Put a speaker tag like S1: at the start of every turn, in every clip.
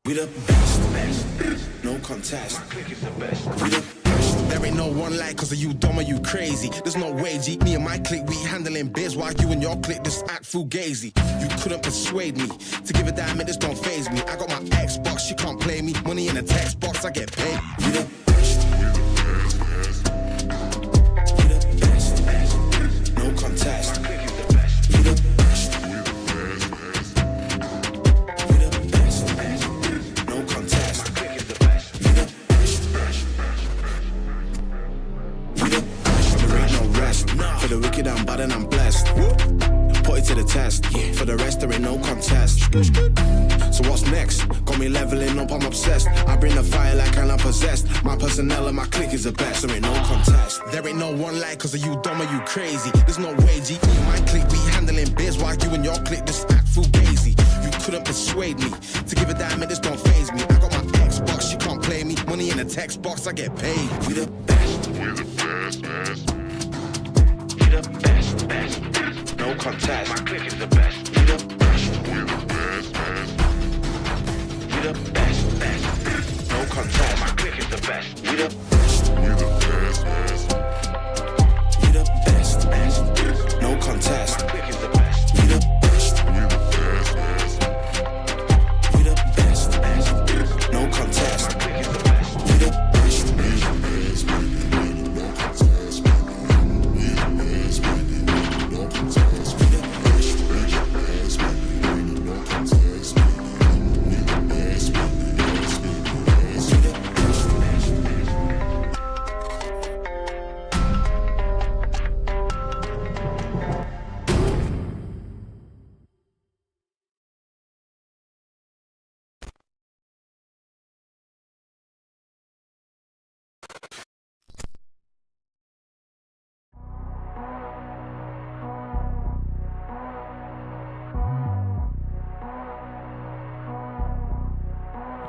S1: We the best, no contest. We the best. There ain't no one like, cause of you dumb or you crazy. There's no way, G. Me and my clique, we handling biz while you and your clique just act fugazi. You couldn't persuade me to give a damn, it just don't faze me. I got my Xbox, she can't play me. Money in the text box, I get paid. We the best. We the best, no contest. We the best. For the wicked, I'm bad and I'm blessed. Put it to the test. For the rest, there ain't no contest. So what's next? Got me leveling up, I'm obsessed. I bring the fire like I'm possessed. My personnel and my clique is the best. There ain't no contest. There ain't no one like, cause of you dumb or you crazy. There's no way, G. Me and my clique, we handling biz while you and your clique just act fugazi. You couldn't persuade me to give a damn, it just don't faze me. I got my Xbox, she can't play me. Money in the text box, I get paid. We the best. We the best, best. We the best, best, no contest. My clique is the best. We the best, we the best, best. We the best, best, no contest. My clique is the best. We the best, we the best, best. We the best, best, no contest. My clique is the best. We the best, we the best, best. We the best, best, no contest. My clique is the best. We the best, we the best, no contest.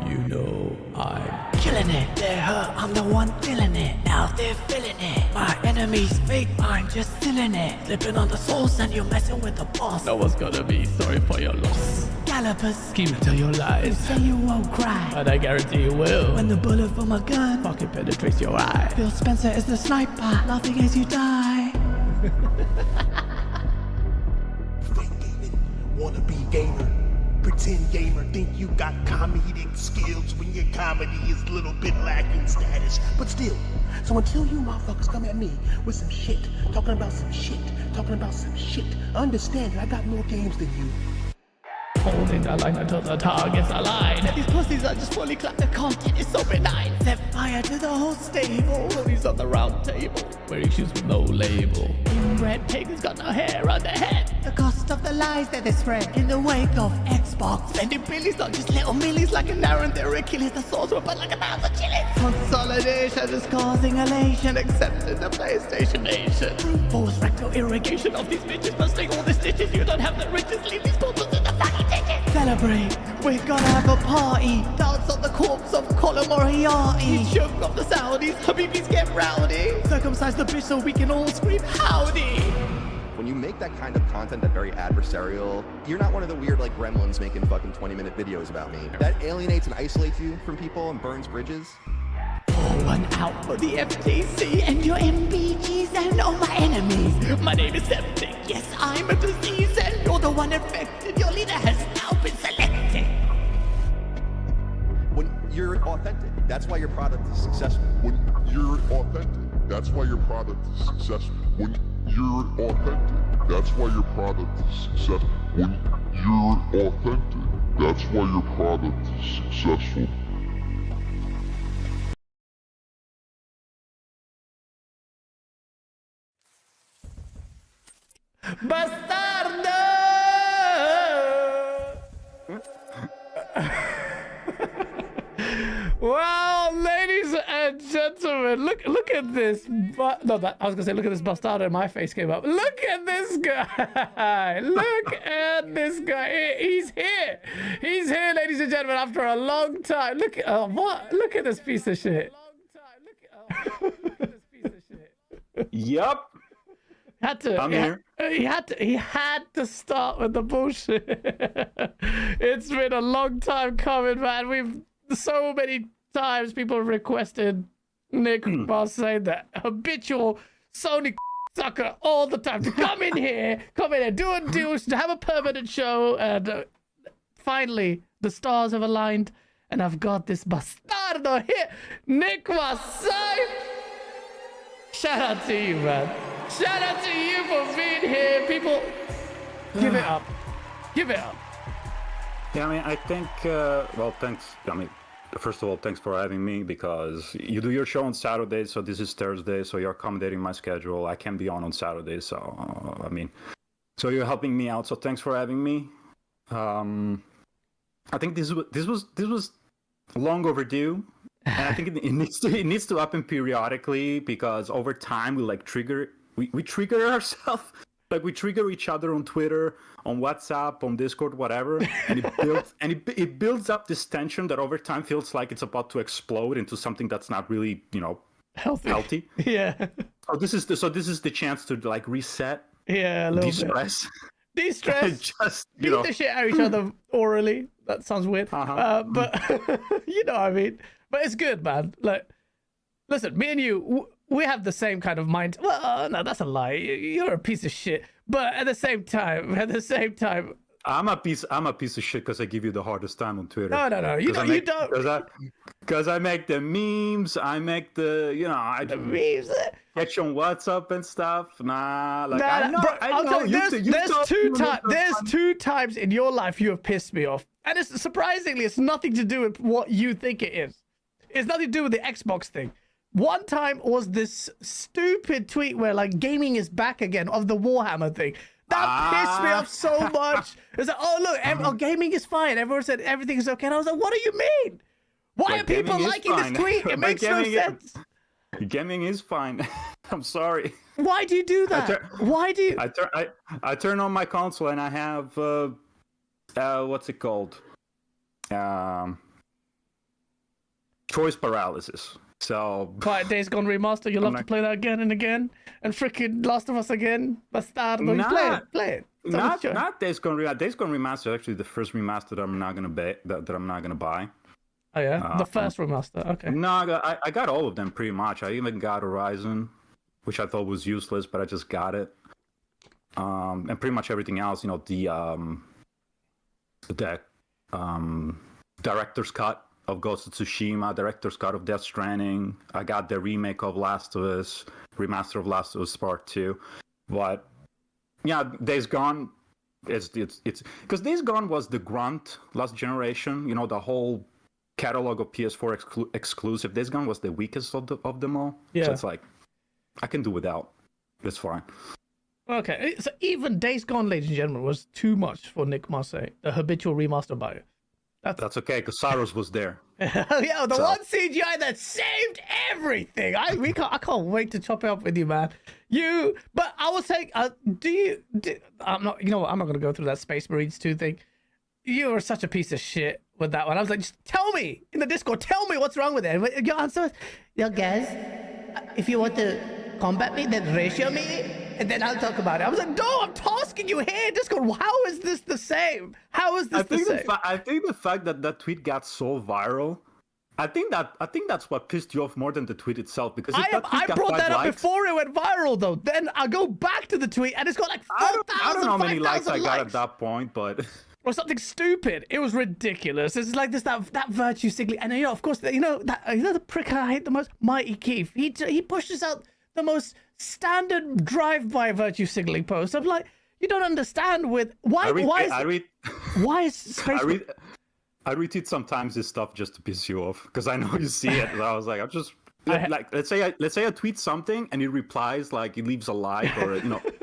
S2: You know I'm
S3: killing it. They're hurt, I'm the one feeling it. Now they're feeling it. My enemies fake, I'm just
S2: still in it. Slipping on the sauce and you're messing with the boss. No one's gonna be sorry for your loss. Gallopers, keep to your lies. Say you won't cry, but I guarantee you will. When the bullet from a gun fucking penetrates your eye. Phil Spencer is the sniper, laughing as you die.
S3: Fake gaming, wanna be gamer. Pretend gamer, think you got comedic skills when your comedy is a little bit lacking status. But still, so until you motherfuckers come at me with some shit, talking about some shit, understand that I got more games than you.
S2: Holding the line until the target's aligned. These pussies are just fully clapped, the content is so benign. Set fire to the whole stable. He's on the round table, wearing shoes with no label. Inbred pig's got no hair on their head. The cost of the lies that they spread in the wake of Xbox. Spending billions, not just little millies like an Aaron. Their Achilles, the sorcerer, but like 1,000 chilies. Consolidation is causing elation, except in the PlayStation Nation. Forced rectal irrigation of these bitches, busting all the stitches. You don't have the riches, leave these portals in the fucking ditches. Celebrate, we're gonna have a party. Dance on the corpse of Colin Moriarty. Choke off the Saudis, Habibis get rowdy. Circumcise the bitch so we can all scream howdy.
S4: When you make that kind of content, that very adversarial, you're not one of the weird like gremlins making fucking 20-minute videos about me. That alienates and isolates you from people and burns bridges.
S2: Pour one out for the FTC and your MBGs and all my enemies. My name is Septic, yes, I'm a disease, and you're the one infected. Your leader has now been selected.
S4: When you're authentic, that's why your product is successful.
S5: When you're authentic, that's why your product is successful. When you're authentic, that's why your product is successful. When you're authentic, that's why your product is successful.
S2: Bastardo! Well, ladies and gentlemen, look at this. I was gonna say, look at this bastardo, and my face came up. Look at this guy. Look at this guy. He's here. He's here, ladies and gentlemen, after a long time. Look at what? Look at this piece of shit.
S6: Yup. I'm here.
S2: He had to start with the bullshit. It's been a long time coming, man. We've so many times people have requested Nick Marseil, that habitual Sony sucker, all the time to come in here, do a deal, to have a permanent show, and finally the stars have aligned, and I've got this bastardo here, Nick Marseil. Shout out to you, man. Shout out to you for being here. People, give it up. Give it up.
S6: Yeah, I mean, I think, well, thanks. I mean, first of all, thanks for having me, because you do your show on Saturday, so this is Thursday, so you're accommodating my schedule. I can't be on Saturday, so, I mean, so you're helping me out, so thanks for having me. I think this was long overdue. And I think it needs to happen periodically, because over time we trigger ourselves, like we trigger each other on Twitter, on WhatsApp, on Discord, whatever, and it builds up this tension that over time feels like it's about to explode into something that's not really, healthy.
S2: Yeah.
S6: So this is the chance to like reset.
S2: Yeah, a little
S6: de-stress.
S2: Bit. De-stress.
S6: Just
S2: beat the shit out of each other orally. That sounds weird. But you know what I mean. But it's good, man. Like, listen, me and you, we have the same kind of mind. Well, no, that's a lie. You're a piece of shit. But at the same time,
S6: I'm a piece of shit because I give you the hardest time on Twitter.
S2: No. You don't.
S6: Because I make the memes. I make the
S2: memes.
S6: Catch you on WhatsApp and stuff. Nah, like
S2: I know. There's two times in your life you have pissed me off, and it's nothing to do with what you think it is. It's nothing to do with the Xbox thing. One time was this stupid tweet where like gaming is back again of the Warhammer thing. That pissed me off so much. It's like, oh look, gaming is fine. Everyone said everything is okay. And I was like, what do you mean? Why are people liking this tweet? It makes no sense.
S6: Gaming is fine. I'm sorry.
S2: Why do you do that? Why do you?
S6: I turn on my console and I have what's it called? Choice paralysis. So
S2: Quiet Days Gone remaster. You'll have to play that again and again, and freaking Last of Us again. Bastardo, you play it.
S6: Not Days Gone Remastered. Days Gone Remastered actually the first remaster that I'm not gonna buy.
S2: Oh yeah, the first remaster. Okay.
S6: No, I got all of them pretty much. I even got Horizon, which I thought was useless, but I just got it. And pretty much everything else, you know, the director's cut of Ghost of Tsushima, director's cut of Death Stranding. I got the remake of Last of Us, remaster of Last of Us Part 2. But yeah, Days Gone, it's because Days Gone was the grunt last generation. You know, the whole catalog of PS4 exclusive. Days Gone was the weakest of them all.
S2: Yeah.
S6: So it's like, I can do without. It's fine.
S2: Okay, so even Days Gone, ladies and gentlemen, was too much for Nick Marseille, the habitual remaster buyer.
S6: That's okay, because Saros was there.
S2: Yeah, the one CGI that saved everything. I can't wait to chop it up with you, man. But I was saying, I'm not going to go through that Space Marines 2 thing. You were such a piece of shit with that one. I was like, just tell me in the Discord, tell me what's wrong with it. Your answer was, yeah, guys, if you want to combat me, then ratio me. And then I'll talk about it. I was like, no, I'm tasking you here. Discord, how is this the same? How is this the same?
S6: I think the fact that that tweet got so viral, I think that's what pissed you off more than the tweet itself. Because
S2: I brought that up before it went viral, though. Then I go back to the tweet, and it's got like 4,000,
S6: I don't know how many likes I got
S2: likes.
S6: at that point, but
S2: Or something stupid. It was ridiculous. It's like that virtue signaling, and of course, the prick I hate the most, Mighty Keith. He pushes out the most standard drive-by virtue signaling post. I'm like, you don't understand with why is space?
S6: I retweet sometimes this stuff just to piss you off because I know you see it. And I was like, let's say I tweet something and he replies, like he leaves a like, or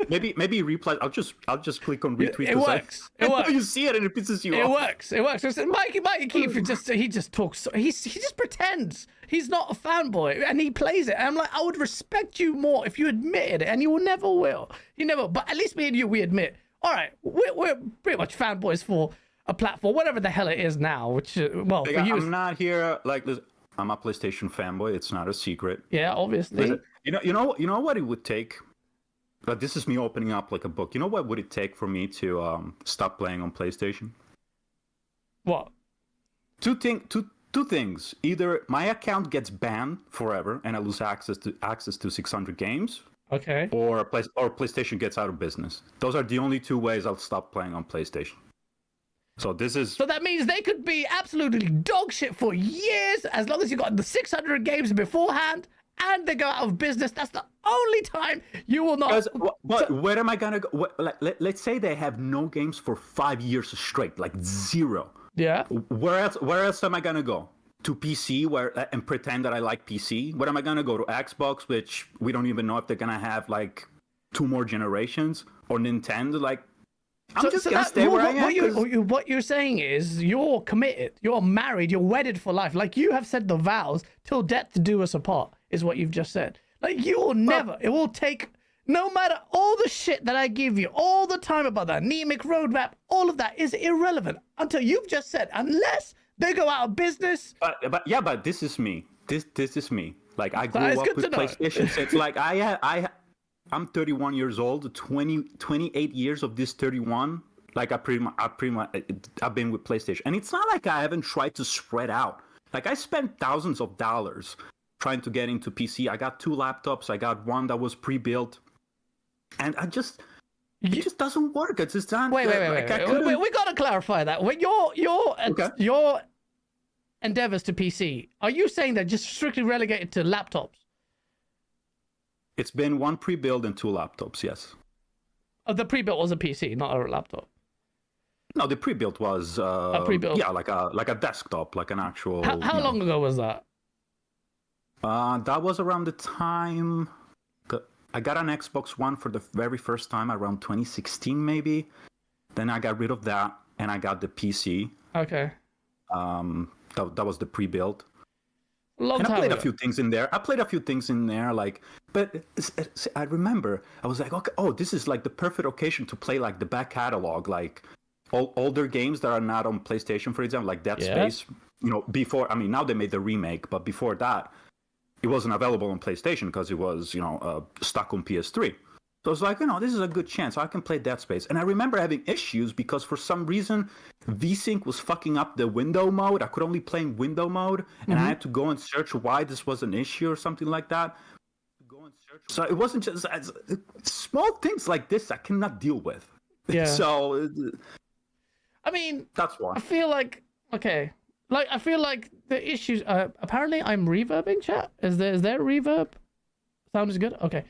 S6: maybe he replies. I'll just click on retweet.
S2: It works. It works.
S6: You see it and it pisses you off.
S2: It works. So Mikey Keefe he just talks. He just pretends he's not a fanboy and he plays it. And I'm like, I would respect you more if you admitted it, and you never will. You never. But at least me and you, we admit. All right, we're pretty much fanboys for a platform, whatever the hell it is now. Which for you,
S6: I'm not here like this. I'm a PlayStation fanboy. It's not a secret.
S2: Yeah, obviously.
S6: You know what it would take. But this is me opening up like a book. You know what would it take for me to stop playing on PlayStation?
S2: What?
S6: Two things. Either my account gets banned forever and I lose access to 600 games.
S2: Okay.
S6: Or PlayStation gets out of business. Those are the only two ways I'll stop playing on PlayStation. So that means they could be absolutely dog shit for years, as long as you got the 600 games beforehand, and they go out of business. That's the only time you will not. But where am I gonna go? Let's say they have no games for 5 years straight, like zero.
S2: Yeah.
S6: Where else am I gonna go? To PC, and pretend that I like PC? Where am I gonna go? To Xbox, which we don't even know if they're gonna have like 2 more generations, or Nintendo, like. I'm just gonna stay where I am.
S2: What you're saying is you're committed, you're married, you're wedded for life. Like you have said the vows till death do us apart, is what you've just said. Like you will never, it will take, no matter all the shit that I give you all the time about the anemic roadmap, all of that is irrelevant until you've just said, unless they go out of business.
S6: But this is me. This is me. Like I grew up with PlayStation. So it's like I'm 31 years old. 28 years of this 31. Like I've been with PlayStation, and it's not like I haven't tried to spread out. Like I spent thousands of dollars trying to get into PC. I got 2 laptops. I got one that was pre-built, and it just doesn't work. It's just not.
S2: Wait. We gotta clarify that. When your endeavors to PC, are you saying they're just strictly relegated to laptops?
S6: It's been 1 pre-built and 2 laptops, yes.
S2: Oh, the pre-built was a PC, not a laptop.
S6: No, the pre-built was
S2: a pre-built.
S6: Yeah, like a desktop, like an actual.
S2: How long ago was that?
S6: That was around the time I got an Xbox One for the very first time around 2016, maybe. Then I got rid of that and I got the PC.
S2: Okay.
S6: That was the pre-built.
S2: I
S6: played a few things in there, like, but I remember I was like, okay, this is like the perfect occasion to play like the back catalog, like older games that are not on PlayStation, for example, like Dead Space. Before, now they made the remake, but before that, it wasn't available on PlayStation because it was, stuck on PS3. So I was like, this is a good chance. I can play Dead Space. And I remember having issues because for some reason, VSync was fucking up the window mode. I could only play in window mode. And I had to go and search why this was an issue or something like that. So it wasn't just small things like this I cannot deal with.
S2: Yeah.
S6: So,
S2: I mean,
S6: that's why.
S2: I feel like, okay. Like, I feel like the issues, apparently I'm reverbing, chat. Is there reverb? Sounds good? Okay.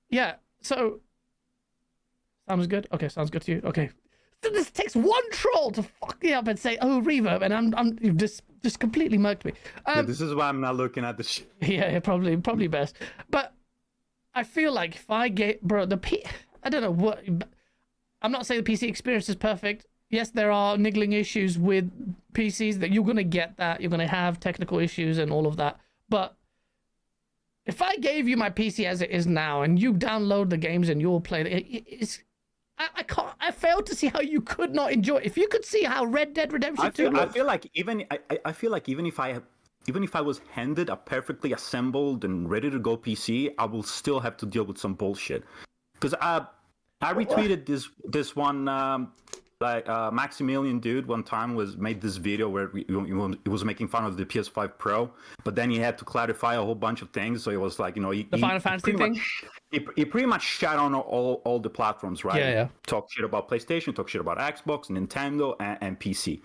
S2: Yeah, so, sounds good? Okay, sounds good to you? Okay. So this takes one troll to fuck me up and say, oh, reverb, and you've just completely mugged me.
S6: This is why I'm not looking at the shit.
S2: Yeah, probably best. But I feel like if I get, bro, I don't know what, I'm not saying the PC experience is perfect. Yes, there are niggling issues with PCs that you're going to get that. You're going to have technical issues and all of that. But if I gave you my PC as it is now and you download the games and you'll play it, I fail to see how you could not enjoy it. If you could see how Red Dead Redemption 2 looks.
S6: I feel like even if I was handed a perfectly assembled and ready to go PC, I will still have to deal with some bullshit. Because I retweeted this one Maximilian dude one time made this video where he was making fun of the PS5 Pro, but then he had to clarify a whole bunch of things. So it was like, the
S2: Final Fantasy thing.
S6: He pretty much shat on all the platforms, right?
S2: Yeah.
S6: Talk shit about PlayStation, talk shit about Xbox, Nintendo, and PC.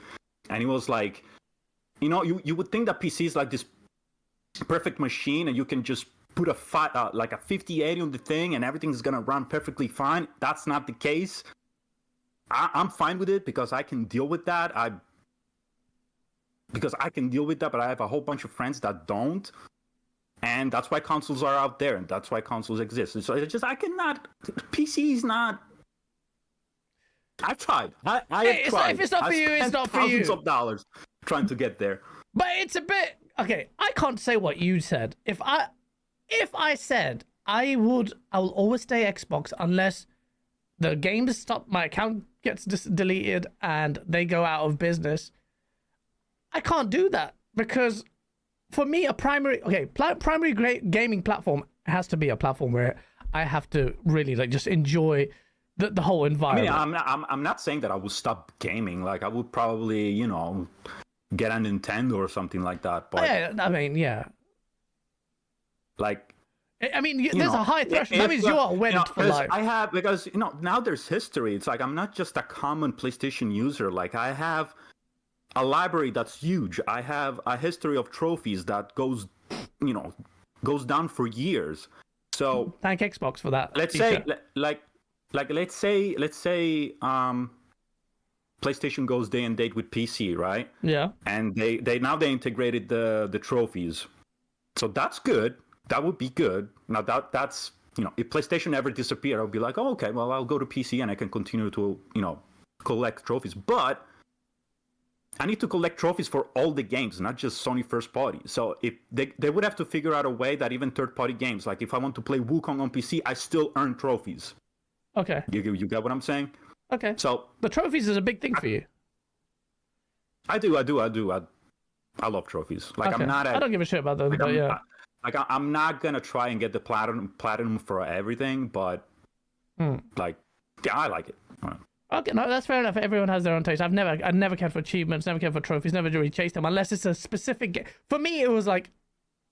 S6: And he was like, you would think that PC is like this perfect machine, and you can just put a 5080 on the thing, and everything's gonna run perfectly fine. That's not the case. I'm fine with it because I can deal with that. But I have a whole bunch of friends that don't. And that's why consoles are out there, and that's why consoles exist. So it's just, PC is not... I've tried. I have tried.
S2: If it's not for you, it's not for you.
S6: Thousands of dollars trying to get there.
S2: But it's a bit... Okay, I can't say what you said. If I said I will always stay Xbox unless the games stop, my account gets deleted and they go out of business, I can't do that because for me, a primary gaming platform has to be a platform where I have to really just enjoy the whole environment.
S6: I mean, I'm not saying that I would stop gaming. Like, I would probably, get a Nintendo or something like that. But
S2: yeah, I mean, yeah.
S6: Like,
S2: I mean, there's a high threshold. That means you are wedded for life.
S6: Because now there's history. It's like I'm not just a common PlayStation user. Like, I have a library that's huge. I have a history of trophies that goes down for years. So
S2: thank Xbox for that.
S6: Let's say PlayStation goes day and date with PC, right?
S2: Yeah.
S6: And they integrated the trophies. So that's good. That would be good. Now that's if PlayStation ever disappeared, I'll be like, oh, okay, well, I'll go to PC and I can continue to collect trophies. But I need to collect trophies for all the games, not just Sony first party. So if they would have to figure out a way that even third party games, like if I want to play Wukong on PC, I still earn trophies.
S2: Okay.
S6: You get what I'm saying?
S2: Okay.
S6: So
S2: the trophies is a big thing for you.
S6: I do. I love trophies. Like, okay.
S2: I don't give a shit about them, but yeah.
S6: I'm not gonna try and get the platinum for everything, but I like it.
S2: Okay, no, that's fair enough. Everyone has their own taste. I never cared for achievements, never cared for trophies, never really chased them unless it's a specific game. For me, it was like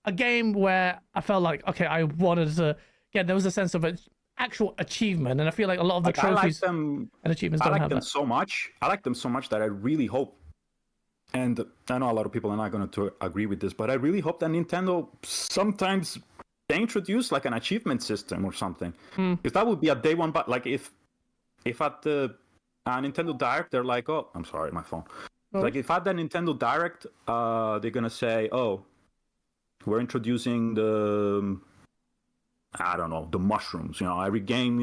S2: a game where I felt like, okay, I wanted to get. There was a sense of an actual achievement, and I feel like a lot of the trophies and achievements don't have that. I like them
S6: so much. I like them so much that I really hope. And I know a lot of people are not going to agree with this, but I really hope that Nintendo sometimes they introduce like an achievement system or something. If that would be a day one, but like if at the Nintendo Direct they're like, oh, I'm sorry, my phone. Like if at the Nintendo Direct, they're gonna say, oh, we're introducing the mushrooms. Every game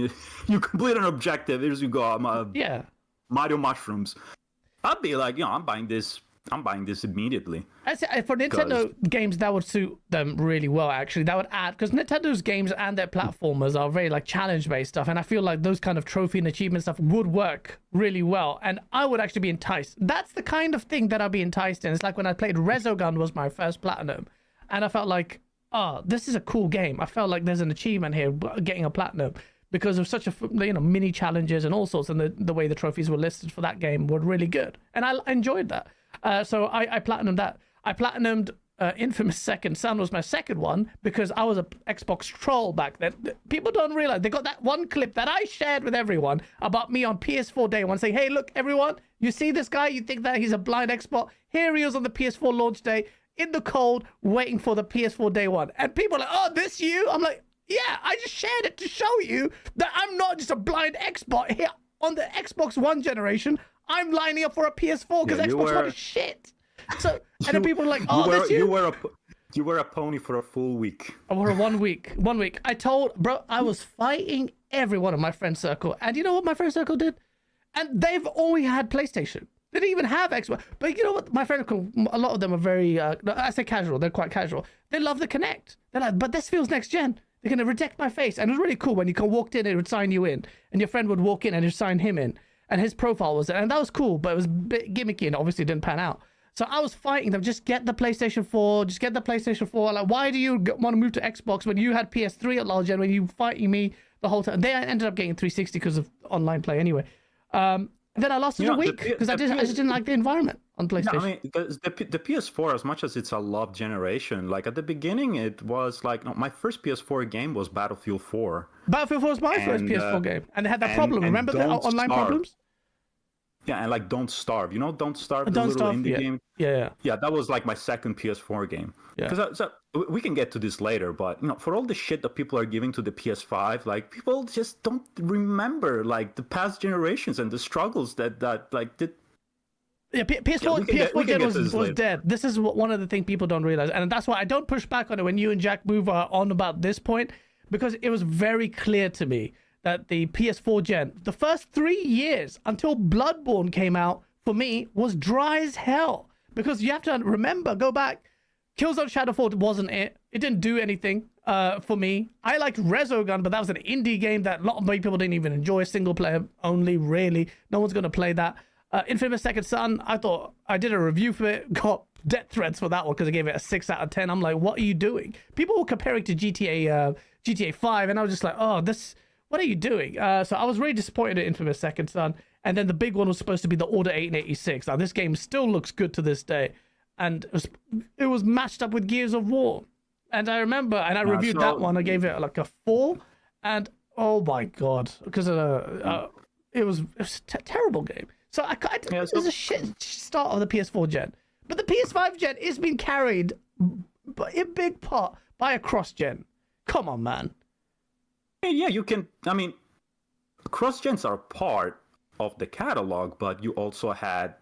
S6: you complete an objective. Here's you go. Mario mushrooms. I'd be like, I'm buying this immediately.
S2: For Nintendo games, that would suit them really well, actually. That would add, because Nintendo's games and their platformers are very like challenge-based stuff, and I feel like those kind of trophy and achievement stuff would work really well, and I would actually be enticed. That's the kind of thing that I'd be enticed in. It's like when I played Resogun was my first platinum, and I felt like oh, this is a cool game. I felt like there's an achievement here, getting a platinum, because of such a, mini challenges and all sorts, and the way the trophies were listed for that game were really good, and I enjoyed that. So I platinumed that. I platinumed Infamous Second Son was my second one, because I was a Xbox troll back then. People don't realize they got that one clip that I shared with everyone about me on PS4 day one, saying, hey, look, everyone, you see this guy, you think that he's a blind Xbox? Here he is on the PS4 launch day in the cold, waiting for the PS4 day one. And people are like, oh, this you? I'm like, yeah, I just shared it to show you that I'm not just a blind Xbox here on the Xbox One generation. I'm lining up for a PS4 because Xbox One is shit. So, and then people are like, oh, that's you.
S6: You were a pony for a full week.
S2: I were 1 week. 1 week. I told, bro, I was fighting everyone in my friend circle. And you know what my friend circle did? And they've only had PlayStation. They didn't even have Xbox. But you know what? My friend circle, a lot of them are very, I say casual. They're quite casual. They love the Kinect. They're like, but this feels next gen. They're going to reject my face. And it was really cool when you walked in, it would sign you in. And your friend would walk in and it'd sign him in. And his profile was there. And that was cool, but it was a bit gimmicky and obviously didn't pan out. So I was fighting them. Just get the PlayStation 4. Just get the PlayStation 4. Like, why do you want to move to Xbox when you had PS3 at large gen, when you fighting me the whole time? They ended up getting 360 because of online play anyway. Then I lost it a week because I just didn't like the environment on PlayStation.
S6: No, I mean, the PS4, as much as it's a loved generation, like at the beginning, it was like, no, my first PS4 game was Battlefield 4.
S2: Battlefield 4 was my first PS4 game, and they had that problem. Remember the online problems?
S6: Yeah, and like Don't Starve. You know Don't Starve, the
S2: Don't
S6: little
S2: Starve,
S6: indie game?
S2: Yeah.
S6: Yeah, that was like my second PS4 game.
S2: Yeah.
S6: Because so we can get to this later, but for all the shit that people are giving to the PS5, like people just don't remember like the past generations and the struggles that like did.
S2: Yeah, PS4 gen was dead. This is one of the things people don't realize, and that's why I don't push back on it when you and Jack move on about this point, because it was very clear to me that the PS4 gen, the first 3 years until Bloodborne came out, for me, was dry as hell. Because you have to remember, go back, Killzone Shadowfall wasn't it. It didn't do anything for me. I liked Resogun, but that was an indie game that a lot of people didn't even enjoy, single player only, really. No one's going to play that. Infamous Second Son, I thought, I did a review for it, got death threats for that one because I gave it a 6 out of 10. I'm like, what are you doing? People were comparing to GTA 5, and I was just like, oh, what are you doing? So I was really disappointed at Infamous Second Son. And then the big one was supposed to be the Order 886. Now, this game still looks good to this day. And it was matched up with Gears of War. And I remember, and I reviewed that one. I gave it like a 4. And oh my God, because it was a terrible game. So it was a shit start of the PS4 gen. But the PS5 gen is being carried in big part by a cross gen. Come on, man.
S6: Yeah, you can. I mean, cross-gens are part of the catalog, but you also had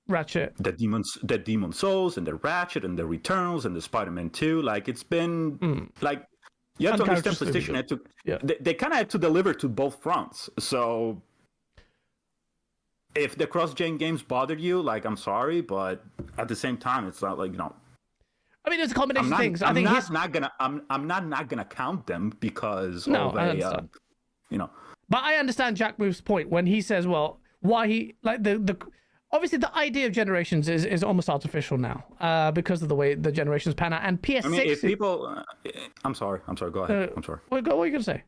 S2: Ratchet,
S6: the Demon Souls, and the Ratchet, and the Returnals, and the Spider-Man 2. Like, it's been like you have to understand PlayStation. They kind of had to deliver to both fronts. So if the cross-gen games bothered you, like, I'm sorry, but at the same time, it's not like
S2: I mean, it's a combination of things.
S6: I'm not gonna count them because
S2: I understand. But I understand Jack Move's point when he says, well, why he like the obviously the idea of generations is almost artificial now because of the way the generations pan out. And PS6. I mean,
S6: if people, I'm sorry. Go ahead. I'm sorry.
S2: What are you gonna say?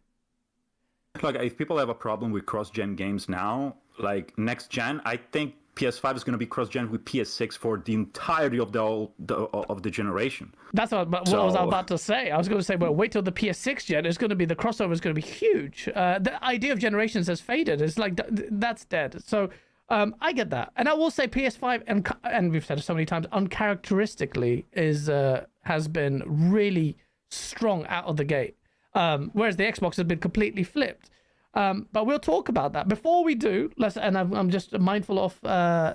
S6: Like, if people have a problem with cross-gen games now, like next gen, I think PS5 is going to be cross-gen with PS6 for the entirety of the generation.
S2: That's what I was about to say. I was going to say, well, wait till the PS6 gen. It's going to be, the crossover is going to be huge. The idea of generations has faded. It's like, that's dead. So I get that. And I will say PS5, and we've said it so many times, uncharacteristically has been really strong out of the gate. Whereas the Xbox has been completely flipped. But we'll talk about that. Before we do, I'm just mindful of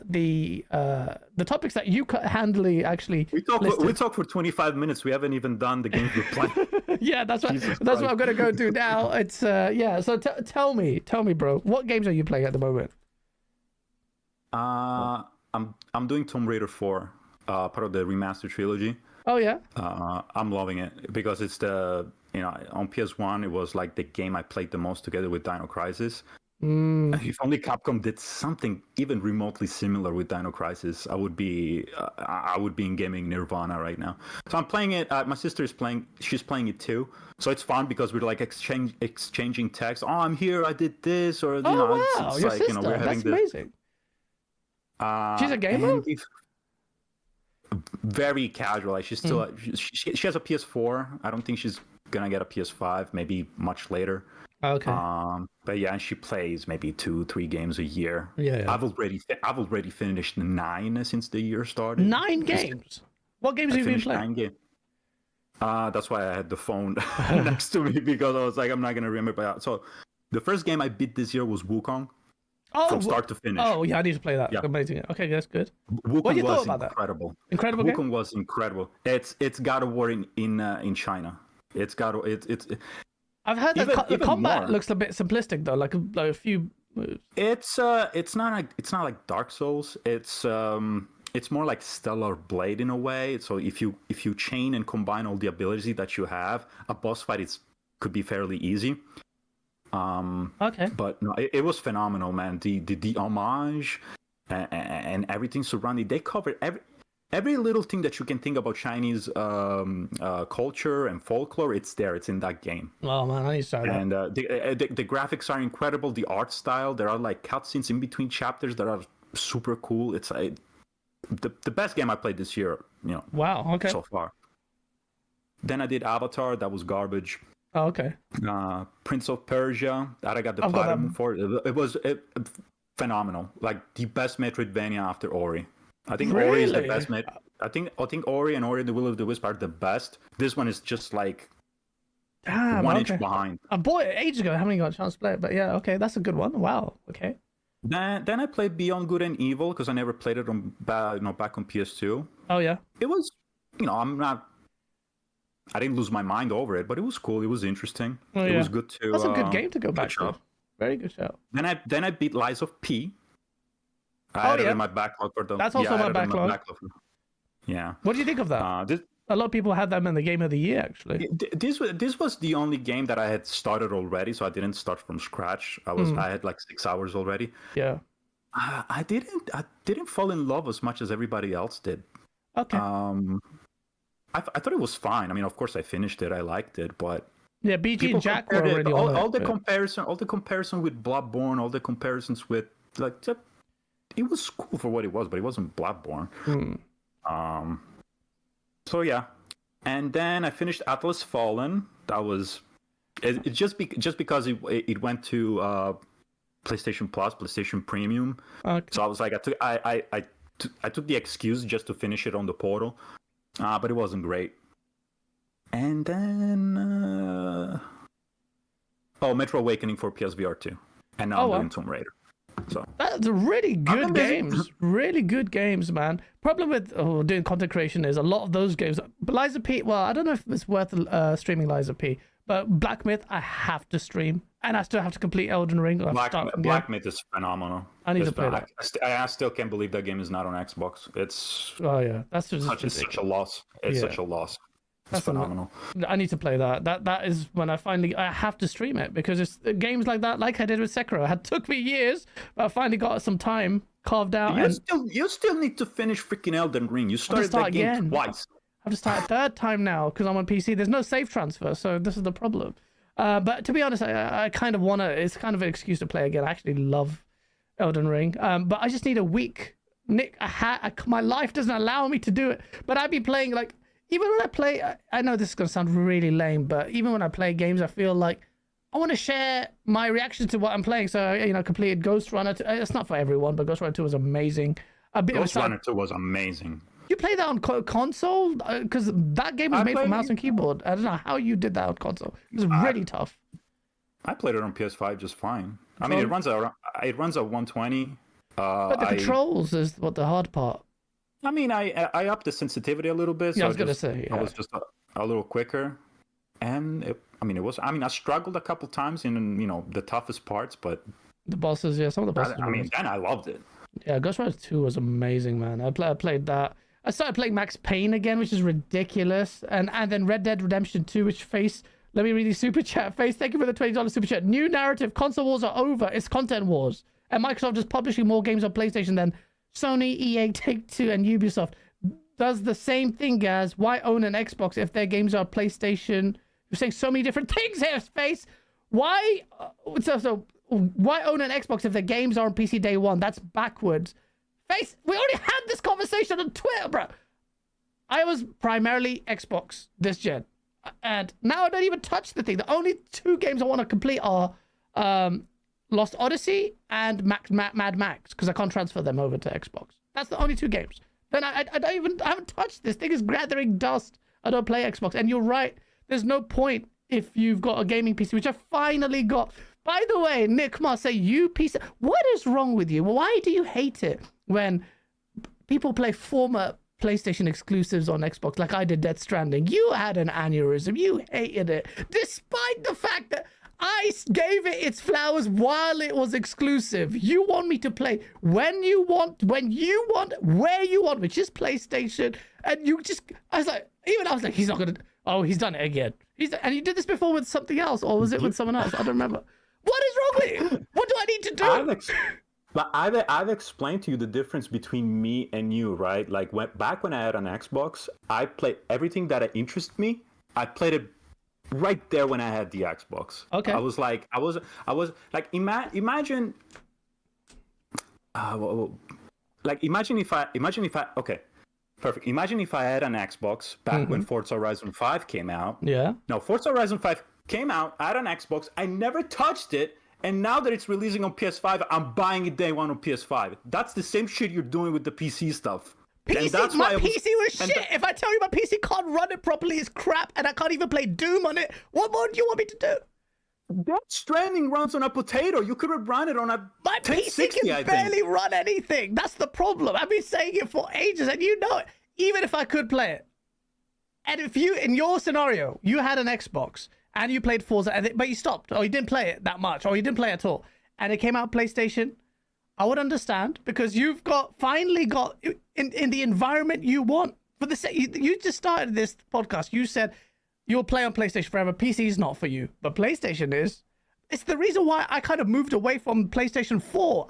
S2: the topics that you handily actually.
S6: We talk for 25 minutes. We haven't even done the games we're playing.
S2: Yeah, that's what I'm gonna go do now. It's yeah. So tell me, bro, what games are you playing at the moment?
S6: I'm doing Tomb Raider 4, part of the remastered trilogy.
S2: Oh yeah.
S6: I'm loving it because it's the. On PS1, it was like the game I played the most together with Dino Crisis. If only Capcom did something even remotely similar with Dino Crisis, I would be in gaming nirvana right now. So I'm playing it. My sister is playing. She's playing it too. So it's fun because we're like exchanging text. Oh, I'm here. I did this, or
S2: Oh, wow,
S6: it's
S2: your
S6: like
S2: sister.
S6: we're having
S2: That's amazing. She's a gamer.
S6: Very casual. Like she's still she has a PS4. I don't think she's gonna get a PS5. Maybe much later.
S2: Okay.
S6: But yeah, she plays maybe 2-3 games a year.
S2: Yeah.
S6: I've already finished 9 since the year started.
S2: 9 games. What games have you been playing?
S6: 9 games. That's why I had the phone next to me, because I was like, I'm not gonna remember. So the first game I beat this year was Wukong. From start to finish.
S2: Oh yeah, I need to play that.
S6: Yeah.
S2: Amazing. Okay, that's good.
S6: Wukong
S2: What do you
S6: was
S2: thought about
S6: incredible.
S2: that? Incredible game?
S6: Wukong was incredible. It's God of War in China. It's
S2: I've heard that the combat looks a bit simplistic though, like a few moves.
S6: It's not like Dark Souls. It's more like Stellar Blade in a way. So if you chain and combine all the abilities that you have, a boss fight could be fairly easy.
S2: Okay.
S6: But no, it was phenomenal, man. The homage and everything surrounding. They covered every little thing that you can think about Chinese culture and folklore. It's there. It's in that game.
S2: Oh man, I need to start that.
S6: And the graphics are incredible. The art style. There are like cutscenes in between chapters that are super cool. It's the best game I played this year.
S2: Wow. Okay.
S6: So far. Then I did Avatar. That was garbage.
S2: Oh, okay.
S6: Prince of Persia, that I got the platinum for. It was phenomenal. Like the best Metroidvania after Ori. I think Ori is the best. I think Ori and Ori and the Will of the Wisp are the best. This one is just like one inch behind.
S2: I bought it ages ago. I haven't got a chance to play it, but yeah, okay, that's a good one. Wow. Okay.
S6: Then I played Beyond Good and Evil because I never played it on back on PS2.
S2: Oh yeah.
S6: It was, I didn't lose my mind over it, but it was cool. It was interesting.
S2: Oh,
S6: It was good to.
S2: That's a good game to go back to. Very good show.
S6: Then I beat Lies of P. I had it in my backlog for the.
S2: That's also my backlog.
S6: Yeah.
S2: What do you think of that? A lot of people had them in the Game of the Year, actually.
S6: This was the only game that I had started already, so I didn't start from scratch. I had like 6 hours already.
S2: Yeah.
S6: I didn't fall in love as much as everybody else did.
S2: Okay.
S6: I thought it was fine. I mean, of course, I finished it. I liked it, but
S2: yeah, BG and Jack were already
S6: all the comparison with Bloodborne, all the comparisons with it was cool for what it was, but it wasn't Bloodborne. So yeah, and then I finished Atlas Fallen. That was just because it went to PlayStation Plus, PlayStation Premium.
S2: Okay.
S6: So I was like, I took the excuse just to finish it on the portal. But it wasn't great. And then Metro Awakening for PSVR 2. And now I'm doing Tomb Raider. So
S2: that's really good games. Really good games, man. Problem with doing content creation is a lot of those games. Liza P. Well, I don't know if it's worth streaming Liza P. But Black Myth, I have to stream, and I still have to complete Elden Ring.
S6: Black Myth is phenomenal.
S2: I need to play that.
S6: I still can't believe that game is not on Xbox. It's
S2: that's just
S6: such a loss. It's such a loss. It's phenomenal.
S2: I need to play that. That is when I have to stream it, because it's games like that, like I did with Sekiro. It took me years, but I finally got some time carved out.
S6: You still need to finish freaking Elden Ring. You started that game twice.
S2: I have to start a third time now because I'm on PC. There's no save transfer, so this is the problem. But to be honest, I kind of want to. It's kind of an excuse to play again. I actually love Elden Ring, but I just need a week. Nick, my life doesn't allow me to do it. But I'd be playing like, even when I play, I know this is gonna sound really lame, but even when I play games, I feel like I want to share my reaction to what I'm playing. So completed Ghost Runner. It's not for everyone, but Ghost Runner 2 was amazing.
S6: Ghost Runner 2 was amazing.
S2: You play that on console? Because that game was made for mouse and keyboard. I don't know how you did that on console. It was really tough.
S6: I played it on PS5 just fine. I mean, it runs at 120.
S2: But the controls is what the hard part.
S6: I mean, I upped the sensitivity a little bit.
S2: Yeah,
S6: so
S2: I was gonna say. Yeah.
S6: I was just a little quicker, and I struggled a couple times in the toughest parts, but
S2: the bosses, some of the bosses.
S6: Then I loved it.
S2: Yeah, Ghost Runner 2 was amazing, man. I played that. I started playing Max Payne again, which is ridiculous, and then Red Dead Redemption 2, which faced Let me read the super chat. Face, thank you for the $20 super chat. New narrative. Console wars are over. It's content wars. And Microsoft is publishing more games on PlayStation than Sony, EA, Take-Two, and Ubisoft. Does the same thing, guys. Why own an Xbox if their games are PlayStation? You're saying so many different things here, Face. Why? Why own an Xbox if the games are on PC day one? That's backwards. Face, we already had this conversation on Twitter, bro. I was primarily Xbox this gen. And now I don't even touch the thing. The only 2 games I want to complete are Lost Odyssey and Mad Max, because I can't transfer them over to Xbox. That's the only 2 games. Then I haven't touched this. Thing is gathering dust. I don't play Xbox. And you're right. There's no point if you've got a gaming PC, which I finally got. By the way, Nick Marseil, you piece of... What is wrong with you? Why do you hate it when people play former PlayStation exclusives on Xbox like I did Death Stranding? You had an aneurysm. You hated it. Despite the fact that I gave it its flowers while it was exclusive. You want me to play when you want, where you want, which is PlayStation. And you just... I was like, he's not going to... Oh, he's done it again. And you did this before with something else, or was it with someone else? I don't remember. What is wrong with you? What do I need to do?
S6: I've explained to you the difference between me and you, right? Like back when I had an Xbox, I played everything that interested me. I played it right there when I had the Xbox.
S2: Okay.
S6: I was like, imagine if I okay. Perfect. Imagine if I had an Xbox back when Forza Horizon 5 came out.
S2: Yeah.
S6: No, Forza Horizon 5 came out. I had an Xbox. I never touched it. And now that it's releasing on PS5, I'm buying it day one on PS5. That's the same shit you're doing with the PC stuff.
S2: PC,
S6: that's
S2: my PC was shit. If I tell you my PC can't run it properly, it's crap, and I can't even play Doom on it, what more do you want me to do?
S6: Death Stranding runs on a potato. You could have run it on a
S2: My
S6: 1060,
S2: PC can barely run anything. That's the problem. I've been saying it for ages, and you know it. Even if I could play it, and if you, in your scenario, you had an Xbox and you played Forza, but you stopped, or you didn't play it that much, or you didn't play it at all, and it came out PlayStation, I would understand, because you've finally got in the environment you want. For the you just started this podcast. You said you'll play on PlayStation forever. PC is not for you, but PlayStation is. It's the reason why I kind of moved away from PlayStation 4.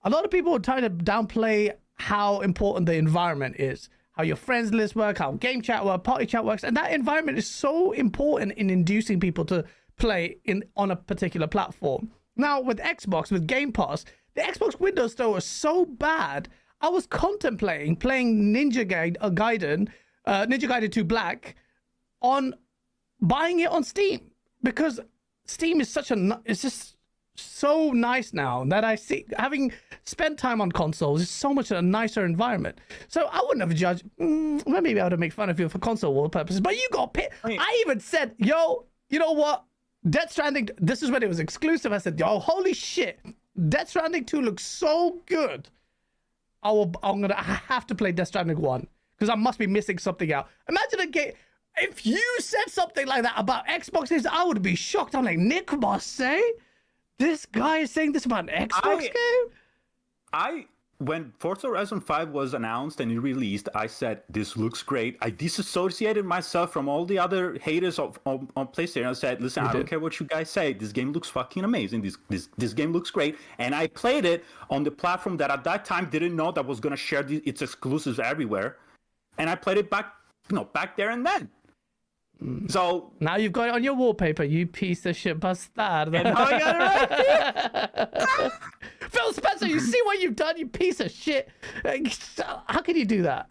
S2: A lot of people are trying to downplay how important the environment is, how your friends list work, how game chat works, party chat works, and that environment is so important in inducing people to play on a particular platform. Now with Xbox, with Game Pass, the Xbox Windows Store was so bad. I was contemplating playing Ninja Gaiden 2 Black, on buying it on Steam, because Steam is it's just so nice now that I see, having spent time on consoles, is so much a nicer environment. So I wouldn't have judged. Well, maybe I would have made fun of you for console war purposes, but you got pissed. I even said, yo, you know what? Death Stranding, this is when it was exclusive. I said, yo, holy shit. Death Stranding 2 looks so good. I have to play Death Stranding 1, because I must be missing something out. Imagine a game. If you said something like that about Xbox games, I would be shocked. I'm like, Nick Marseil? This guy is saying this about an Xbox game?
S6: When Forza Horizon 5 was announced and it released, I said, this looks great. I disassociated myself from all the other haters on PlayStation. I said, listen, I don't care what you guys say. This game looks fucking amazing. This game looks great. And I played it on the platform that at that time didn't know that was going to share its exclusives everywhere. And I played it back there and then. So
S2: now you've got it on your wallpaper, you piece of shit bastard.
S6: And now I got it right.
S2: Phil Spencer, you see what you've done, you piece of shit. How can you do that?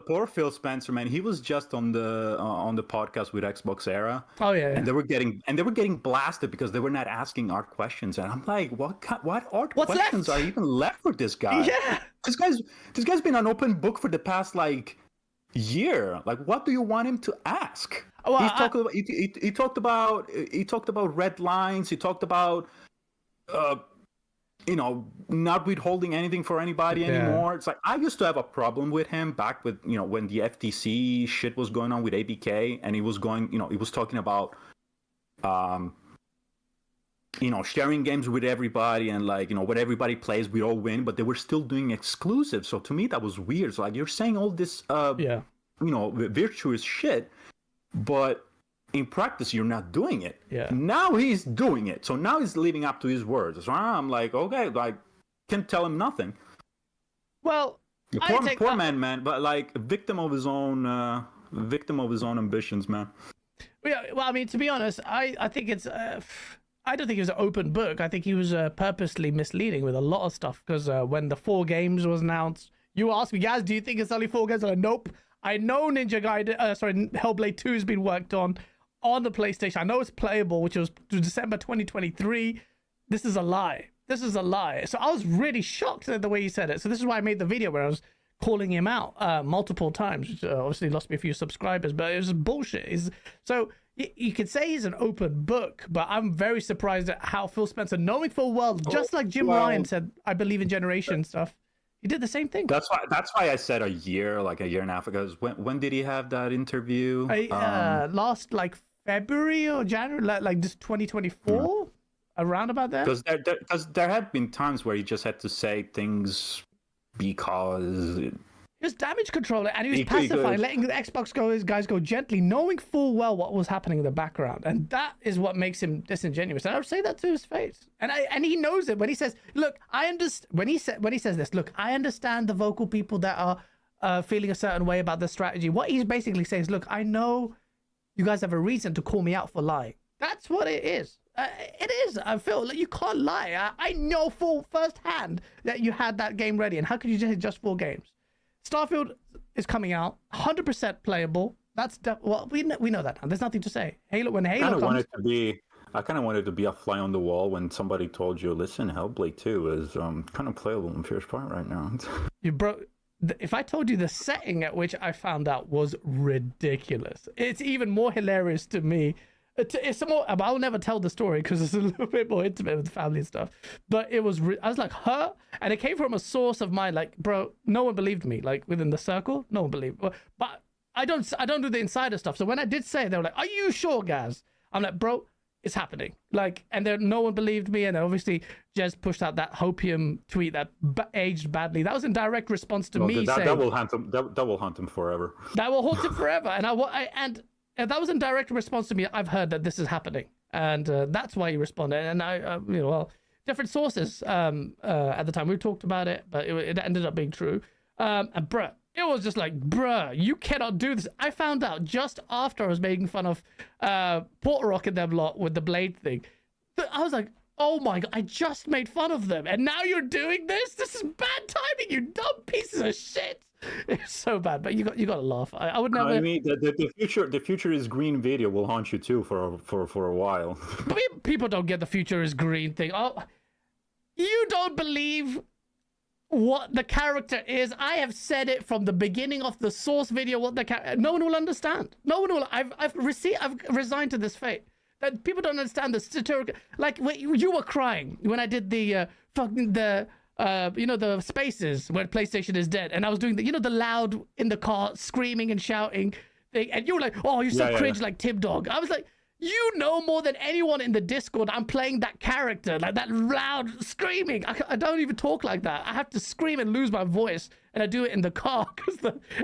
S6: Poor Phil Spencer, man. He was just on the podcast with Xbox Era.
S2: Oh yeah.
S6: And they were getting blasted because they were not asking art questions. And I'm like, what art questions are even left for this guy?
S2: Yeah.
S6: This guy's been an open book for the past year. Like, what do you want him to ask?
S2: Well,
S6: he talked about red lines. He talked about not withholding anything for anybody anymore. It's like, I used to have a problem with him back with when the FTC shit was going on with ABK, and he was talking about sharing games with everybody, and what everybody plays, we all win, but they were still doing exclusives. So to me, that was weird. So you're saying all this virtuous shit, but in practice, you're not doing it.
S2: Yeah.
S6: Now he's doing it. So now he's living up to his words. So I'm like, okay, like, can't tell him nothing.
S2: Well,
S6: Poor man, but like a victim of his own ambitions, man.
S2: Yeah, well, I mean, to be honest, I think it's. I don't think it was an open book. I think he was purposely misleading with a lot of stuff because when the 4 games was announced, you asked me, guys, do you think it's only 4 games? I'm like, nope. I know Hellblade 2 has been worked on the PlayStation. I know it's playable, which was December 2023. This is a lie. This is a lie. So I was really shocked at the way he said it. So this is why I made the video where I was calling him out multiple times, which obviously lost me a few subscribers, but it was bullshit. So you could say he's an open book, but I'm very surprised at how Phil Spencer, knowing full well, just like Jim Ryan said, I believe in generation stuff, he did the same thing.
S6: That's why I said a year and a half ago. When did he have that interview?
S2: Last like February or January, like just 2024, around about there.
S6: Because there had been times where he just had to say things because
S2: he was damage controlling and he was pacifying, letting the Xbox guys go gently, knowing full well what was happening in the background, and that is what makes him disingenuous. And I would say that to his face, and he knows it when he says, "Look, I understand." When he says this, "Look, I understand the vocal people that are feeling a certain way about the strategy." What he's basically saying is, "Look, I know you guys have a reason to call me out for lying." That's what it is. It is. I feel like you can't lie. I know firsthand that you had that game ready, and how could you just 4 games? Starfield is coming out, 100% playable. That's we know that now. There's nothing to say. When Halo comes,
S6: I kind of wanted to be a fly on the wall when somebody told you, "Listen, Hellblade 2 is kind of playable in first part right now."
S2: If I told you the setting at which I found out was ridiculous, it's even more hilarious to me. It's more. I'll never tell the story because it's a little bit more intimate with the family and stuff. But it was. I was like, "Huh?" And it came from a source of mine. Like, bro, no one believed me. Like within the circle, no one believed. But I don't do the insider stuff. So when I did say it, they were like, "Are you sure, Gaz?" I'm like, "Bro, it's happening." Like, and then no one believed me. And then obviously, Jez pushed out that hopium tweet that aged badly. That was in direct response to me saying
S6: that will haunt him. That will haunt him forever.
S2: That will haunt him forever. And that was in direct response to me. I've heard that this is happening, and that's why he responded. And different sources at the time we talked about it, but it ended up being true. And bruh, it was just like, bruh, you cannot do this. I found out just after I was making fun of Portal Rock and them lot with the blade thing. I was like, oh my god, I just made fun of them, and now you're doing this. This is bad timing, you dumb pieces of shit. It's so bad, but you got to laugh. I would never.
S6: I mean, the future is green video will haunt you too for a while.
S2: People don't get the future is green thing. Oh, you don't believe what the character is. I have said it from the beginning of the source video. What the character? No one will understand. No one will. I've resigned to this fate. That people don't understand the satirical. Like you were crying when I did the the spaces where PlayStation is dead, and I was doing the loud in the car screaming and shouting thing, and you were like, "Oh, you're so cringe like Tim Dog." I was like, you know more than anyone in the Discord, I'm playing that character, like that loud screaming. I don't even talk like that. I have to scream and lose my voice, and I do it in the car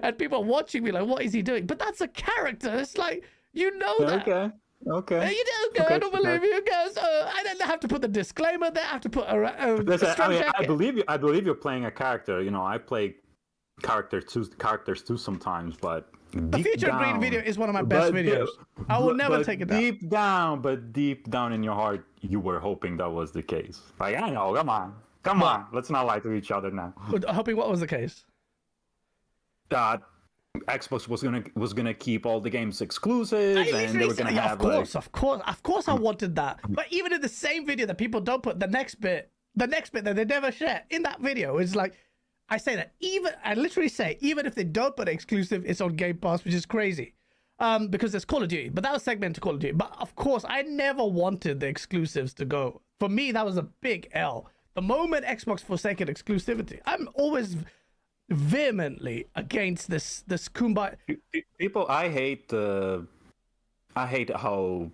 S2: and people are watching me like, "What is he doing?" But that's a character. It's like, you know that.
S6: Okay.
S2: You don't go. I don't believe you guys. I didn't have to put the disclaimer there. I have to put
S6: I believe you're playing a character. I play characters too sometimes, but
S2: the Future Green video is one of my best videos. I will never take it down.
S6: Deep down in your heart, you were hoping that was the case. Like, I know. Come on. Let's not lie to each other now.
S2: Hoping what was the case?
S6: That Xbox was gonna keep all the games exclusive, and they were gonna have.
S2: Of course, I wanted that. But even in the same video that people don't put the next bit that they never share in that video is like, I say that I literally say even if they don't put exclusive, it's on Game Pass, which is crazy, because there's Call of Duty. But that was segmented to Call of Duty. But of course, I never wanted the exclusives to go. For me, that was a big L. The moment Xbox forsaken exclusivity, I'm always vehemently against this kumbaya.
S6: People, I hate how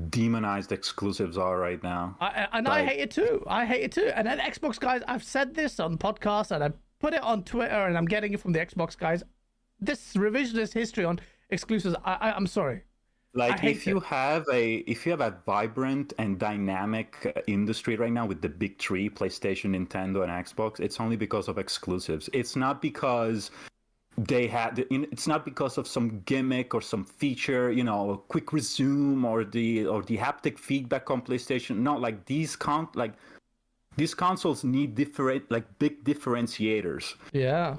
S6: demonized exclusives are right now.
S2: I hate it too. And then Xbox guys, I've said this on podcasts and I put it on Twitter, and I'm getting it from the Xbox guys. This revisionist history on exclusives, I'm sorry.
S6: Like
S2: hate
S6: if you have a vibrant and dynamic industry right now with the big three, PlayStation, Nintendo, and Xbox, it's only because of exclusives. It's not because it's not because of some gimmick or some feature, you know, a quick resume or the haptic feedback on PlayStation. No, like these consoles need different, like big differentiators.
S2: Yeah.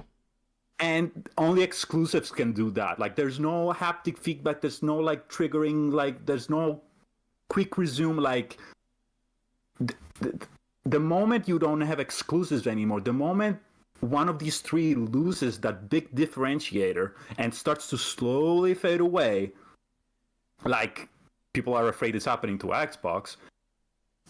S6: And only exclusives can do that. Like there's no haptic feedback, there's no like triggering, like there's no quick resume. Like the moment you don't have exclusives anymore, the moment one of these three loses that big differentiator and starts to slowly fade away, like people are afraid it's happening to Xbox,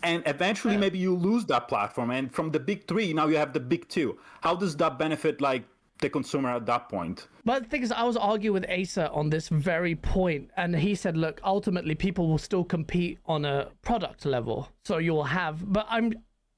S6: and eventually maybe you lose that platform, and from the big three now you have the big two. How does that benefit like the consumer at that point?
S2: But the thing is, I was arguing with Asa on this very point, and he said, look, ultimately people will still compete on a product level, so you'll have, but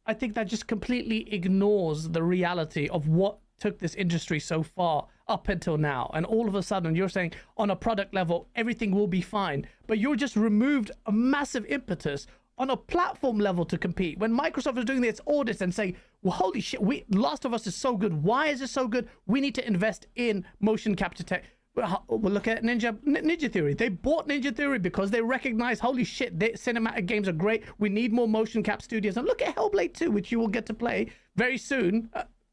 S2: I think that just completely ignores the reality of what took this industry so far up until now. And all of a sudden you're saying on a product level everything will be fine, but you just removed a massive impetus on a platform level to compete. When Microsoft is doing its audits and saying, well, holy shit, Last of Us is so good. Why is it so good? We need to invest in motion capture tech. We'll look at Ninja Theory. They bought Ninja Theory because they recognize, holy shit, cinematic games are great. We need more motion cap studios. And look at Hellblade 2, which you will get to play very soon.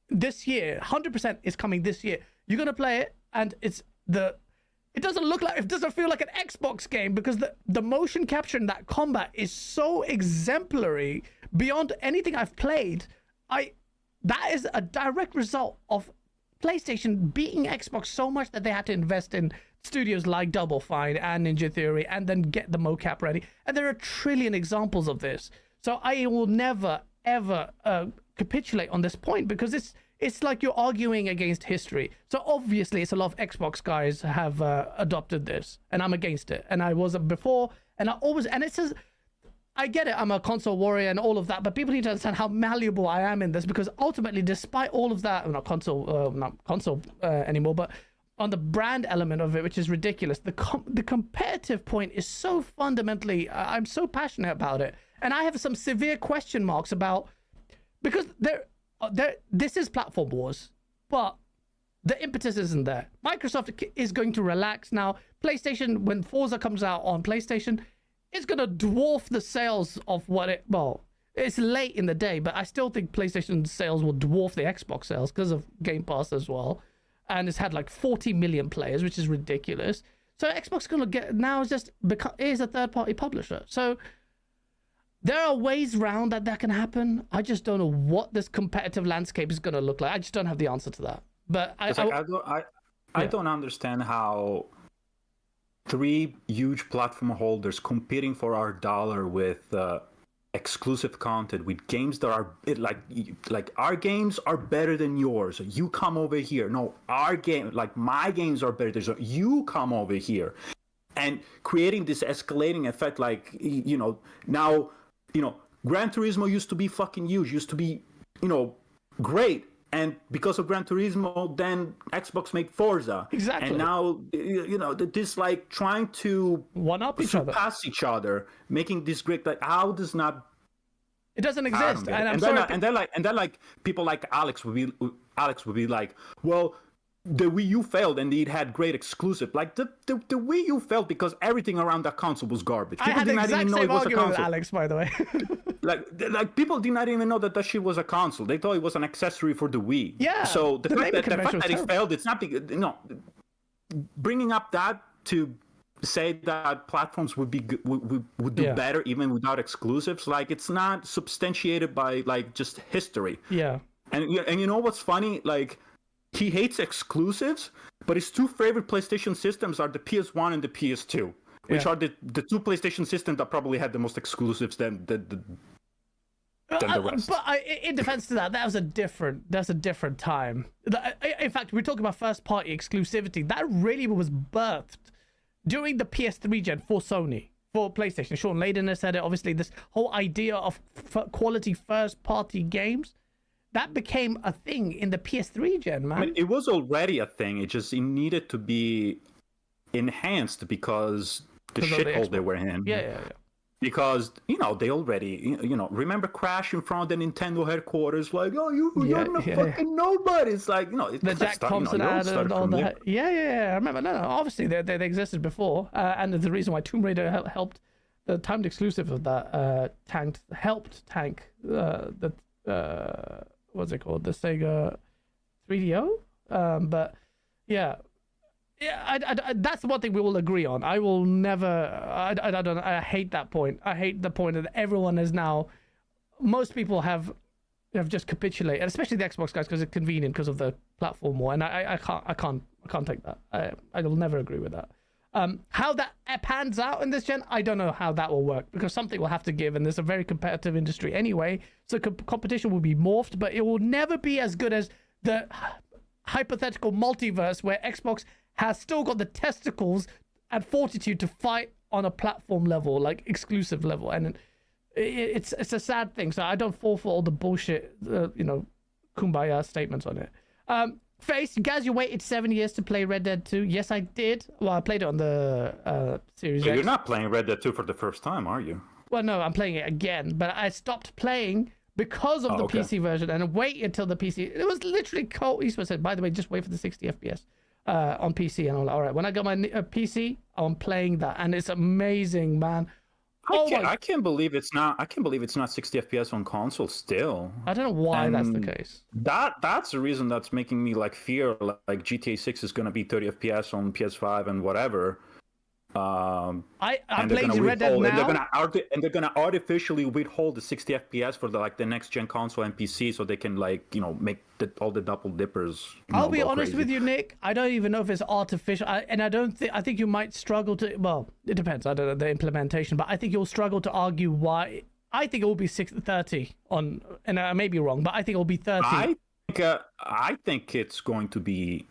S2: This year, 100% is coming this year. You're going to play it, and it doesn't feel like an Xbox game, because the motion capture in that combat is so exemplary beyond anything I've played. That is a direct result of PlayStation beating Xbox so much that they had to invest in studios like Double Fine and Ninja Theory and then get the mocap ready. And there are a trillion examples of this. So I will never, ever capitulate on this point, because it's like you're arguing against history. So obviously it's a lot of Xbox guys have adopted this, and I'm against it. And I wasn't before, and it says, I get it, I'm a console warrior and all of that, but people need to understand how malleable I am in this, because ultimately, despite all of that, not console anymore, but on the brand element of it, which is ridiculous, the competitive point is so fundamentally, I'm so passionate about it. And I have some severe question marks about, because this is platform wars, but the impetus isn't there. Microsoft is going to relax now. PlayStation, when Forza comes out on PlayStation, it's going to dwarf the sales of it's late in the day, but I still think PlayStation sales will dwarf the Xbox sales because of Game Pass as well. And it's had like 40 million players, which is ridiculous. So Xbox is going to get, now is a third-party publisher. So there are ways around that can happen. I just don't know what this competitive landscape is going to look like. I just don't have the answer to that. But I
S6: don't understand how three huge platform holders competing for our dollar with exclusive content, with games that are like our games are better than yours. You come over here. No, my games are better than yours. You come over here, and creating this escalating effect. Like now. Gran Turismo used to be fucking huge, used to be, great. And because of Gran Turismo, then Xbox made Forza.
S2: Exactly.
S6: And now, this like trying to surpass each other, making this great. Like, how does not?
S2: It doesn't exist.
S6: And then people like Alex would be like, well, the Wii U failed and it had great exclusive. Like the Wii U failed because everything around that console was garbage.
S2: People did not even know it was a console. With Alex, by the way.
S6: like people did not even know that shit was a console. They thought it was an accessory for the Wii.
S2: Yeah.
S6: So the fact that it failed, it's not because bringing up that to say that platforms would do better even without exclusives. Like it's not substantiated by like just history.
S2: Yeah.
S6: And you know what's funny? Like, he hates exclusives, but his two favorite PlayStation systems are the PS1 and the PS2, which are the two PlayStation systems that probably had the most exclusives than the rest.
S2: But in defense to that was a different time. In fact, we're talking about first-party exclusivity. That really was birthed during the PS3 gen for Sony, for PlayStation. Sean Layden has said it. Obviously, this whole idea of quality first-party games, that became a thing in the PS3 gen, man.
S6: I mean, it was already a thing. It needed to be enhanced because the shithole they were in.
S2: Yeah.
S6: Because they already remember Crash in front of the Nintendo headquarters, like, oh, you're not fucking nobody. It's like
S2: the Jack Thompson ad and all that. Yeah. I remember. No, obviously they existed before, and the reason why Tomb Raider helped the timed exclusive of that helped tank the what's it called, the Sega 3DO. But yeah. Yeah, that's one thing we will agree on. I will never. I hate that point. I hate the point that everyone is now. Most people have just capitulated, especially the Xbox guys, because it's convenient because of the platform war. And I can't take that. I will never agree with that. How that pans out in this gen, I don't know how that will work, because something will have to give, and there's a very competitive industry anyway. So competition will be morphed, but it will never be as good as the hypothetical multiverse where Xbox has still got the testicles and fortitude to fight on a platform level, like exclusive level, and it's a sad thing. So I don't fall for all the bullshit, kumbaya statements on it. Face, guys, you waited 7 years to play Red Dead 2. Yes, I did. Well, I played it on the Series X.
S6: You're not playing Red Dead 2 for the first time, are you?
S2: Well, no, I'm playing it again, but I stopped playing because of the PC version, and wait until the PC. It was literally Colt Eastwood said, by the way, just wait for the 60 FPS. On PC, and I'm like, all right, when I got my PC, I'm playing that, and it's amazing, man.
S6: I can't believe it's not 60 FPS on console still.
S2: I don't know why that's the case.
S6: That's the reason that's making me like fear like GTA 6 is gonna be 30 FPS on PS5 and whatever.
S2: I'm playing Red Dead now,
S6: and they're gonna artificially withhold the 60 FPS for the next gen console and PC, so they can make all the double dippers.
S2: I'll be honest with you, Nick. I don't even know if it's artificial, I think you might struggle to. Well, it depends. I don't know the implementation, but I think you'll struggle to argue why. I think it will be 30 on, and I may be wrong, but I think it will be 30.
S6: I think it's going to be.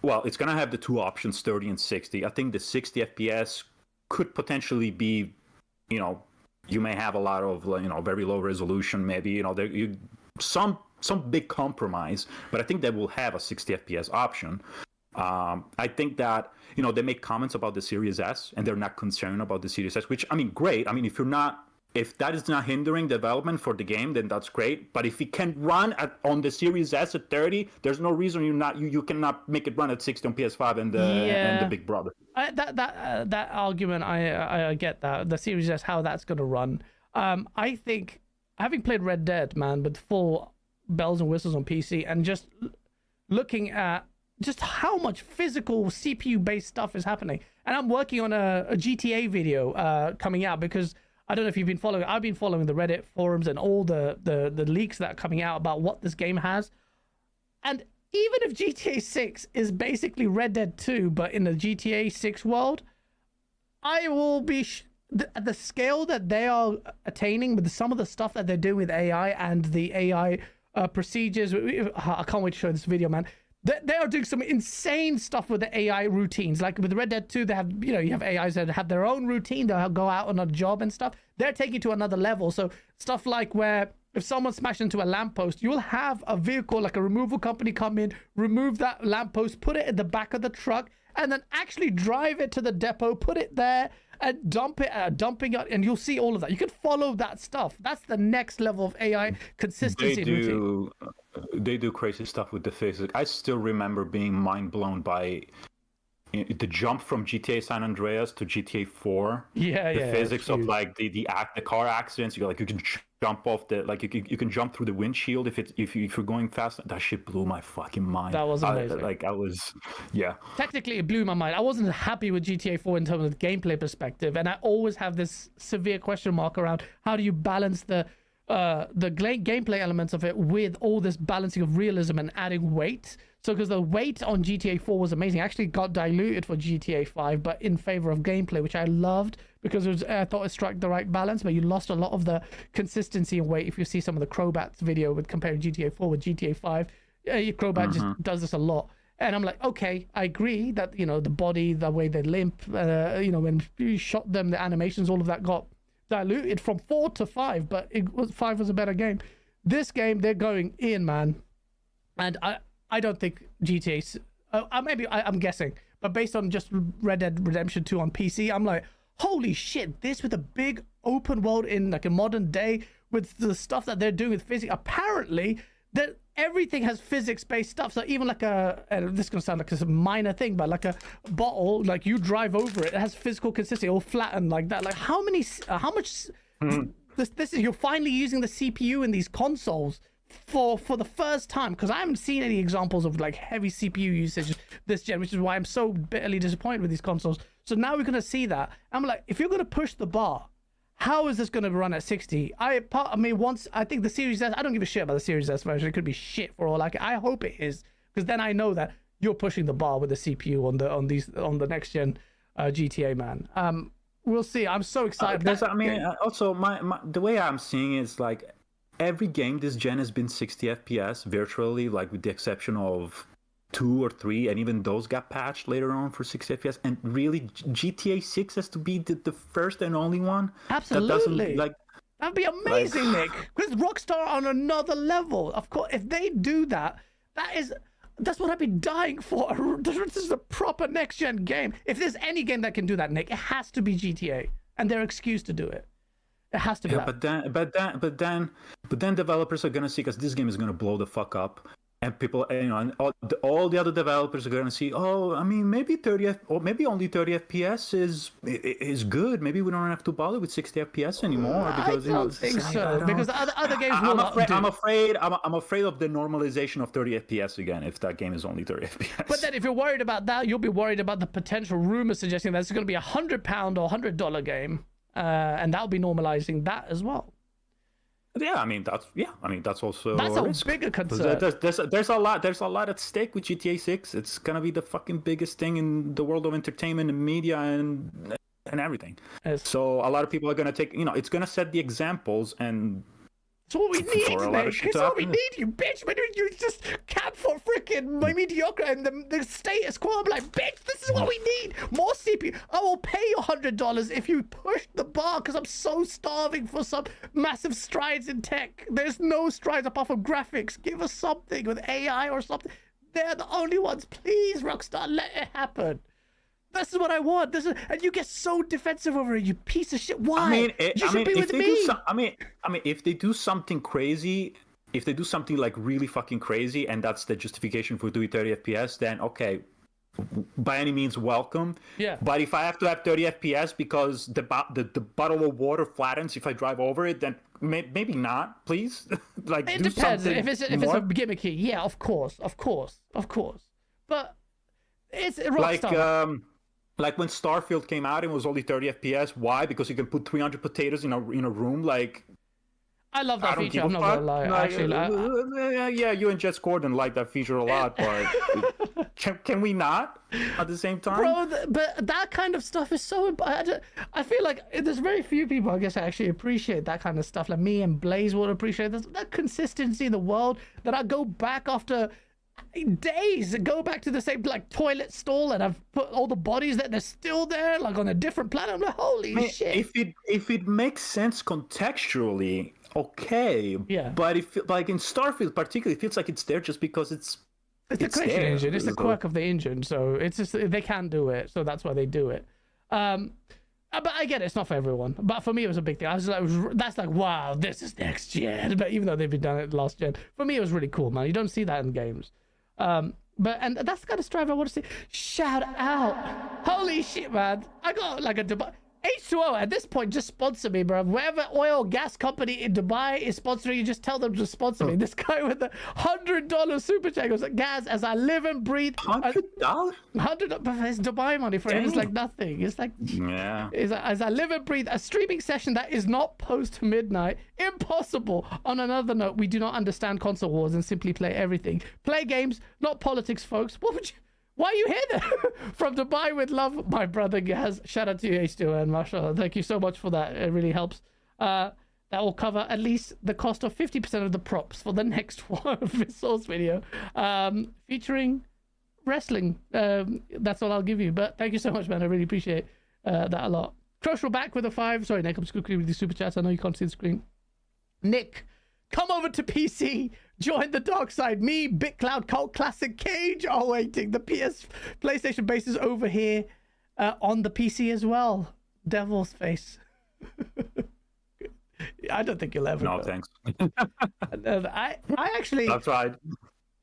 S6: Well, it's going to have the two options, 30 and 60. I think the 60 FPS could potentially be, you may have a lot of, very low resolution, maybe, some big compromise, but I think they will have a 60 FPS option. I think that, they make comments about the Series S, and they're not concerned about the Series S, which, great. If that is not hindering development for the game, then that's great. But if it can run on the Series S at 30, there's no reason you cannot make it run at 60 on PS5 and the Big Brother.
S2: That argument, I get that. The Series S, how that's going to run. I think, having played Red Dead, man, with full bells and whistles on PC, and just looking at just how much physical CPU-based stuff is happening. And I'm working on a GTA video coming out, because I don't know if you've been following. I've been following the Reddit forums and all the leaks that are coming out about what this game has. And even if GTA 6 is basically Red Dead 2, but in the GTA 6 world, I will be the scale that they are attaining with some of the stuff that they're doing with AI and the AI procedures. I can't wait to show this video, man. They are doing some insane stuff with the AI routines. Like with Red Dead 2, they have, you have AIs that have their own routine. They'll go out on a job and stuff. They're taking it to another level. So stuff like where if someone smashed into a lamppost, you'll have a vehicle, like a removal company, come in, remove that lamppost, put it in the back of the truck, and then actually drive it to the depot, put it there, and dumping it, and you'll see all of that. You can follow that stuff. That's the next level of AI consistency.
S6: They do crazy stuff with the physics. I still remember being mind blown by the jump from GTA San Andreas to GTA 4. The physics of like the car accidents. You can jump off you can jump through the windshield if you're going fast. That shit blew my fucking mind.
S2: That was amazing. Technically, it blew my mind. I wasn't happy with GTA 4 in terms of the gameplay perspective, and I always have this severe question mark around how do you balance the gameplay elements of it with all this balancing of realism and adding weight. So because the weight on GTA 4 was amazing, actually got diluted for GTA 5, but in favor of gameplay, which I loved, because I thought it struck the right balance, but you lost a lot of the consistency and weight. If you see some of the Crowbats video with comparing GTA 4 with GTA 5, Crowbat just does this a lot. And I'm like, okay, I agree that, the body, the way they limp, when you shot them, the animations, all of that got diluted from 4 to 5, but 5 was a better game. This game, they're going in, man. And I don't think GTA, maybe I'm guessing, but based on just Red Dead Redemption 2 on PC, I'm like, holy shit, this with a big open world in like a modern day with the stuff that they're doing with physics. Apparently, that everything has physics-based stuff. So even like this is gonna sound like a minor thing, but like a bottle, like you drive over it, it has physical consistency, all flattened like that. Like how much? This is, you're finally using the CPU in these consoles for the first time, because I haven't seen any examples of like heavy CPU usage this gen, which is why I'm so bitterly disappointed with these consoles. So now we're gonna see that. I'm like, if you're gonna push the bar, how is this going to run at 60? I think the Series S, I don't give a shit about the Series S version. It could be shit for all I care. I hope it is, because then I know that you're pushing the bar with the CPU on the next gen GTA, man. We'll see. I'm so excited.
S6: Also, the way I'm seeing it is like every game this gen has been 60 FPS virtually, like with the exception of 2 or 3, and even those got patched later on for 60 FPS. And really, GTA 6 has to be the first and only one.
S2: Absolutely. That'd be amazing,
S6: like,
S2: Nick. Because Rockstar on another level. Of course, if they do that, that's what I've been dying for. This is a proper next gen game. If there's any game that can do that, Nick, it has to be GTA, and their excuse to do it. It has to be. Yeah,
S6: but then developers are gonna see, because this game is gonna blow the fuck up. And people, and all the other developers are going to see, maybe 30 or maybe only 30 FPS is good. Maybe we don't have to bother with 60 FPS anymore, because
S2: I don't think so. Because other games will not do.
S6: I'm afraid of the normalization of 30 FPS again if that game is only 30 FPS.
S2: But then if you're worried about that, you'll be worried about the potential rumors suggesting that it's going to be £100 or $100 game, and that'll be normalizing that as well.
S6: Yeah, that's also
S2: a bigger concern.
S6: There's a lot at stake with GTA 6. It's gonna be the fucking biggest thing in the world of entertainment and media and everything.
S2: Yes.
S6: So a lot of people are gonna take, it's gonna set the examples, and
S2: it's what we need, Nick. It's what we need, you bitch. When you just cap for freaking mediocre and the status quo, I'm like, bitch, this is what we need. More CPU. I will pay you $100 if you push the bar, because I'm so starving for some massive strides in tech. There's no strides apart from graphics. Give us something with AI or something. They're the only ones. Please, Rockstar, let it happen. This is what I want. And you get so defensive over it, you piece of shit. Why? You should be with me.
S6: If they do something crazy, if they do something like really fucking crazy, and that's the justification for doing 30 FPS, then okay, by any means, welcome.
S2: Yeah.
S6: But if I have to have 30 FPS because the bottle of water flattens if I drive over it, then maybe not, please. Like,
S2: it depends. If it's a gimmicky, yeah, of course. But it's Rockstar.
S6: Like when Starfield came out, it was only 30 FPS. Why? Because you can put 300 potatoes in a room. Like,
S2: I love that feature. I'm not gonna lie.
S6: Yeah, you and Jets Gordon like that feature a lot, but can we not at the same time?
S2: Bro, but that kind of stuff is so. I feel like there's very few people, I guess, that actually appreciate that kind of stuff. Like me and Blaze would appreciate that consistency in the world. That I go back after days, go back to the same like toilet stall, and I've put all the bodies that they're still there, like on a different planet. I'm like, holy shit!
S6: If it makes sense contextually, okay.
S2: Yeah.
S6: But if like in Starfield particularly, it feels like it's there just because it's
S2: the creation engine. It's the quirk of the engine, so it's just they can do it, so that's why they do it. But I get it, it's not for everyone. But for me, it was a big thing. I was like, that's like, wow, this is next gen. But even though they've been done it last gen, for me, it was really cool, man. You don't see that in games. And that's the kind of strive I want to see. Shout out. Holy shit, man. I got like a Dubai. H2O at this point, just sponsor me, bro. Wherever oil gas company in Dubai is sponsoring you, just tell them to sponsor me. This guy with the $100 super chat goes, Gaz, as I live and breathe.
S6: $100?
S2: $100, but it's Dubai money for him. It's like nothing. It's like,
S6: yeah.
S2: As I live and breathe, a streaming session that is not post midnight. Impossible. On another note, we do not understand console wars and simply play everything. Play games, not politics, folks. Why are you here then? From Dubai with love, my brother Gaz. Shout out to you, H2O, and mashallah. Thank you so much for that. It really helps. That will cover at least the cost of 50% of the props for the next one Source video, featuring wrestling. That's all I'll give you. But thank you so much, man. I really appreciate that a lot. Crucial back with a 5. Sorry, Nick, I'm just quickly with the super chats. I know you can't see the screen. Nick, come over to PC. Join the dark side. Me, BitCloud, Cult Classic, Cage are waiting. The PlayStation base is over here on the PC as well. Devil's face. I don't think you'll ever.
S6: No,
S2: go.
S6: thanks.
S2: I actually.
S6: That's right.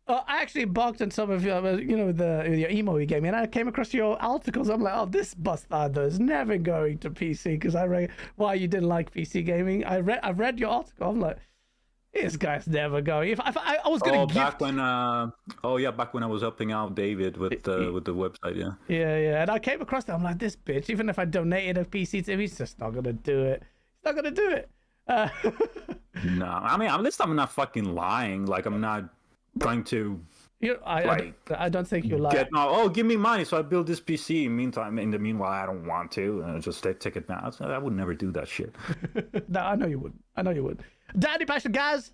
S2: I actually embarked on some of your, your emo you gave me, and I came across your articles. I'm like, oh, this bastardo is never going to PC because I read why you didn't like PC gaming. I read your article. I'm like, this guy's never going. If I was gonna gift...
S6: back when back when I was helping out David with the website,
S2: yeah, and I came across that. I'm like, this bitch. Even if I donated a PC to him, he's just not gonna do it. He's not gonna do it.
S6: No, I mean, at least I'm not fucking lying. Like, I'm not trying to.
S2: I don't think you lie.
S6: Give me money so I build this PC. In the meanwhile, I don't want to. Just take it now. I would never do that shit.
S2: No, I know you would. Daddy Passion, guys.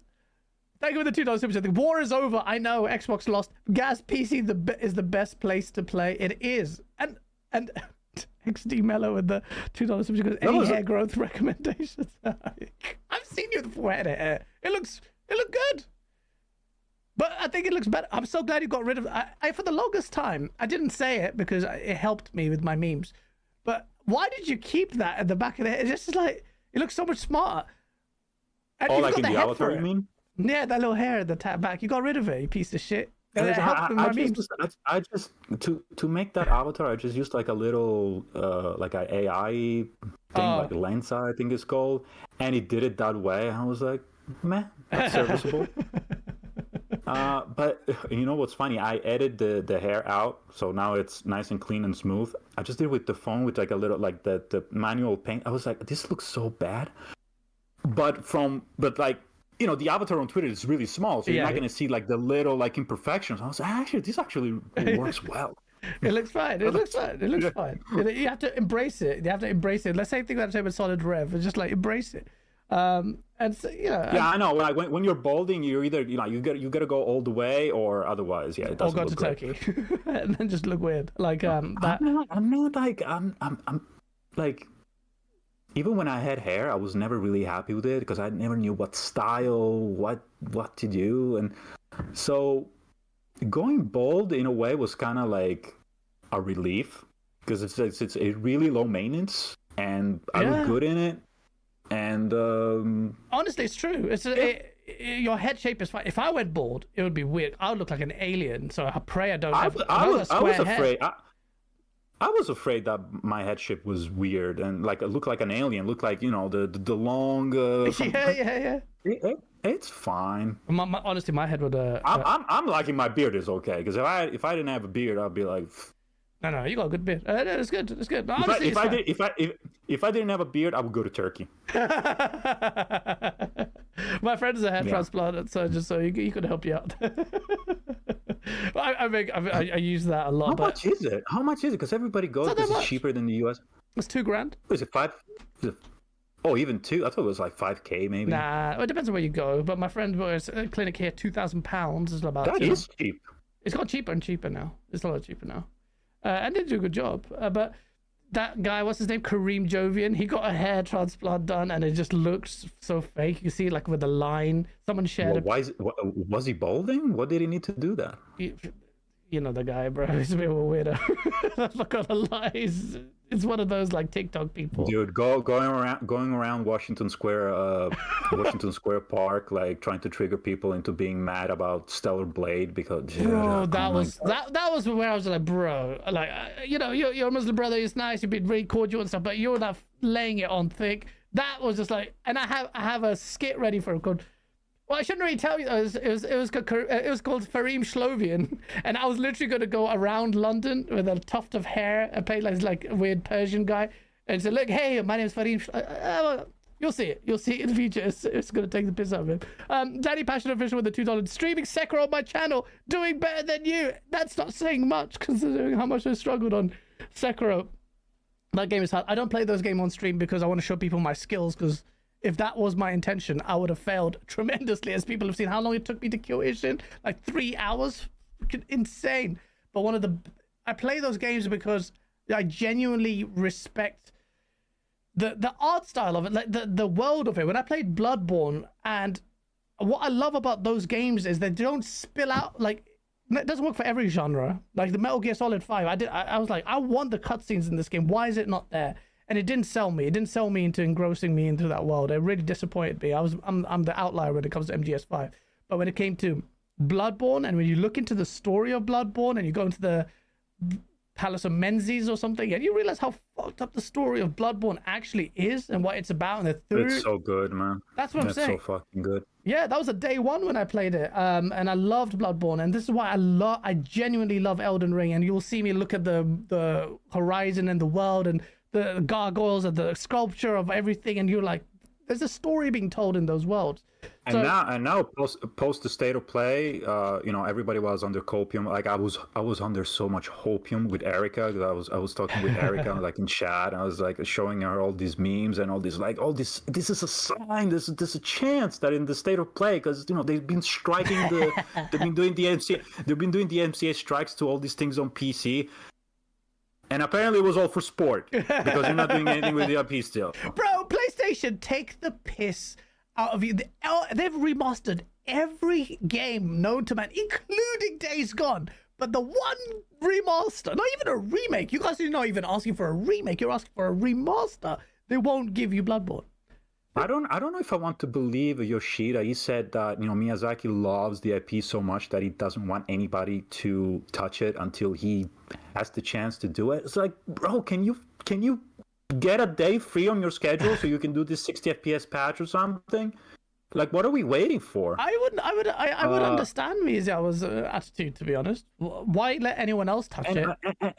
S2: Thank you for the $2 super chat. The war is over. I know Xbox lost. Gaz, PC is the best place to play. It is. And XD Mello with the $2 super chat. Any hair growth recommendations? I've seen you with forehead hair. It looked good. But I think it looks better. I'm so glad you got rid of it. For the longest time, I didn't say it because it helped me with my memes. But why did you keep that at the back of the head? It's just like, it looks so much smarter. And
S6: like in the avatar, you mean?
S2: Yeah, that little hair at the back. You got rid of it, you piece of shit. And it helped with
S6: I
S2: my memes.
S6: I just to make that avatar, I just used like a little like an AI thing, like Lensa, I think it's called, and it did it that way. I was like, meh, that's serviceable. But you know what's funny? I edited the hair out, so now it's nice and clean and smooth. I just did it with the phone with like a little like the manual paint. I was like, this looks so bad. But like, you know, the avatar on Twitter is really small, so you're not going to see like the little like imperfections. I was like, this actually works well.
S2: It looks fine. It looks fine. You have to embrace it. You have to embrace it. Let's say thing about with Solid Rev. It's just like embrace it. And so, yeah,
S6: I know. Like when you're balding, you're either you got to go all the way, or otherwise, it doesn't.
S2: Or go to Turkey, and then just look weird. Like that.
S6: I'm like. Even when I had hair, I was never really happy with it because I never knew what style, what to do, and so going bald in a way was kind of like a relief because it's a really low maintenance, and I look good in it. And
S2: honestly, it's true. Your head shape is fine. If I went bald, it would be weird. I would look like an alien. So I pray I don't. I was
S6: afraid. I was afraid that my head shape was weird and like it looked like an alien. Looked like the long.
S2: Yeah.
S6: It's fine.
S2: Honestly, my head would.
S6: I'm liking my beard is okay because if I didn't have a beard, I'd be like.
S2: No, you got a good beard. It's good. It's good. But honestly,
S6: if I didn't have a beard, I would go to Turkey.
S2: My friend is a hair transplant, so just so he could help you out. I use that a lot.
S6: How much is it? Because everybody goes because it's cheaper than the US.
S2: It's $2,000.
S6: Is it 5? Oh, even 2? I thought it was like 5K maybe.
S2: Nah, it depends on where you go. But my friend was at a clinic here, £2,000 is about.
S6: That is cheap.
S2: It's got cheaper and cheaper now. It's a lot cheaper now. And they do a good job. But that guy, what's his name? Kareem Jovian. He got a hair transplant done, and it just looks so fake. You see, like with a line. Someone shared.
S6: Was he balding? What did he need to do that?
S2: You know the guy, bro. He's a bit of a weirdo. I'm not gonna lie. It's one of those like TikTok people.
S6: Dude, going around Washington Square Park, like trying to trigger people into being mad about Stellar Blade because.
S2: Bro, that was where I was like, bro, like your Muslim brother is nice. You've been really cordial and stuff, but you're not laying it on thick. That was just like, and I have a skit ready for him called. Well, I shouldn't really tell you. It was called Fareem Shlovian, and I was literally going to go around London with a tuft of hair and play like a weird Persian guy, and say, "Look, hey, my name is Fareem." You'll see it. You'll see it in the future. It's going to take the piss out of him. Daddy Passion Official with the $2 streaming Sekiro on my channel, doing better than you. That's not saying much considering how much I struggled on Sekiro. That game is hard. I don't play those games on stream because I want to show people my skills because. If that was my intention, I would have failed tremendously, as people have seen how long it took me to kill Ishin. Like 3 hours. Freaking insane. But I play those games because I genuinely respect the art style of it, like the world of it. When I played Bloodborne, and what I love about those games is they don't spill out. Like, it doesn't work for every genre. Like the Metal Gear Solid 5, I was like, I want the cutscenes in this game. Why is it not there? And it didn't sell me. It didn't sell me into engrossing me into that world. It really disappointed me. I'm the outlier when it comes to MGS5. But when it came to Bloodborne, and when you look into the story of Bloodborne, and you go into the Palace of Menzies or something, and you realize how fucked up the story of Bloodborne actually is and what it's about. And the third,
S6: It's so good, man.
S2: That's what I'm saying.
S6: It's so fucking good.
S2: Yeah, that was a day one when I played it, and I loved Bloodborne, and this is why I genuinely love Elden Ring. And you'll see me look at the horizon and the world and the gargoyles and the sculpture of everything, and you're like, there's a story being told in those worlds.
S6: And now post the state of play, everybody was under copium. Like I was under so much hopium with Erica, because I was talking with Erica like in chat. I was like showing her all these memes and all this, like, all this is a sign, this is a chance that in the state of play, because they've been striking they've been doing the MCA strikes to all these things on PC. And apparently it was all for sport, because you're not doing anything with the IP still.
S2: Bro, PlayStation, take the piss out of you. They've remastered every game known to man, including Days Gone. But the one remaster, not even a remake, you guys are not even asking for a remake, you're asking for a remaster. They won't give you Bloodborne.
S6: I don't know if I want to believe Yoshida. He said that Miyazaki loves the IP so much that he doesn't want anybody to touch it until he has the chance to do it. It's like, bro, can you get a day free on your schedule so you can do this 60 FPS patch or something? Like, what are we waiting for?
S2: I would understand Miyazaki's attitude, to be honest. Why let anyone else touch it?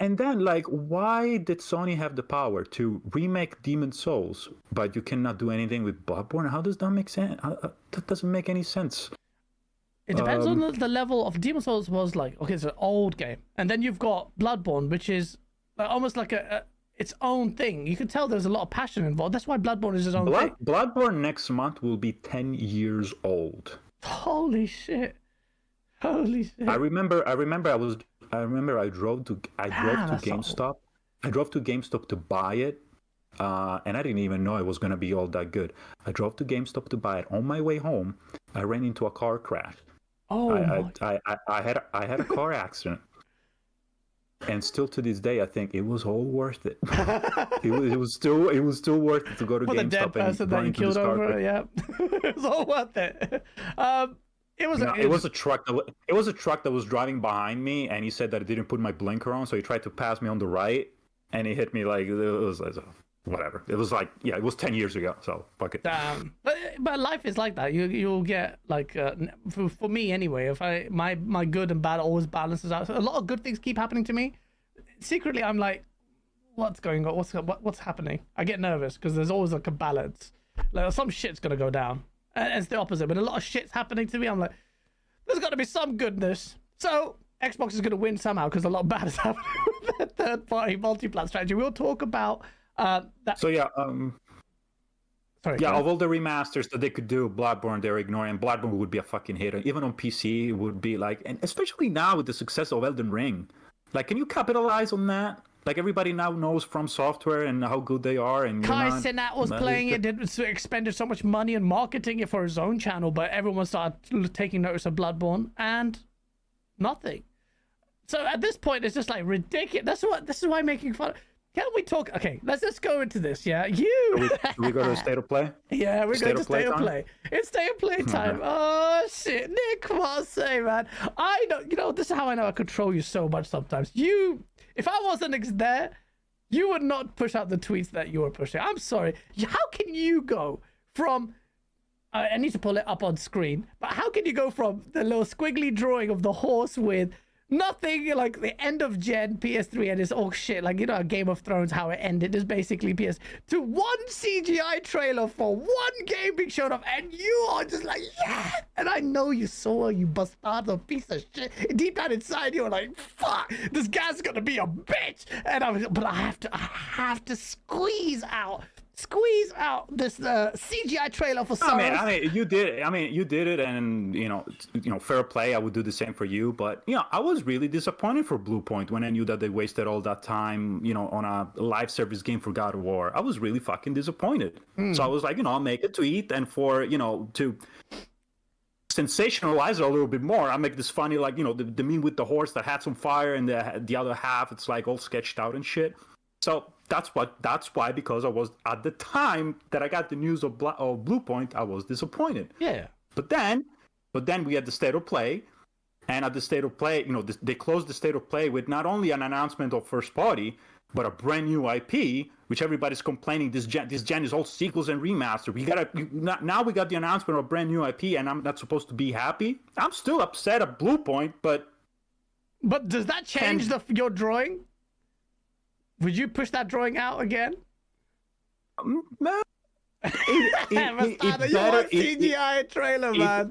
S6: And then, like, why did Sony have the power to remake Demon's Souls, but you cannot do anything with Bloodborne? How does that make sense? That doesn't make any sense.
S2: It depends on the level of Demon's Souls. Was like, okay, it's an old game, and then you've got Bloodborne, which is almost like its own thing. You can tell there's a lot of passion involved. That's why Bloodborne is its own thing.
S6: Bloodborne next month will be 10 years old.
S2: Holy shit! Holy shit!
S6: I remember. I drove to GameStop. I drove to GameStop to buy it, and I didn't even know it was gonna be all that good. I drove to GameStop to buy it. On my way home, I ran into a car crash.
S2: Oh,
S6: I had a car accident. And still to this day, I think it was all worth it. it was still worth it to go to
S2: for
S6: GameStop
S2: the dead person that you killed over. Yeah, it was all worth it. It was
S6: a truck. It was a truck that was driving behind me, and he said that it didn't put my blinker on, so he tried to pass me on the right, and he hit me like it was whatever. It was like, yeah, it was 10 years ago, so fuck it.
S2: Damn. But life is like that. You'll get like for me anyway. If my good and bad always balances out. So a lot of good things keep happening to me. Secretly, I'm like, what's going on? What's happening? I get nervous because there's always like a balance. Like some shit's gonna go down, and it's the opposite. But a lot of shit's happening to me. I'm like, there's got to be some goodness. So Xbox is gonna win somehow because a lot of bad is happening with their third-party multi-plat strategy. We'll talk about that.
S6: So yeah,
S2: Sorry.
S6: Yeah, of all the remasters that they could do, Bloodborne they're ignoring. Bloodborne would be a fucking hit. Even on PC, it would be like, and especially now with the success of Elden Ring, like, can you capitalize on that? Like, everybody now knows From Software and how good they are. And
S2: Kai Cenat was playing it, expended so much money and marketing it for his own channel, but everyone started taking notice of Bloodborne and nothing. So at this point, it's just like ridiculous. This is why making fun. Can we talk? Okay, let's go into this. Yeah,
S6: Do we go to the state of play?
S2: Yeah, we're going to state of play. It's state of play time. Oh shit, Nick Marseil, man. I know. You know, this is how I know I control you so much. Sometimes if I wasn't there, you would not push out the tweets that you were pushing. I'm sorry. How can you go from? I need to pull it up on screen. But how can you go from the little squiggly drawing of the horse with nothing, like the end of gen PS3 and it's all shit, like, you know, Game of Thrones, how it ended is basically PS, to one CGI trailer for one game being shown off, and you are just like, yeah, and I know you saw, you bastardo piece of shit. Deep down inside you are like, fuck, this guy's gonna be a bitch, and I have to squeeze out this CGI trailer for Souls.
S6: I mean, you did it, and you know, fair play. I would do the same for you, but you know, I was really disappointed for Blue Point when I knew that they wasted all that time, you know, on a live service game for God of War. I was really fucking disappointed. So I was like, you know, I'll make a tweet, and for, you know, to sensationalize it a little bit more. I make this funny, like, the meme with the horse that hat's on fire and the other half, it's like all sketched out and shit. So that's why, because I was, at the time that I got the news of Blue Point, I was disappointed.
S2: Yeah.
S6: But then we had the State of Play, and at the State of Play, they closed the State of Play with not only an announcement of first party, but a brand new IP, which everybody's complaining this gen is all sequels and remaster. Now we got the announcement of a brand new IP, and I'm not supposed to be happy. I'm still upset at Blue Point, but
S2: does that change your drawing? Would you push that drawing out again?
S6: No.
S2: CGI trailer, man.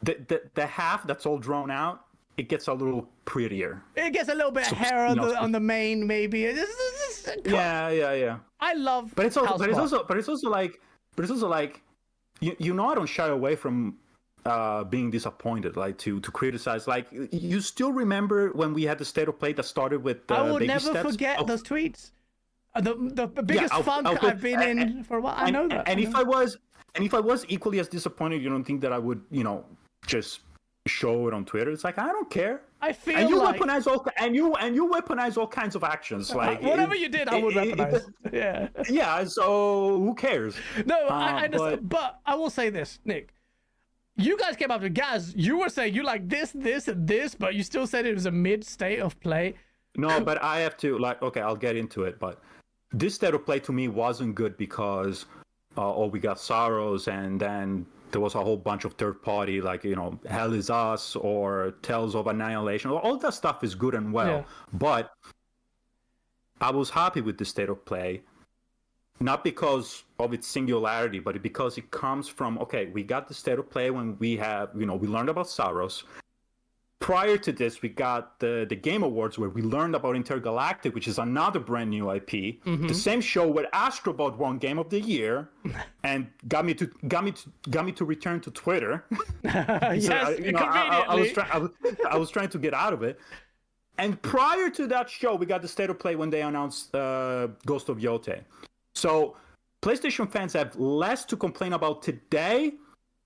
S6: The half that's all drawn out, it gets a little prettier.
S2: It gets a little bit of hair on the mane, maybe.
S6: Yeah.
S2: I love.
S6: But it's also like I don't shy away from being disappointed, like to criticize. Like, you still remember when we had the State of Play that started with
S2: I will
S6: baby
S2: never
S6: steps?
S2: forget those tweets. The biggest funk I've been in for a while. I know that.
S6: And if I was equally as disappointed, you don't think that I would, just show it on Twitter? It's like, I don't care.
S2: I feel
S6: and you
S2: like
S6: weaponize you weaponize all kinds of actions. Like,
S2: whatever you did, I would weaponize. Yeah.
S6: Yeah. So who cares?
S2: No, I understand. But I will say this, Nick. You guys came up to Gaz. You were saying you like this, and this, but you still said it was a mid State of Play.
S6: No, but I have to, okay, I'll get into it. But this State of Play to me wasn't good because we got Sorrows, and then there was a whole bunch of third party, like, Hell Is Us or Tales of Annihilation. All that stuff is good and well. Yeah. But I was happy with the State of Play, not because of its singularity, but because it comes from, okay, we got the State of Play when we have, we learned about Sorrows. Prior to this, we got the Game Awards, where we learned about Intergalactic, which is another brand new IP. Mm-hmm. The same show where Astrobot won Game of the Year, and got me to return to Twitter.
S2: Yes,
S6: I was trying to get out of it. And prior to that show, we got the State of Play when they announced Ghost of Yote. So PlayStation fans have less to complain about today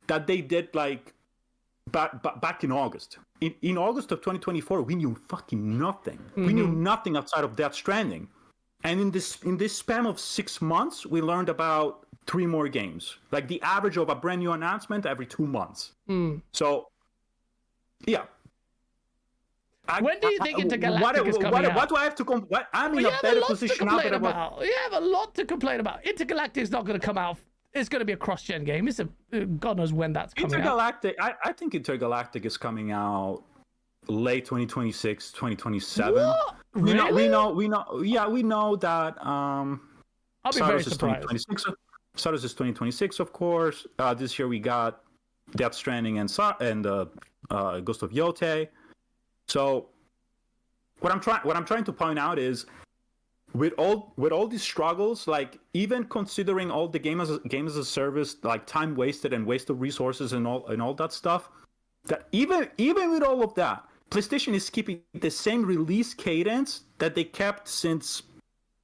S6: that they did back in August. In August of 2024, we knew fucking nothing. Mm-hmm. We knew nothing outside of Death Stranding. And in this span of 6 months, we learned about 3 more games. Like the average of a brand new announcement every 2 months. Mm. So, yeah.
S2: When do you think Intergalactic is coming out?
S6: What do I have to I'm in a better position now that
S2: You have a lot to complain about. Intergalactic is not going to come out. It's going to be a cross-gen game. It's God knows when that's coming out.
S6: I think Intergalactic is coming out late 2026, 2027.
S2: What? Really?
S6: We know. Yeah, we know that.
S2: I'll be very surprised.
S6: Starters is 2026, of course. This year we got Death Stranding and Ghost of Yote. So, what I'm trying to point out is, with all these struggles, like, even considering all the game as a service, like time wasted and waste of resources and all that stuff, that even with all of that, PlayStation is keeping the same release cadence that they kept since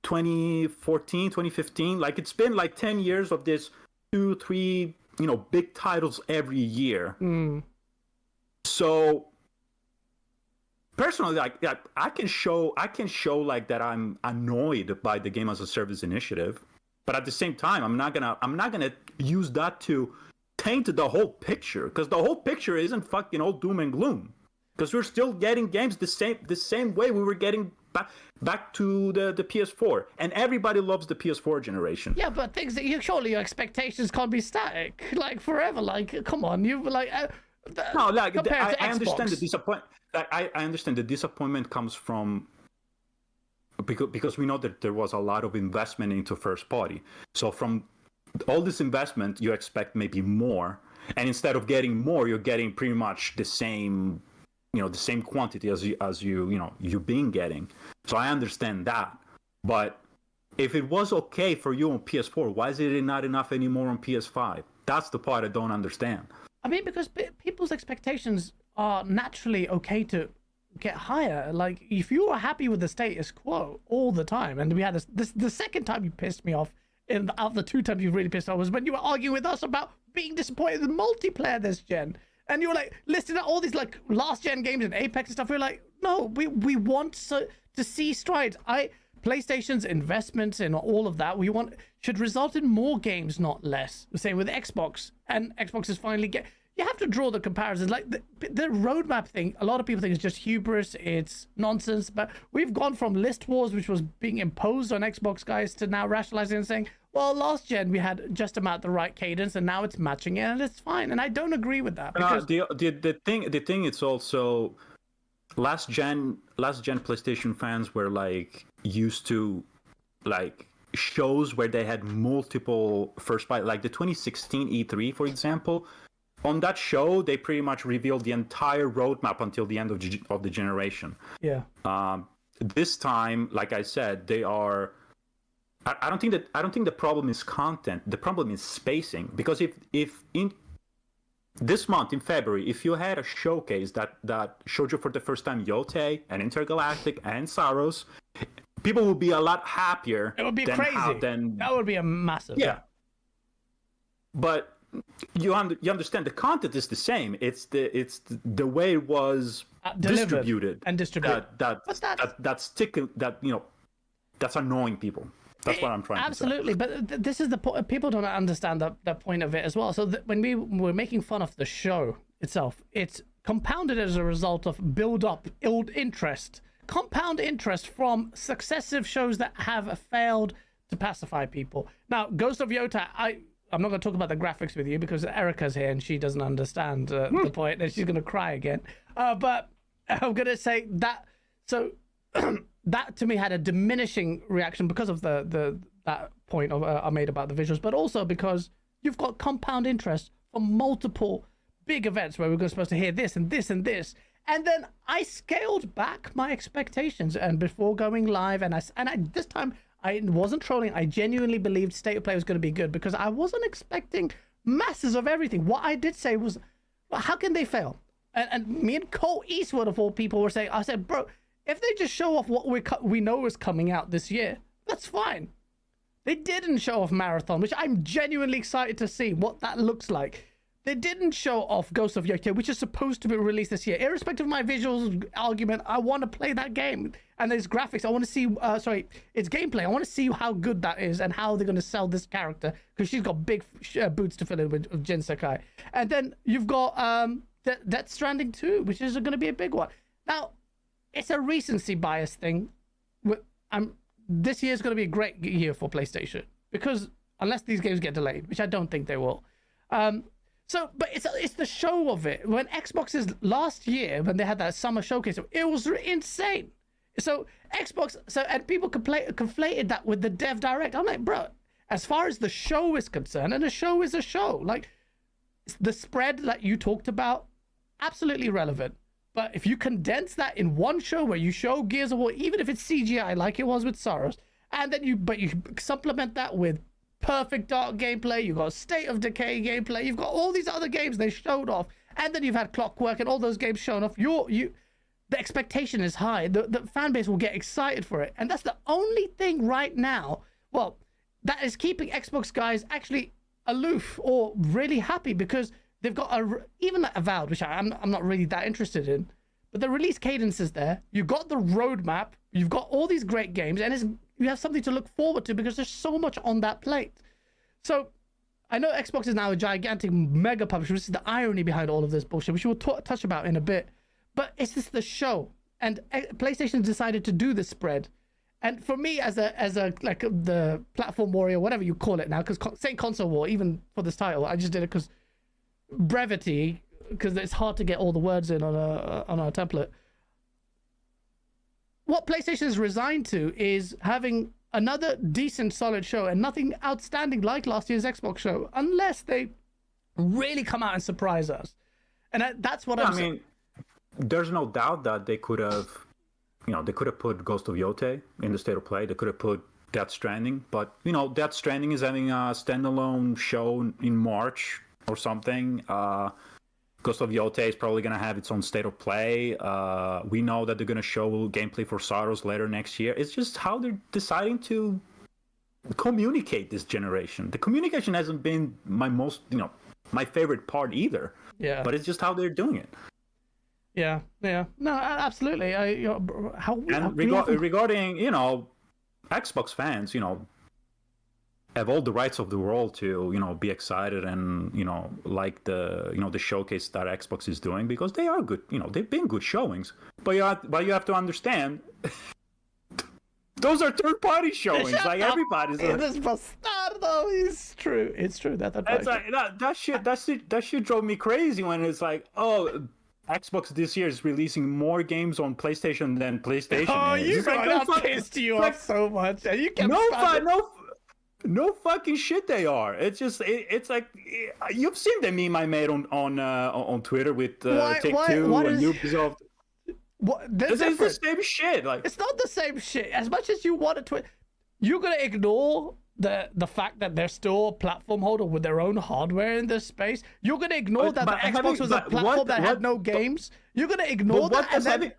S6: 2014, 2015. Like, it's been like 10 years of this 2-3 big titles every year.
S2: Mm.
S6: So personally, like, I can show like that I'm annoyed by the game as a service initiative, but at the same time, I'm not gonna use that to taint the whole picture, because the whole picture isn't fucking all doom and gloom, because we're still getting games the same way we were getting back to the PS4, and everybody loves the PS4 generation.
S2: Yeah, but things that surely your expectations can't be static like forever. Like, come on, you like.
S6: No, like, I understand the disappointment. I understand the disappointment comes from because we know that there was a lot of investment into first party. So from all this investment, you expect maybe more, and instead of getting more, you're getting pretty much the same, the same quantity as you've been getting. So I understand that, but if it was okay for you on PS4, why is it not enough anymore on PS5? That's the part I don't understand.
S2: I mean, because people's expectations are naturally okay to get higher. Like, if you are happy with the status quo all the time, and we had this the second time you pissed me off, and out of the 2 times you really pissed off, was when you were arguing with us about being disappointed with multiplayer this gen. And you're like listing out all these like last gen games and Apex and stuff. We're like, no, we want to see strides. PlayStation's investments in all of that should result in more games, not less. The same with Xbox, and Xbox is finally you have to draw the comparisons. Like the roadmap thing, a lot of people think it's just hubris, it's nonsense, but we've gone from list wars, which was being imposed on Xbox guys, to now rationalizing and saying, well, last gen we had just about the right cadence, and now it's matching it, and it's fine. And I don't agree with that. Because
S6: the thing it's also last gen PlayStation fans were like used to like shows where they had multiple first party, like the 2016 E3, for example. On that show, they pretty much revealed the entire roadmap until the end of the generation.
S2: Yeah.
S6: This time, like I said, they are. I don't think the problem is content. The problem is spacing. Because if in this month in February, if you had a showcase that showed you for the first time Yote and Intergalactic and Saros, people would be a lot happier.
S2: It would be crazy. That would be a massive.
S6: Yeah. But you understand the content is the same. It's the way it was distributed
S2: and distributed.
S6: That's annoying people. That's what I'm trying to say.
S2: Absolutely, but this is the point. People don't understand that point of it as well. So when we were making fun of the show itself, it's compounded as a result of compound interest from successive shows that have failed to pacify people. Now, Ghost of Yota, I'm not going to talk about the graphics with you because Erica's here and she doesn't understand the point, and she's going to cry again. But I'm going to say that. So that to me had a diminishing reaction because of that point I made about the visuals, but also because you've got compound interest from multiple big events where we're supposed to hear this and this and this. And then I scaled back my expectations, and before going live, and this time I wasn't trolling. I genuinely believed State of Play was going to be good because I wasn't expecting masses of everything. What I did say was, well, how can they fail? And me and Cole Eastwood of all people were saying, I said, bro, if they just show off what we know is coming out this year, that's fine. They didn't show off Marathon, which I'm genuinely excited to see what that looks like. They didn't show off Ghost of Yota, which is supposed to be released this year. Irrespective of my visuals argument, I want to play that game. And there's graphics. I want to see, it's gameplay. I want to see how good that is and how they're going to sell this character, because she's got big boots to fill in with Jin Sakai. And then you've got Death Stranding 2, which is going to be a big one. Now, it's a recency bias thing. This year's going to be a great year for PlayStation, because unless these games get delayed, which I don't think they will. But it's the show of it. When Xbox's last year, when they had that summer showcase, it was insane. So Xbox, and people conflated that with the Dev Direct. I'm like, bro, as far as the show is concerned, and a show is a show, like the spread that you talked about, absolutely relevant. But if you condense that in one show where you show Gears of War, even if it's CGI like it was with Saros, and then you supplement that with perfect dark gameplay, you've got State of Decay gameplay, you've got all these other games they showed off, and then you've had Clockwork and all those games shown off. The expectation is high. The fan base will get excited for it, and that's the only thing right now, well, that is keeping Xbox guys actually aloof or really happy, because they've got even like Avowed, which I'm not really that interested in, but the release cadence is there. You've got the roadmap, you've got all these great games, and you have something to look forward to because there's so much on that plate. So I know Xbox is now a gigantic mega publisher. This is the irony behind all of this bullshit, which we'll touch about in a bit. But it's just the show, and PlayStation decided to do this spread. And for me, as a like the platform warrior, whatever you call it now, because saying console war, even for this title, I just did it because brevity, because it's hard to get all the words in on a template. What PlayStation is resigned to is having another decent, solid show and nothing outstanding like last year's Xbox show, unless they really come out and surprise us. And that's what I'm saying.
S6: There's no doubt that they could have, put Ghost of Yota in the State of Play. They could have put Death Stranding, but Death Stranding is having a standalone show in March or something. Ghost of Yota is probably going to have its own State of Play. We know that they're going to show gameplay for Saros later next year. It's just how they're deciding to communicate this generation. The communication hasn't been my my favorite part either.
S2: Yeah.
S6: But it's just how they're doing it.
S2: Yeah. No, absolutely.
S6: Regarding, Xbox fans, have all the rights of the world to, be excited and, like the showcase that Xbox is doing, because they are good. They've been good showings. But you have to understand, those are third-party showings. Like everybody's.
S2: This bastardo is true. It's true that
S6: it's like that shit drove me crazy when it's like, oh, Xbox this year is releasing more games on PlayStation than PlayStation.
S2: Oh,
S6: is.
S2: That pissed you off so much, and you kept
S6: no fucking shit they are. It's just it's like, you've seen the meme I made on Twitter with Take-Two and Ubisoft. It's the same shit. Like,
S2: it's not the same shit. As much as you want it to, you're gonna ignore the fact that they're still a platform holder with their own hardware in this space. You're gonna ignore that the Xbox was a platform that had no games. You're gonna ignore that.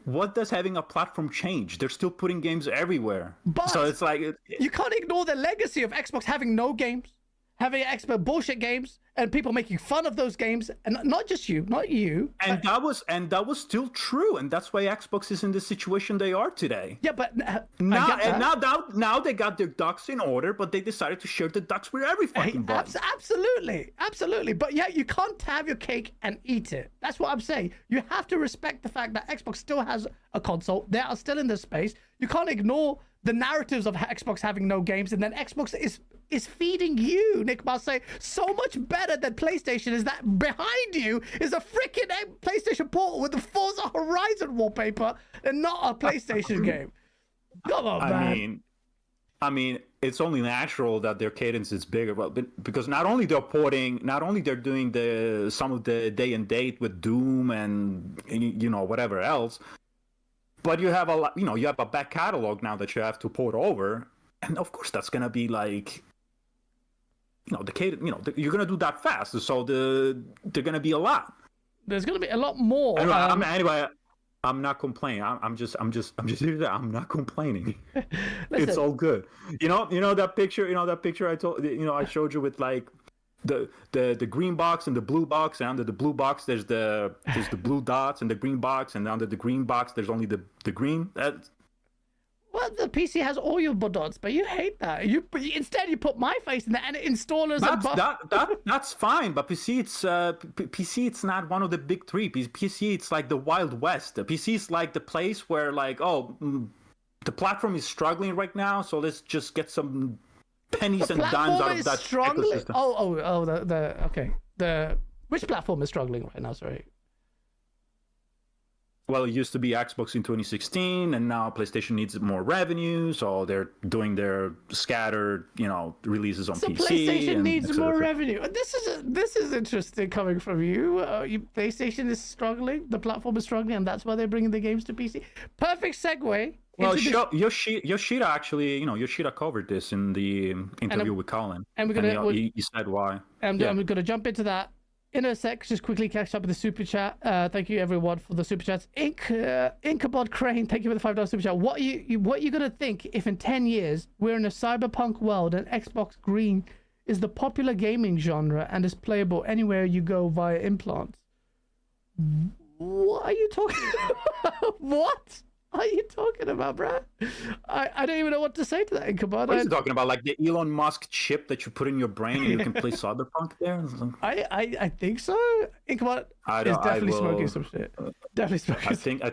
S6: What does having a platform change? They're still putting games everywhere.
S2: But
S6: so it's like,
S2: you can't ignore the legacy of Xbox having no games, having Xbox bullshit games, and people making fun of those games, and not you.
S6: And that was still true, and that's why Xbox is in the situation they are today.
S2: Yeah, but
S6: now they got their ducks in order, but they decided to share the ducks with every fucking body.
S2: Absolutely. But yeah, you can't have your cake and eat it. That's what I'm saying. You have to respect the fact that Xbox still has a console. They are still in this space. You can't ignore the narratives of Xbox having no games, and then Xbox is feeding you, Nick Marseil, so much better than PlayStation is that behind you is a freaking PlayStation Portal with the Forza Horizon wallpaper and not a PlayStation game. Come on, man.
S6: I mean, it's only natural that their cadence is bigger, but because not only they're doing some of the day and date with Doom and whatever else, but you have you have a back catalog now that you have to port over, and of course that's gonna be like, the cadence, you're gonna do that fast, so they're gonna be a lot.
S2: There's gonna be a lot more.
S6: Anyway, I'm not complaining. I'm just here. I'm not complaining. It's all good. That picture I told I showed you with like the green box and the blue box, and under the blue box there's the blue dots, and the green box, and under the green box there's only the green.
S2: Well, the PC has all your dots, but you hate that. Instead you put my face in there and installers.
S6: That's fine, but PC it's not one of the big three. PC it's like the Wild West. The PC is like the place where like, the platform is struggling right now, so let's just get some pennies and dimes out of that ecosystem. Which platform is struggling right now? Sorry. Well, it used to be Xbox in 2016, and now PlayStation needs more revenue, so they're doing their scattered, releases on PC.
S2: So PlayStation needs more revenue. This is interesting coming from you. PlayStation is struggling, the platform is struggling, and that's why they're bringing the games to PC. Perfect segue.
S6: Well, Yoshida actually, Yoshida covered this in the interview with Colin, and he said why.
S2: I'm going to jump into that in a sec. Just quickly catch up with the super chat. Thank you everyone for the super chats. Inkabod Crane, thank you for the $5 super chat. What are you gonna think if in 10 years we're in a cyberpunk world and Xbox Green is the popular gaming genre and is playable anywhere you go via implants? What are you talking about? What are you talking about, bruh? I don't even know what to say to that, Inkabod.
S6: What are you talking about? Like the Elon Musk chip that you put in your brain and you can play Cyberpunk there?
S2: I think so. Inkabod is definitely smoking some shit. Definitely smoking.
S6: I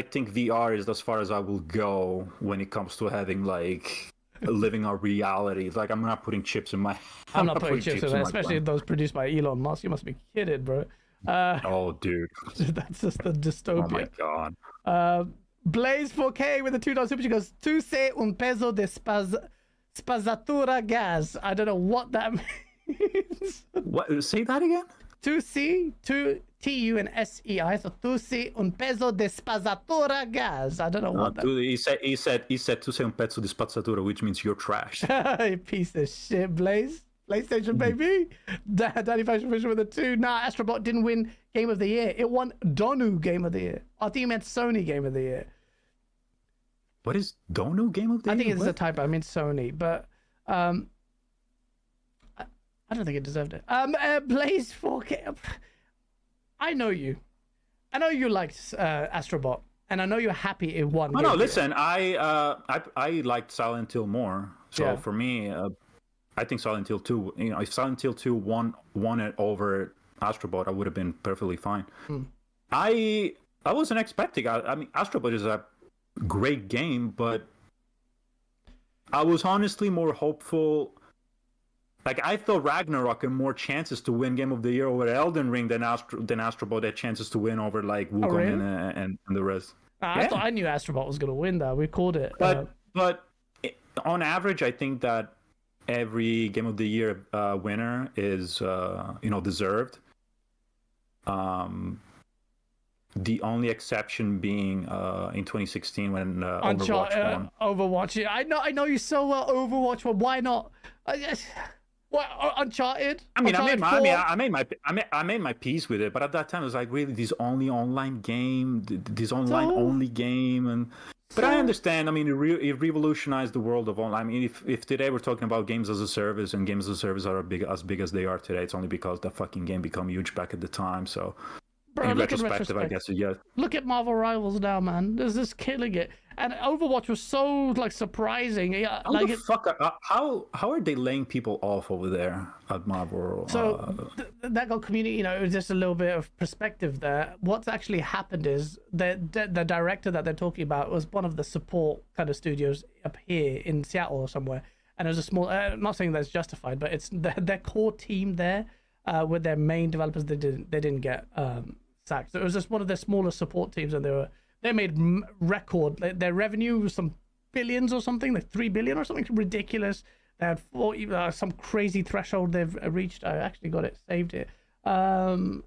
S6: think VR is as far as I will go when it comes to having like living a reality. Like I'm not putting chips in my.
S2: I'm not putting chips in, especially those produced by Elon Musk. You must be kidding, bro.
S6: Oh, dude.
S2: That's just a dystopia.
S6: Oh my god.
S2: Blaze 4K with a $2 super. She goes, tu sei un peso de spazzatura gas. I don't know what that means.
S6: What? Say that again?
S2: T-U-N-S-E-I. So tu sei un peso de spazzatura gas. I don't know what that
S6: means. He said tu sei un pezzo di spazzatura, which means you're trash.
S2: You piece of shit, Blaze. PlayStation, baby. Danny Fashion Fisher with a 2. Nah, Astrobot didn't win Game of the Year. It won Donu Game of the Year. I think you meant Sony Game of the Year.
S6: What is Donu Game of the Year?
S2: I think it's a typo. I mean Sony. But I don't think it deserved it. Blaze 4K. I know you. I know you liked Astrobot, and I know you're happy it won.
S6: No, listen, I liked Silent Hill more. So for me, I think Silent Hill 2. If Silent Hill 2 won it over Astrobot, I would have been perfectly fine. I wasn't expecting. I mean, Astrobot is a great game, but I was honestly more hopeful. Like, I thought Ragnarok had more chances to win Game of the Year over Elden Ring than Astrobot had chances to win over like Wukong
S2: really?
S6: and the rest.
S2: I thought I knew Astrobot was going to win that. We called it.
S6: But on average, I think that every Game of the Year winner is deserved. The only exception being in 2016 when Overwatch won.
S2: Overwatch. I know you so well. Overwatch. Well, why not? What, Uncharted?
S6: I mean,
S2: Uncharted
S6: I made my peace with it, but at that time it was like, really, this online game, only game, but I understand. I mean, it revolutionized the world of online. I mean, if today we're talking about games as a service, and games as a service are as big as they are today, it's only because the fucking game became huge back at the time. So, in retrospective, I guess yes.
S2: Look at Marvel Rivals now, man. This is killing it. And Overwatch was so surprising. Yeah,
S6: how are they laying people off over there at Marvel?
S2: So that got community. It was just a little bit of perspective there. What's actually happened is the director that they're talking about was one of the support kind of studios up here in Seattle or somewhere. And it was a small. I'm not saying that's justified, but it's their core team there with their main developers. They didn't get sacked. So it was just one of their smaller support teams, and they made record. Their revenue was some billions or something, like 3 billion or something ridiculous. They had 40, some crazy threshold they've reached. I actually got it, saved it. And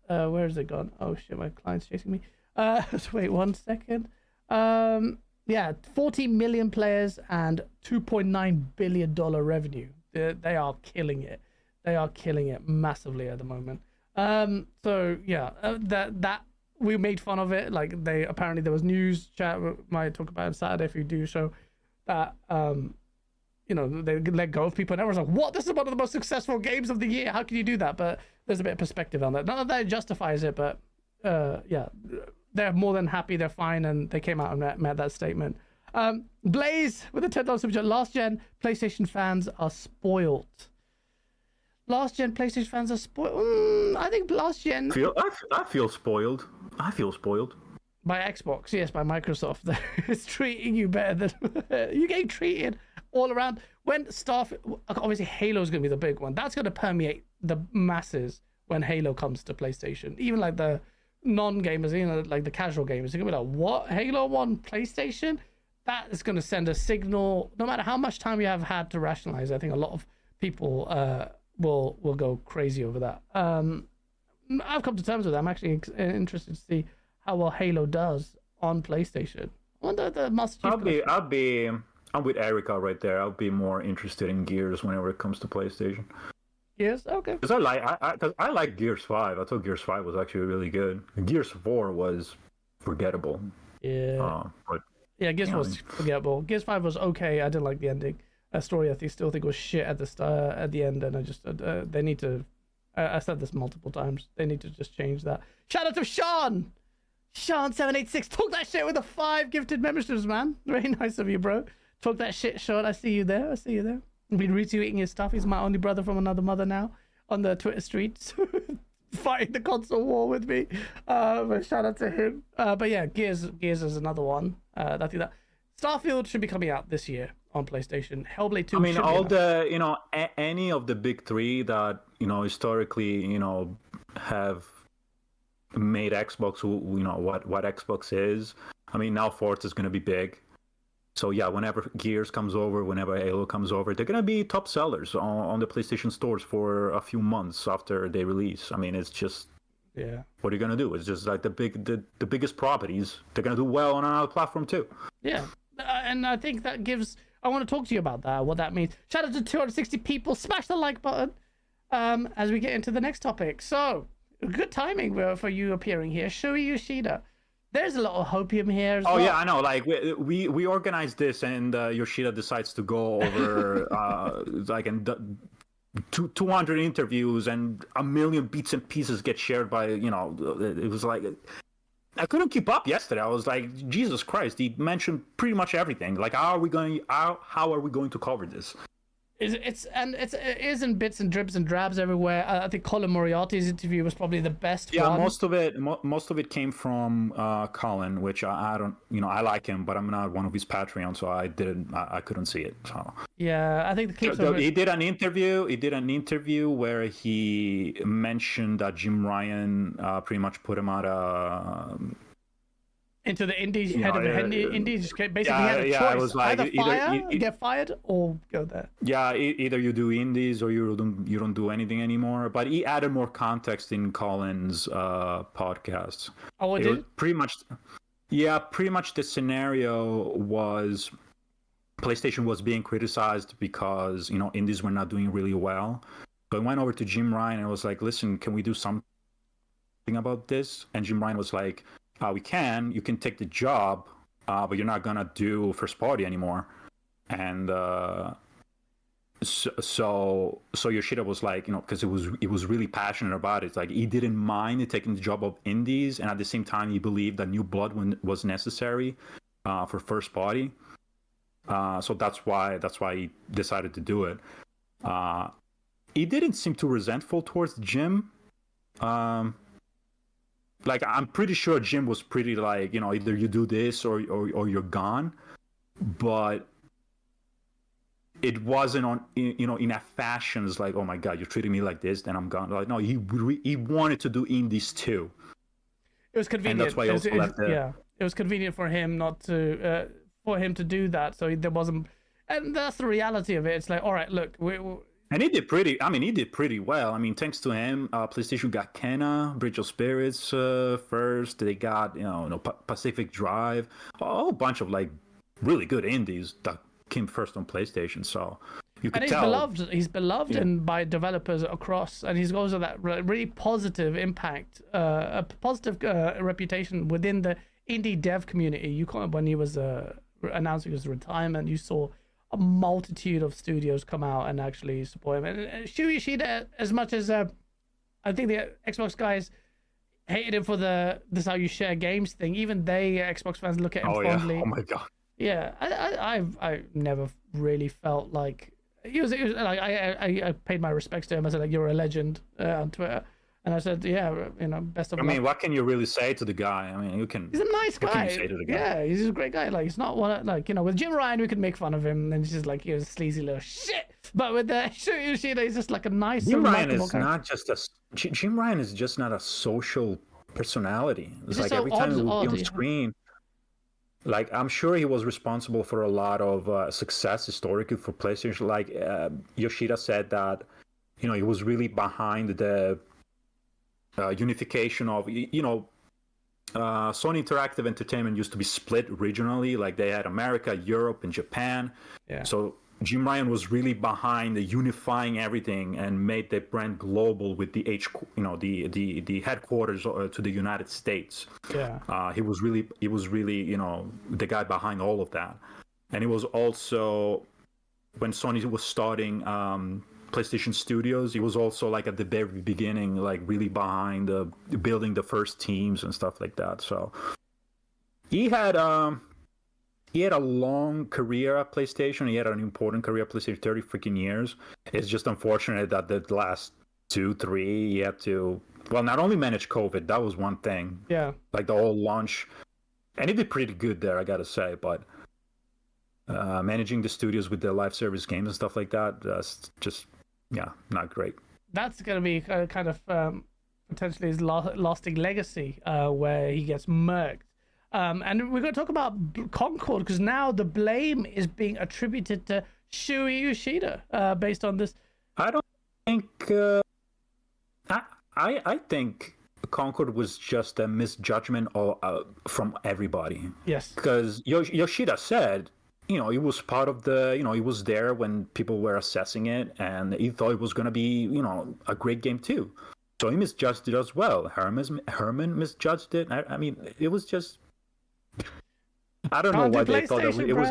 S2: where has it gone? Oh shit, my client's chasing me. Wait 1 second. 40 million players and $2.9 billion revenue. They are killing it. They are killing it massively at the moment. That we made fun of it. Like, apparently there was news chat we might talk about on Saturday if you do so, that they let go of people, and everyone's like, what, this is one of the most successful games of the year, how can you do that? But there's a bit of perspective on that. Not that it justifies it, but they're more than happy, they're fine, and they came out and made that statement. Blaze with a $10 subject. Last gen PlayStation fans are spoiled. Last gen PlayStation fans are spoiled. I think last gen.
S6: I feel spoiled. I feel spoiled
S2: by Xbox. Yes, by Microsoft. It's treating you better than you get treated all around. When obviously Halo is going to be the big one. That's going to permeate the masses when Halo comes to PlayStation. Even like the non-gamers, like the casual gamers, they're going to be like, "What? Halo on PlayStation?" That is going to send a signal. No matter how much time you have had to rationalize, I think a lot of people will go crazy over that. I've come to terms with that. I'm actually interested to see how well Halo does on PlayStation. I wonder the I'm
S6: with Erica right there. I'll be more interested in Gears whenever it comes to PlayStation.
S2: Gears, okay.
S6: Because I like Gears 5. I thought Gears 5 was actually really good. Gears 4 was forgettable.
S2: Yeah. Gears was forgettable. Gears 5 was okay. I didn't like the ending. Story I still think was shit at the start, at the end, and I just they need to. I said this multiple times. They need to just change that. Shout out to Sean 786. Talk that shit with the 5 gifted memberships, man. Very nice of you, bro. Talk that shit, Sean. I see you there. I've been retweeting his stuff. He's my only brother from another mother now on the Twitter streets, fighting the console war with me. But shout out to him. But yeah, Gears is another one. I think that Starfield should be coming out this year on PlayStation. Hellblade 2.
S6: I mean, all the any of the big 3 that historically have made Xbox what Xbox is. I mean, now Forza is going to be big. So yeah, whenever Gears comes over, whenever Halo comes over, they're going to be top sellers on the PlayStation stores for a few months after they release. I mean, it's just what are you going to do? It's just like the biggest properties. They're going to do well on another platform too.
S2: Yeah. And I think that gives. I want to talk to you about that, what that means. Shout out to 260 people. Smash the like button as we get into the next topic. So, good timing for you appearing here. Shuhei Yoshida. There's a lot of hopium here as well.
S6: Yeah, I know. Like, we organized this, and Yoshida decides to go over, 200 interviews and a million bits and pieces get shared by, it was like, I couldn't keep up yesterday. I was like, Jesus Christ, he mentioned pretty much everything. Like, how are we going to cover this?
S2: It is in bits and dribs and drabs everywhere. I think Colin Moriarty's interview was probably the best one.
S6: Most of it came from Colin, which I don't, I like him, but I'm not one of his Patreons, so I couldn't see it. So
S2: yeah, I think the clips.
S6: He did an interview where he mentioned that Jim Ryan pretty much put him out
S2: into the indies, head of the indies. Basically, he had a choice:
S6: it was like
S2: either get fired or go there.
S6: Yeah, either you do indies or you don't do anything anymore. But he added more context in Colin's podcast.
S2: Oh, it did?
S6: Pretty much the scenario was PlayStation was being criticized because indies were not doing really well. So I went over to Jim Ryan and was like, "Listen, can we do something about this?" And Jim Ryan was like, you can take the job, but you're not gonna do first party anymore. And so Yoshida was like, because he was really passionate about it. It's like he didn't mind taking the job of indies, and at the same time he believed that new blood was necessary for first party. So that's why he decided to do it. He didn't seem too resentful towards Jim. Like, I'm pretty sure Jim was pretty like, either you do this or you're gone. But it wasn't on, in a fashion. It's like, oh my God, you're treating me like this, then I'm gone. Like, no, he wanted to do indies too.
S2: It was convenient.
S6: And that's why he also left it.
S2: Yeah, it was convenient for him for him to do that. So there wasn't, and that's the reality of it. It's like, all right, look,
S6: and he did pretty well. I mean, thanks to him, PlayStation got Kena, Bridge of Spirits first. They got, Pacific Drive, a whole bunch of like really good indies that came first on PlayStation. So you could tell.
S2: He's beloved and by developers across, and he's also that really positive impact, a positive reputation within the indie dev community. When he was announcing his retirement, you saw a multitude of studios come out and actually support him. And Shuhei Yoshida, as much as I think the Xbox guys hated him for this how you share games thing, even Xbox fans look at him fondly.
S6: Yeah. Oh my God.
S2: Yeah, I never really felt like he was like I paid my respects to him. I said, like, you're a legend on Twitter. And I said, yeah, best of luck.
S6: I mean, what can you really say to the guy? I mean, he's
S2: a nice guy.
S6: What can you say to the guy?
S2: Yeah, he's a great guy. Like, it's not one, like, with Jim Ryan, we could make fun of him, and he's just like, he was a sleazy little shit. But with Shuhei Yoshida, he's just like a nice,
S6: Jim Ryan is just not a social personality. It's like every time he would be on screen, like, I'm sure he was responsible for a lot of success historically for PlayStation. Like, Yoshida said that, he was really behind the unification of, Sony Interactive Entertainment used to be split regionally. Like, they had America, Europe, and Japan.
S2: Yeah.
S6: So Jim Ryan was really behind the unifying everything and made the brand global with the the headquarters to the United States.
S2: Yeah.
S6: He was really the guy behind all of that. And it was also when Sony was starting PlayStation Studios, he was also like at the very beginning, like really behind building the first teams and stuff like that. So he had a long career at PlayStation. He had an important career at PlayStation, 30 freaking years. It's just unfortunate that the last 2-3 he had to, well, not only manage COVID, that was one thing.
S2: Yeah.
S6: Like the whole launch, and he did pretty good there, I gotta say, but managing the studios with the live service games and stuff like that, that's just, not great.
S2: That's going to be kind of potentially his lasting legacy, where he gets murked. And we're going to talk about Concord, because now the blame is being attributed to Shuhei Yoshida based on this.
S6: I don't think... I think Concord was just a misjudgment from everybody.
S2: Yes.
S6: Because Yoshida said... he was part of he was there when people were assessing it, and he thought it was going to be, a great game too. So he misjudged it as well. Herman misjudged it. I mean, it was just, I don't know why they thought that it was.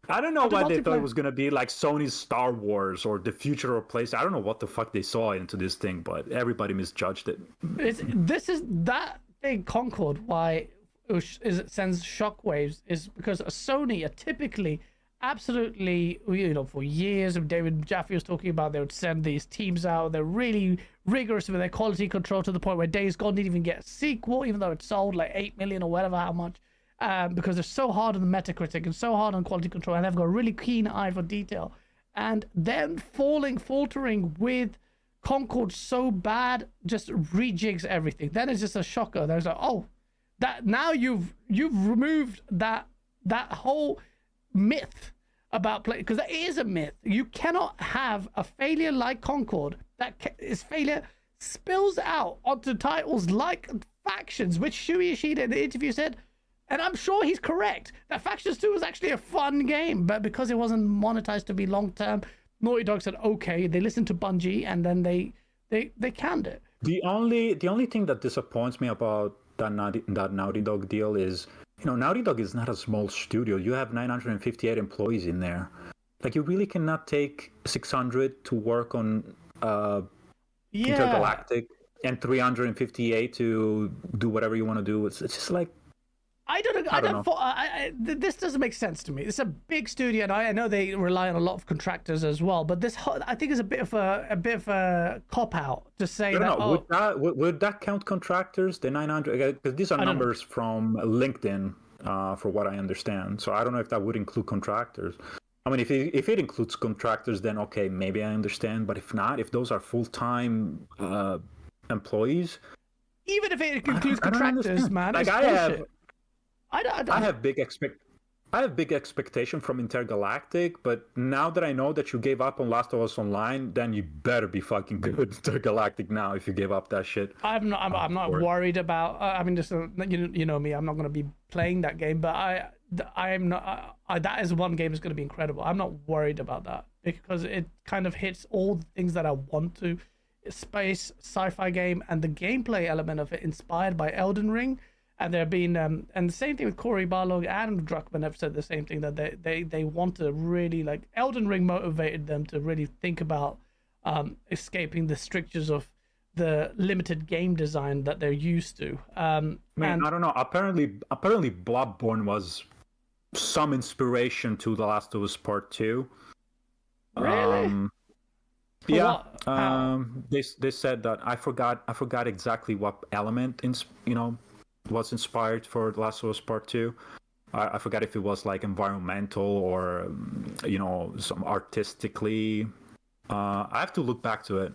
S6: I don't know
S2: I'll do
S6: why they thought
S2: multiplayer.
S6: it was gonna be like Sony's Star Wars or the future of PlayStation. I don't know what the fuck they saw into this thing, but everybody misjudged it.
S2: This is that thing, Concord, why it sends shockwaves, is because Sony are typically absolutely, for years, David Jaffe was talking about, they would send these teams out. They're really rigorous with their quality control to the point where Days Gone didn't even get a sequel, even though it sold like 8 million or whatever, how much. Because they're so hard on the Metacritic and so hard on quality control, and they've got a really keen eye for detail. And then faltering with Concord so bad, just rejigs everything. Then it's just a shocker. There's like, oh, that now you've removed that whole myth about play, because that is a myth. You cannot have a failure like Concord is failure spills out onto titles like Factions, which Shuhei Yoshida in the interview said. And I'm sure he's correct. That Factions 2 was actually a fun game, but because it wasn't monetized to be long term, Naughty Dog said, okay, they listened to Bungie, and then they canned it.
S6: The only thing that disappoints me about that Naughty Dog deal is, Naughty Dog is not a small studio. You have 958 employees in there. Like, you really cannot take 600 to work on Intergalactic and 358 to do whatever you want to do. It's just like, I don't know.
S2: This doesn't make sense to me. It's a big studio, and I know they rely on a lot of contractors as well. But this, I think, is a bit of a cop out to say that.
S6: Would that count contractors? The 900, because these are numbers from LinkedIn, for what I understand. So I don't know if that would include contractors. I mean, if it includes contractors, then okay, maybe I understand. But if not, if those are full-time employees,
S2: even if it includes contractors, man,
S6: like I have big expectation from Intergalactic, but now that I know that you gave up on Last of Us Online, then you better be fucking good at Intergalactic now if you gave up that shit.
S2: I'm not worried about. I mean, just you know me, I'm not going to be playing that game, but I am not. That is one game that's going to be incredible. I'm not worried about that because it kind of hits all the things that I want to. Space, sci-fi game, and the gameplay element of it inspired by Elden Ring. And there have been, and the same thing with Cory Barlog and Druckmann have said the same thing, that they want to really, like, Elden Ring motivated them to really think about escaping the strictures of the limited game design that they're used to.
S6: I don't know. Apparently Bloodborne was some inspiration to The Last of Us Part 2.
S2: Really?
S6: Yeah. They said that I forgot exactly what element was inspired for The Last of Us Part 2. I forgot if it was like environmental or some artistically. I have to look back to it.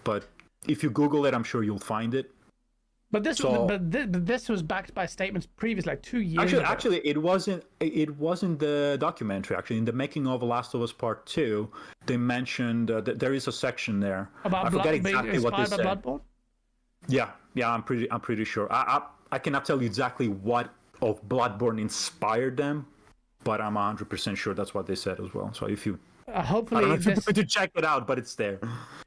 S6: But if you Google it, I'm sure you'll find it.
S2: But this was backed by statements previous, like 2 years ago.
S6: Actually, it wasn't the documentary. Actually, in the making of Last of Us Part 2, they mentioned that there is a section there.
S2: About
S6: I forget exactly what they said.
S2: Bloodborne?
S6: Yeah, I'm pretty sure. I cannot tell you exactly what of Bloodborne inspired them, but I'm 100% sure that's what they said as well. So if you
S2: hopefully,
S6: I don't know if you to check it out, but it's there.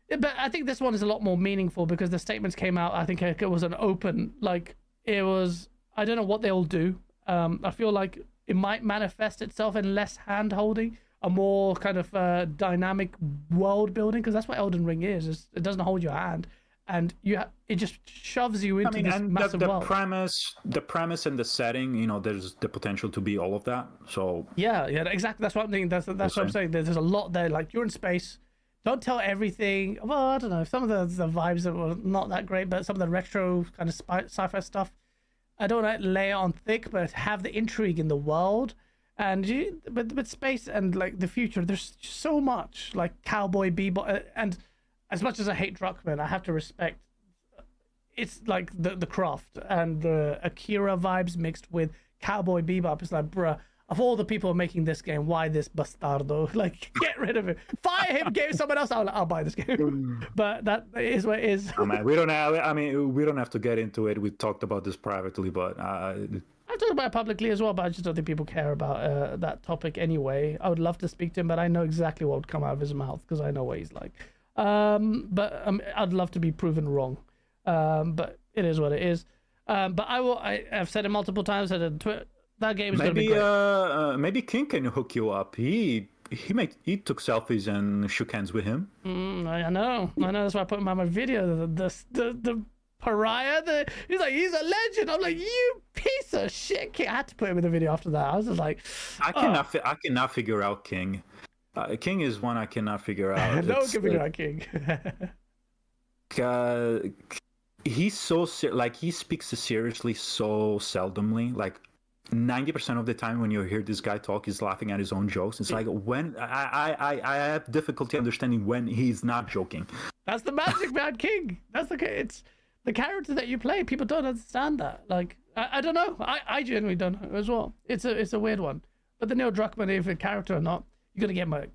S2: Yeah, but I think this one is a lot more meaningful because the statements came out. I think it was an open, like it was. I don't know what they'll do. I feel like it might manifest itself in less hand holding, a more kind of dynamic world building, because that's what Elden Ring is. It doesn't hold your hand. And it just shoves you into this massive world.
S6: The premise and the setting, there's the potential to be all of that. So
S2: yeah, exactly. That's what I'm thinking. That's what I'm saying. There's a lot there. Like, you're in space. Don't tell everything. Well, I don't know. Some of the vibes that were not that great, but some of the retro kind of sci-fi stuff, I don't want to lay it on thick, but have the intrigue in the world. And but space and like the future, there's so much like Cowboy Bebop and. As much as I hate Druckmann, I have to respect. It's like the craft and the Akira vibes mixed with Cowboy Bebop. It's like, bruh, of all the people making this game, why this bastardo? Like, get rid of him, fire him, give someone else. I'll buy this game. But that is what it is.
S6: Oh, man, we don't have to get into it. We talked about this privately, but I've
S2: talked about it publicly as well. But I just don't think people care about that topic anyway. I would love to speak to him, but I know exactly what would come out of his mouth because I know what he's like. But I'd love to be proven wrong. But it is what it is. But I've said it multiple times. I said it That game is gonna be great.
S6: Maybe King can hook you up. He took selfies and shook hands with him.
S2: I know. That's why I put him on my video. The pariah. He's like, he's a legend. I'm like, you piece of shit, King. I had to put him in the video after that. I was just like,
S6: I cannot figure out King. King is one I cannot figure out.
S2: No one can figure out King.
S6: He's so he speaks seriously so seldomly. Like 90% of the time when you hear this guy talk, he's laughing at his own jokes. It's like when I have difficulty understanding when he's not joking.
S2: That's the magic, man, King. It's the character that you play. People don't understand that. Like I don't know. I genuinely don't know as well. It's a weird one. But the Neil Druckmann, if a character or not, you're gonna get murked.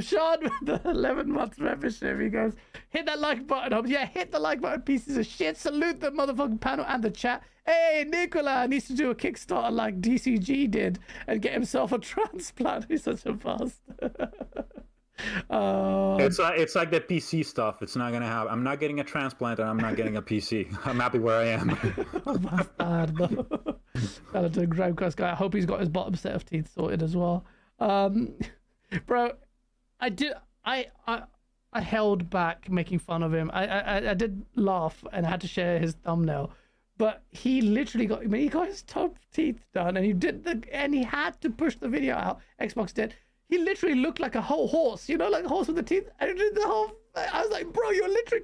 S2: Sean with the 11 months membership, he goes, hit that like button. Yeah, hit the like button, pieces of shit. Salute the motherfucking panel and the chat. Hey, Nicola needs to do a Kickstarter like DCG did and get himself a transplant. He's such a bastard.
S6: It's like the PC stuff. It's not gonna happen. I'm not getting a transplant and I'm not getting a PC. I'm happy where I am.
S2: Bastard, though. Shout out to Gravecast guy. I hope he's got his bottom set of teeth sorted as well. Bro, I held back making fun of him. I did laugh and I had to share his thumbnail, but he literally got his top teeth done and he had to push the video out. Xbox did. He literally looked like a whole horse, like a horse with the teeth. And did the whole. I was like, bro, you're literally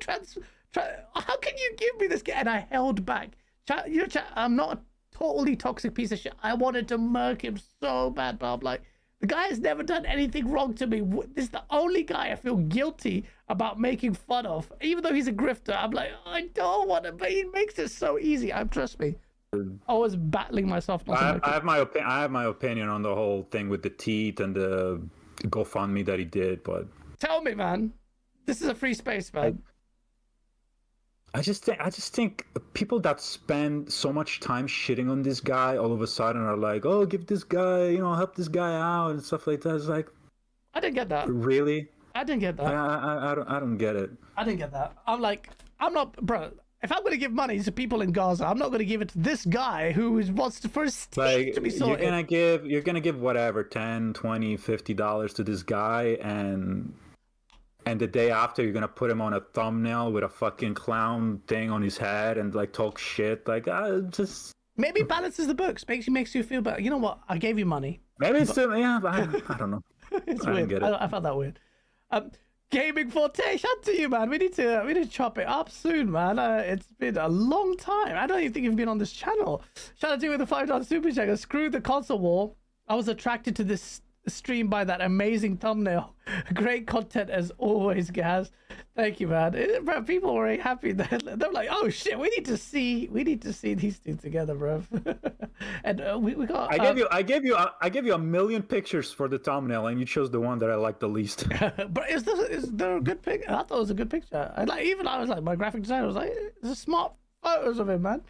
S2: how can you give me this? And I held back. I'm not a totally toxic piece of shit. I wanted to murk him so bad, but I'm like, the guy has never done anything wrong to me. This is the only guy I feel guilty about making fun of. Even though he's a grifter, I'm like, I don't want to, but he makes it so easy. Trust me. I was battling myself.
S6: I have my opinion on the whole thing with the teeth and the GoFundMe that he did, but
S2: tell me, man. This is a free space, man.
S6: I just think people that spend so much time shitting on this guy all of a sudden are like, oh, give this guy, help this guy out and stuff like that. It's like,
S2: I didn't get that.
S6: Really?
S2: I didn't get that.
S6: I don't get it.
S2: I didn't get that. I'm like, I'm not, bro. If I'm going to give money to people in Gaza, I'm not going to give it to this guy who wants to first to be sorted.
S6: You're gonna give whatever, $10, $20, $50 to this guy, and the day after you're gonna put him on a thumbnail with a fucking clown thing on his head and like talk shit. Like, just
S2: maybe balances the books, makes you feel better. You know what? I gave you money.
S6: Maybe it's still, yeah, but I don't know.
S2: It's weird. I found that weird. Gaming Forte, shout to you, man. We need to chop it up soon, man. It's been a long time. I don't even think you've been on this channel. Shout out to you with the $5 super checker. Screw the console war. I was attracted to this stream by that amazing thumbnail. Great content as always, Gaz. Thank you, man. Bro, people were very happy. They're like, oh shit, we need to see these two together, bro. And we got.
S6: I gave you a million pictures for the thumbnail, and you chose the one that I liked the least.
S2: But is there a good pic? I thought it was a good picture. I was like, my graphic designer was like, there's smart photos of him, man.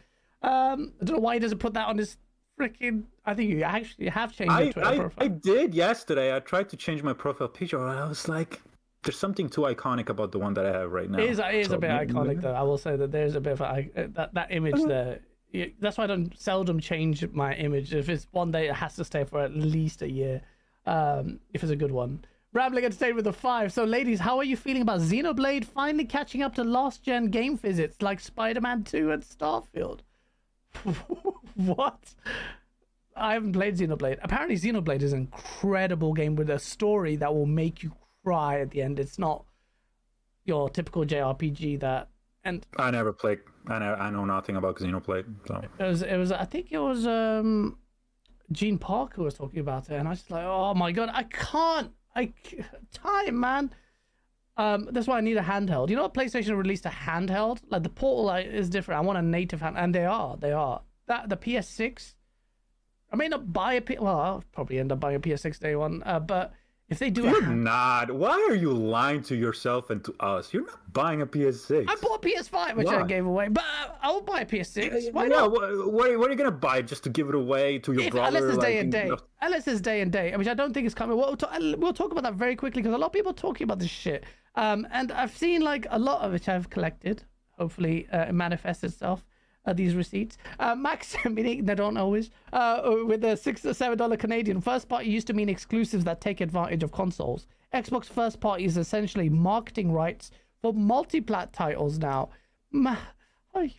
S2: I don't know why he doesn't put that on his freaking. I think you actually have changed your Twitter profile.
S6: I did yesterday. I tried to change my profile picture, and I was like, there's something too iconic about the one that I have right now.
S2: It is a bit iconic, though. I will say that there's a bit of that image there. That's why I don't seldom change my image. If it's one day, it has to stay for at least a year. If it's a good one. Rambling Entertainment with a 5. So, ladies, how are you feeling about Xenoblade finally catching up to last-gen game physics like Spider-Man 2 and Starfield? What? I haven't played Xenoblade. Apparently, Xenoblade is an incredible game with a story that will make you cry at the end. It's not your typical JRPG that. And
S6: I never played. I know nothing about Xenoblade. So
S2: it was. I think it was Gene Parker was talking about it, and I was just like, oh my god, I can't. Time, man. That's why I need a handheld. You know, PlayStation released a handheld. Like the Portal is different. I want a native hand, and they are. That the PS6. I may not buy a well, I'll probably end up buying a PS6 day one. But if they do,
S6: you're not. Why are you lying to yourself and to us? You're not buying a PS6.
S2: I bought a PS5, which I gave away. But I will buy a PS6. Why
S6: not?
S2: What
S6: are you gonna buy just to give it away to your brother?
S2: Unless it's day and day. Unless it's day and day, which I don't think is coming. We'll talk about that very quickly because a lot of people are talking about this shit. And I've seen like a lot of which I've collected. Hopefully, it manifests itself. these receipts. Max, meaning they don't always. With the $6 or $7 Canadian, first party used to mean exclusives that take advantage of consoles. Xbox first party is essentially marketing rights for multi-plat titles now. I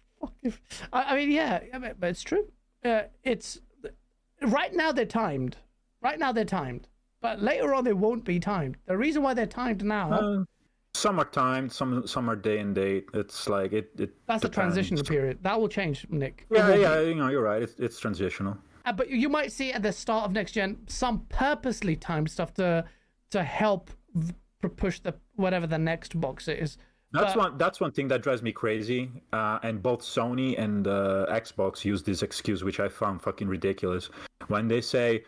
S2: mean, yeah, but it's true. It's right now they're timed. But later on they won't be timed. The reason why they're timed now.
S6: Some are timed, some are day and date. It's like it
S2: that's
S6: depends.
S2: a transitional period. That will change, Nick.
S6: Yeah, you're right. It's transitional.
S2: But you might see at the start of next gen some purposely timed stuff to help push the whatever the next box is.
S6: That's one thing that drives me crazy. And both Sony and Xbox use this excuse, which I found fucking ridiculous. When they say,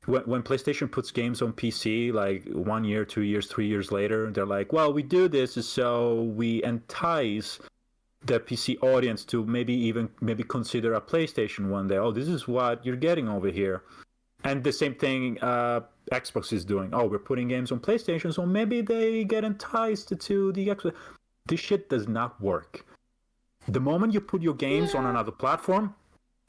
S6: when PlayStation puts games on PC, like 1 year, 2 years, 3 years later, they're like, well, we do this so we entice the PC audience to maybe consider a PlayStation one day. Oh, this is what you're getting over here. And the same thing Xbox is doing. Oh, we're putting games on PlayStation, so maybe they get enticed to the Xbox. This shit does not work. The moment you put your games on another platform,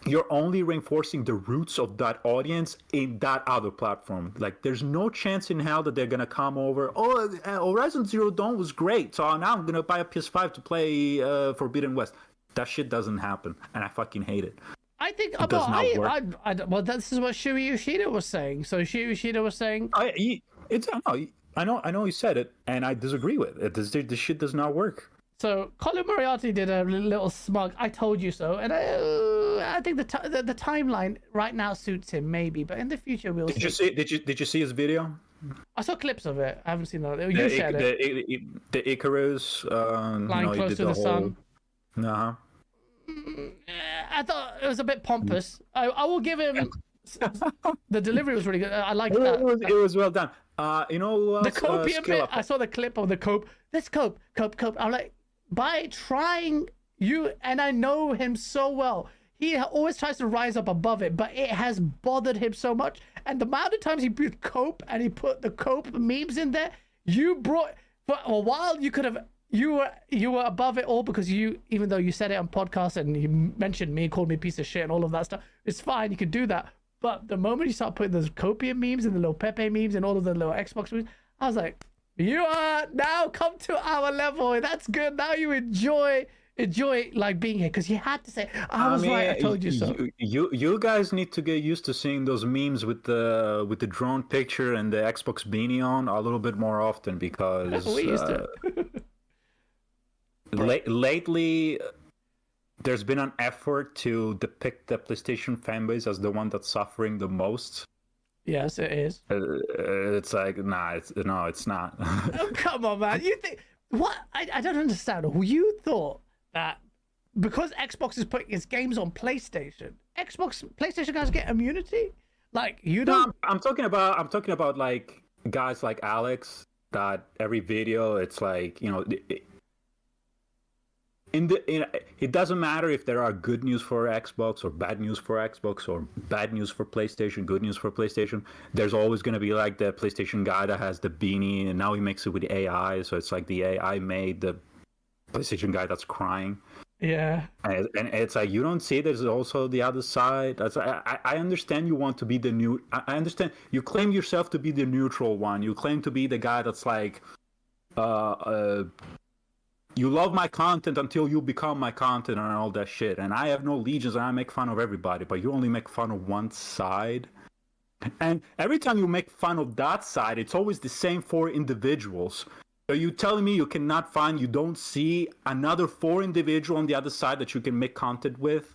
S6: you're only reinforcing the roots of that audience in that other platform. Like, there's no chance in hell that they're gonna come over. Oh, Horizon Zero Dawn was great, so now I'm gonna buy a PS5 to play Forbidden West. That shit doesn't happen, and I fucking hate it.
S2: I think
S6: it does not work.
S2: Well, this is what Shuhei Yoshida was saying. So Shuhei Yoshida was saying,
S6: I know he said it, and I disagree with it. This shit does not work.
S2: So Colin Moriarty did a little smug "I told you so," and I think the timeline right now suits him, maybe, but in the future we'll see.
S6: Did you see his video?
S2: I saw clips of it. I haven't seen that. You shared it.
S6: The Icarus
S2: flying close to the sun.
S6: Uh-huh.
S2: I thought it was a bit pompous. I will give him. The delivery was really good. I liked that.
S6: It was well done. You know
S2: the copium bit. I saw the clip of the cope. Let's cope. I'm like, by trying you, and I know him so well. He always tries to rise up above it, but it has bothered him so much. And the amount of times he put cope and he put the cope memes in there, you brought for a while. You could have. You were above it all because even though you said it on podcast and you mentioned me, called me a piece of shit and all of that stuff, it's fine. You could do that. But the moment you start putting those copium memes and the little Pepe memes and all of the little Xbox memes, I was like, you are now come to our level. That's good. Now you enjoy like being here, because you had to say, I was right. I told you so.
S6: You guys need to get used to seeing those memes with the drone picture and the Xbox beanie on a little bit more often, because
S2: we used to.
S6: Lately, there's been an effort to depict the PlayStation fanbase as the one that's suffering the most.
S2: Yes, it is.
S6: It's like, it's not.
S2: Oh, come on, man. You think what? I don't understand. You thought that because Xbox is putting its games on PlayStation guys get immunity? Like, you don't?
S6: No, I'm talking about like guys like Alex, that every video it's like, you know, it doesn't matter if there are good news for Xbox or bad news for Xbox or bad news for PlayStation, good news for PlayStation. There's always going to be like the PlayStation guy that has the beanie, and now he makes it with AI. So it's like the AI made the PlayStation guy that's crying.
S2: Yeah.
S6: And it's like, you don't see there's also the other side. That's I understand you want to be the new. I understand you claim yourself to be the neutral one. You claim to be the guy that's like, you love my content until you become my content and all that shit. And I have no legions and I make fun of everybody, but you only make fun of one side. And every time you make fun of that side, it's always the same 4 individuals. Are you telling me you don't see another 4 individual on the other side that you can make content with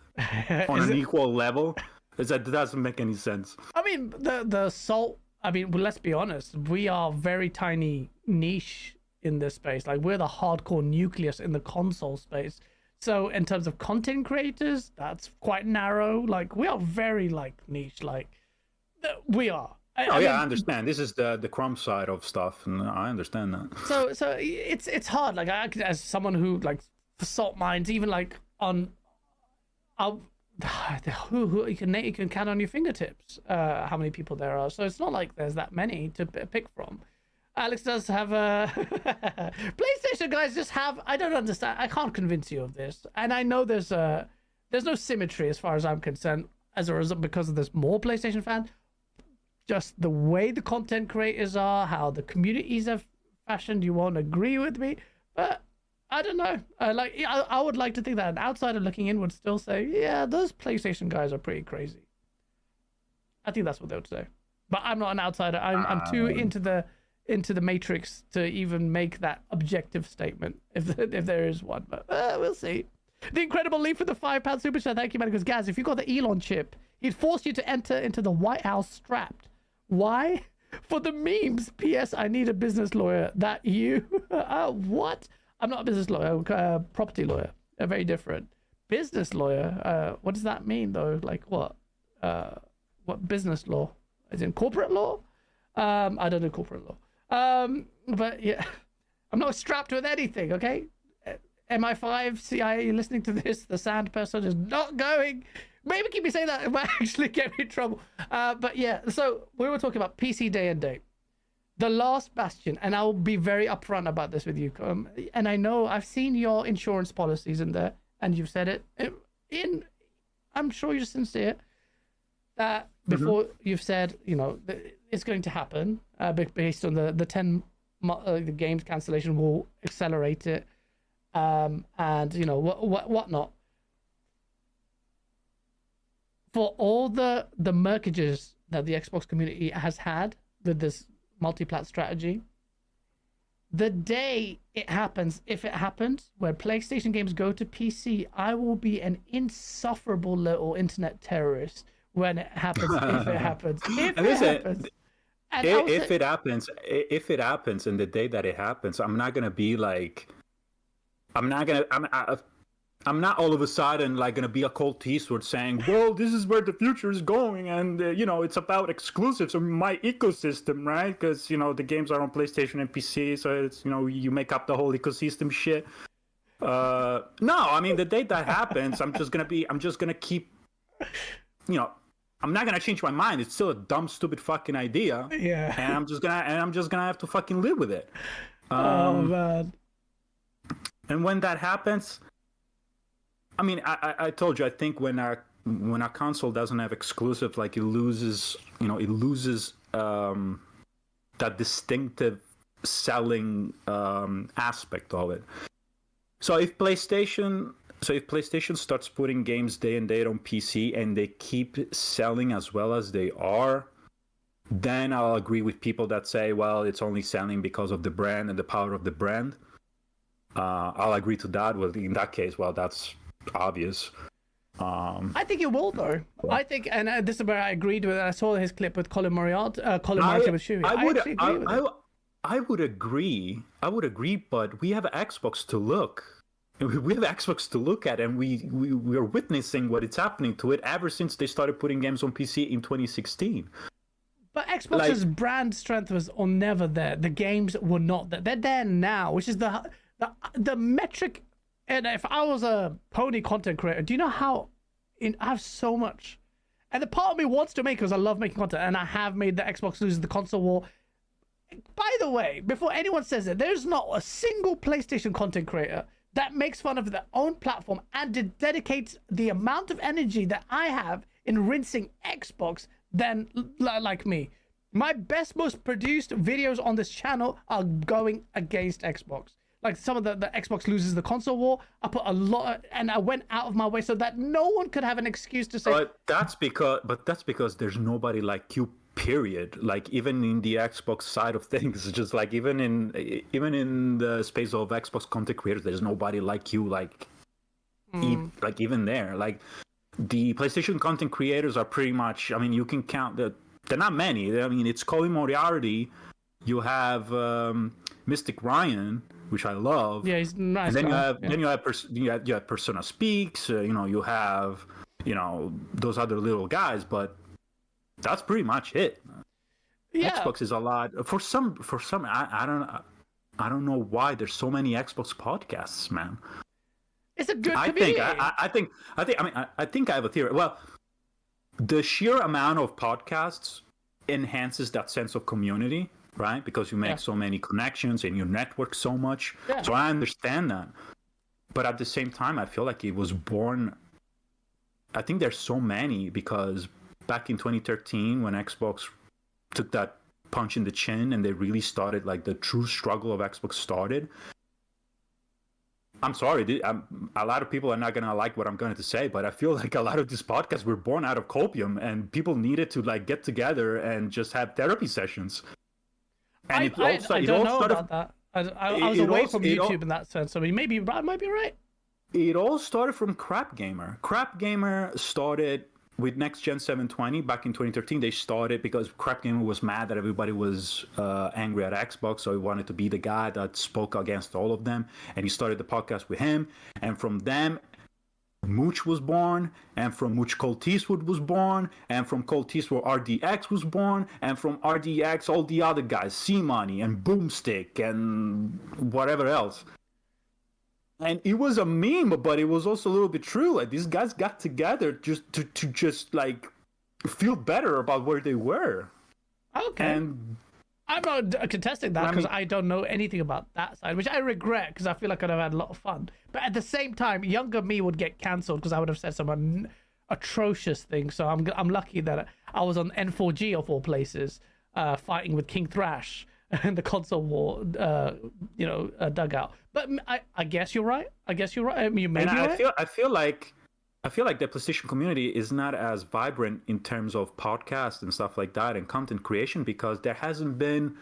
S6: on an equal level? That doesn't make any sense.
S2: I mean, the salt, I mean, well, let's be honest. We are very tiny niche in this space. Like, we're the hardcore nucleus in the console space. So in terms of content creators, that's quite narrow. Like, we are very like niche. Like, we are. I mean,
S6: I understand. This is the crumb side of stuff, and I understand that.
S2: So it's hard. Like, as someone who like salt mines, even like on, who you can count on your fingertips how many people there are. So it's not like there's that many to pick from. Alex does have a PlayStation guys just have. I don't understand. I can't convince you of this, and I know there's there's no symmetry as far as I'm concerned as a result because of this more PlayStation fans. Just the way the content creators are, how the communities are fashioned. You won't agree with me, but I don't know. I would like to think that an outsider looking in would still say, yeah, those PlayStation guys are pretty crazy. I think that's what they would say. But I'm not an outsider. I'm too into the matrix to even make that objective statement, if there is one. But we'll see. The Incredible Leaf for the £5 super chat. Thank you, man. Because Gaz, if you got the Elon chip, he'd force you to enter into the White House strapped. Why? For the memes. P.S. I need a business lawyer. That you? What? I'm not a business lawyer. Property lawyer. They're very different. Business lawyer. What does that mean though? Like what? What business law? As in corporate law? I don't know corporate law. But yeah, I'm not strapped with anything. Okay. MI5, CIA, listening to this, the sand person is not going. Maybe keep me saying that, it might actually get me in trouble. But yeah, so we were talking about PC day and date. The last bastion, and I'll be very upfront about this with you. And I know I've seen your insurance policies in there, and you've said it. I'm sure you're sincere. That before you've said, it's going to happen based on the 10 the games cancellation will accelerate it. And whatnot. For all the murkages that the Xbox community has had with this multi-plat strategy, the day it happens, if it happens, where PlayStation games go to PC, I will be an insufferable little internet terrorist when it happens. If it happens,
S6: if it happens, and the day that it happens, I'm not gonna be like. I'm not all of a sudden like gonna be a Colt Eastwood saying, "Well, this is where the future is going," and it's about exclusives of my ecosystem, right? Because the games are on PlayStation and PC, so it's you make up the whole ecosystem shit. No, I mean the day that happens, I'm just gonna keep, I'm not gonna change my mind. It's still a dumb, stupid fucking idea.
S2: Yeah.
S6: And I'm just gonna have to fucking live with it.
S2: Oh man.
S6: And when that happens, I mean, I told you, I think when our console doesn't have exclusive, like it loses that distinctive selling aspect of it. So if PlayStation starts putting games day and date on PC and they keep selling as well as they are, then I'll agree with people that say, well, it's only selling because of the brand and the power of the brand. I'll agree to that. Well, in that case, well, that's obvious.
S2: I think it will, though. I think, and this is where I agreed with. I saw his clip with Colin Moriarty with Shuhei.
S6: I would agree. But we have Xbox to look. We have Xbox to look at, and we are witnessing what is happening to it ever since they started putting games on PC in 2016.
S2: But Xbox's brand strength was never there. The games were not there. They're there now, which is the metric. And if I was a pony content creator, do you know how I have so much, and the part of me wants to make, because I love making content, and I have made the Xbox lose the console war. By the way, before anyone says it, there's not a single PlayStation content creator that makes fun of their own platform and dedicates the amount of energy that I have in rinsing Xbox than like me. My best, most produced videos on this channel are going against Xbox. Like some of the Xbox loses the console war, I put a lot, and I went out of my way so that no one could have an excuse to say.
S6: But that's because there's nobody like you. Period. Like even in the Xbox side of things, just like even in the space of Xbox content creators, there's nobody like you. Like even there, like the PlayStation content creators are pretty much. I mean, you can count that. They're not many. I mean, it's Colin Moriarty. You have Mystic Ryan, which I love.
S2: Yeah, he's nice.
S6: And then you have Persona Speaks. You have those other little guys, but that's pretty much it.
S2: Yeah.
S6: Xbox is a lot for some. I don't know why there's so many Xbox podcasts, man.
S2: It's a good community.
S6: I think I have a theory. Well, the sheer amount of podcasts enhances that sense of community, right? Because you make so many connections and you network so much. Yeah. So I understand that. But at the same time, I feel like it was born I think there's so many, because back in 2013 when Xbox took that punch in the chin and they really started, like, the true struggle of Xbox started. I'm sorry, a lot of people are not going to like what I'm going to say, but I feel like a lot of these podcasts were born out of copium, and people needed to, like, get together and just have therapy sessions. And
S2: I don't know about that. I was away from YouTube in that sense, so I might be right.
S6: It all started from Crap Gamer. Crap Gamer started with Next Gen 720 back in 2013. They started because Crap Gamer was mad that everybody was angry at Xbox, so he wanted to be the guy that spoke against all of them, and he started the podcast with him. And from them, Mooch was born, and from Mooch Colt Eastwood was born, and from Colt Eastwood RDX was born, and from RDX all the other guys, C-Money and Boomstick and whatever else. And it was a meme, but it was also a little bit true. Like, these guys got together just to just, like, feel better about where they were.
S2: Okay. And I'm not contesting that, because I don't know anything about that side, which I regret, because I feel like I'd have had a lot of fun. But at the same time, younger me would get cancelled because I would have said some atrocious things. So I'm lucky that I was on N4G of all places, fighting with King Thrash and the console war, dugout. But I guess you're right. I mean, you may be right.
S6: I feel like the PlayStation community is not as vibrant in terms of podcasts and stuff like that and content creation, because there hasn't been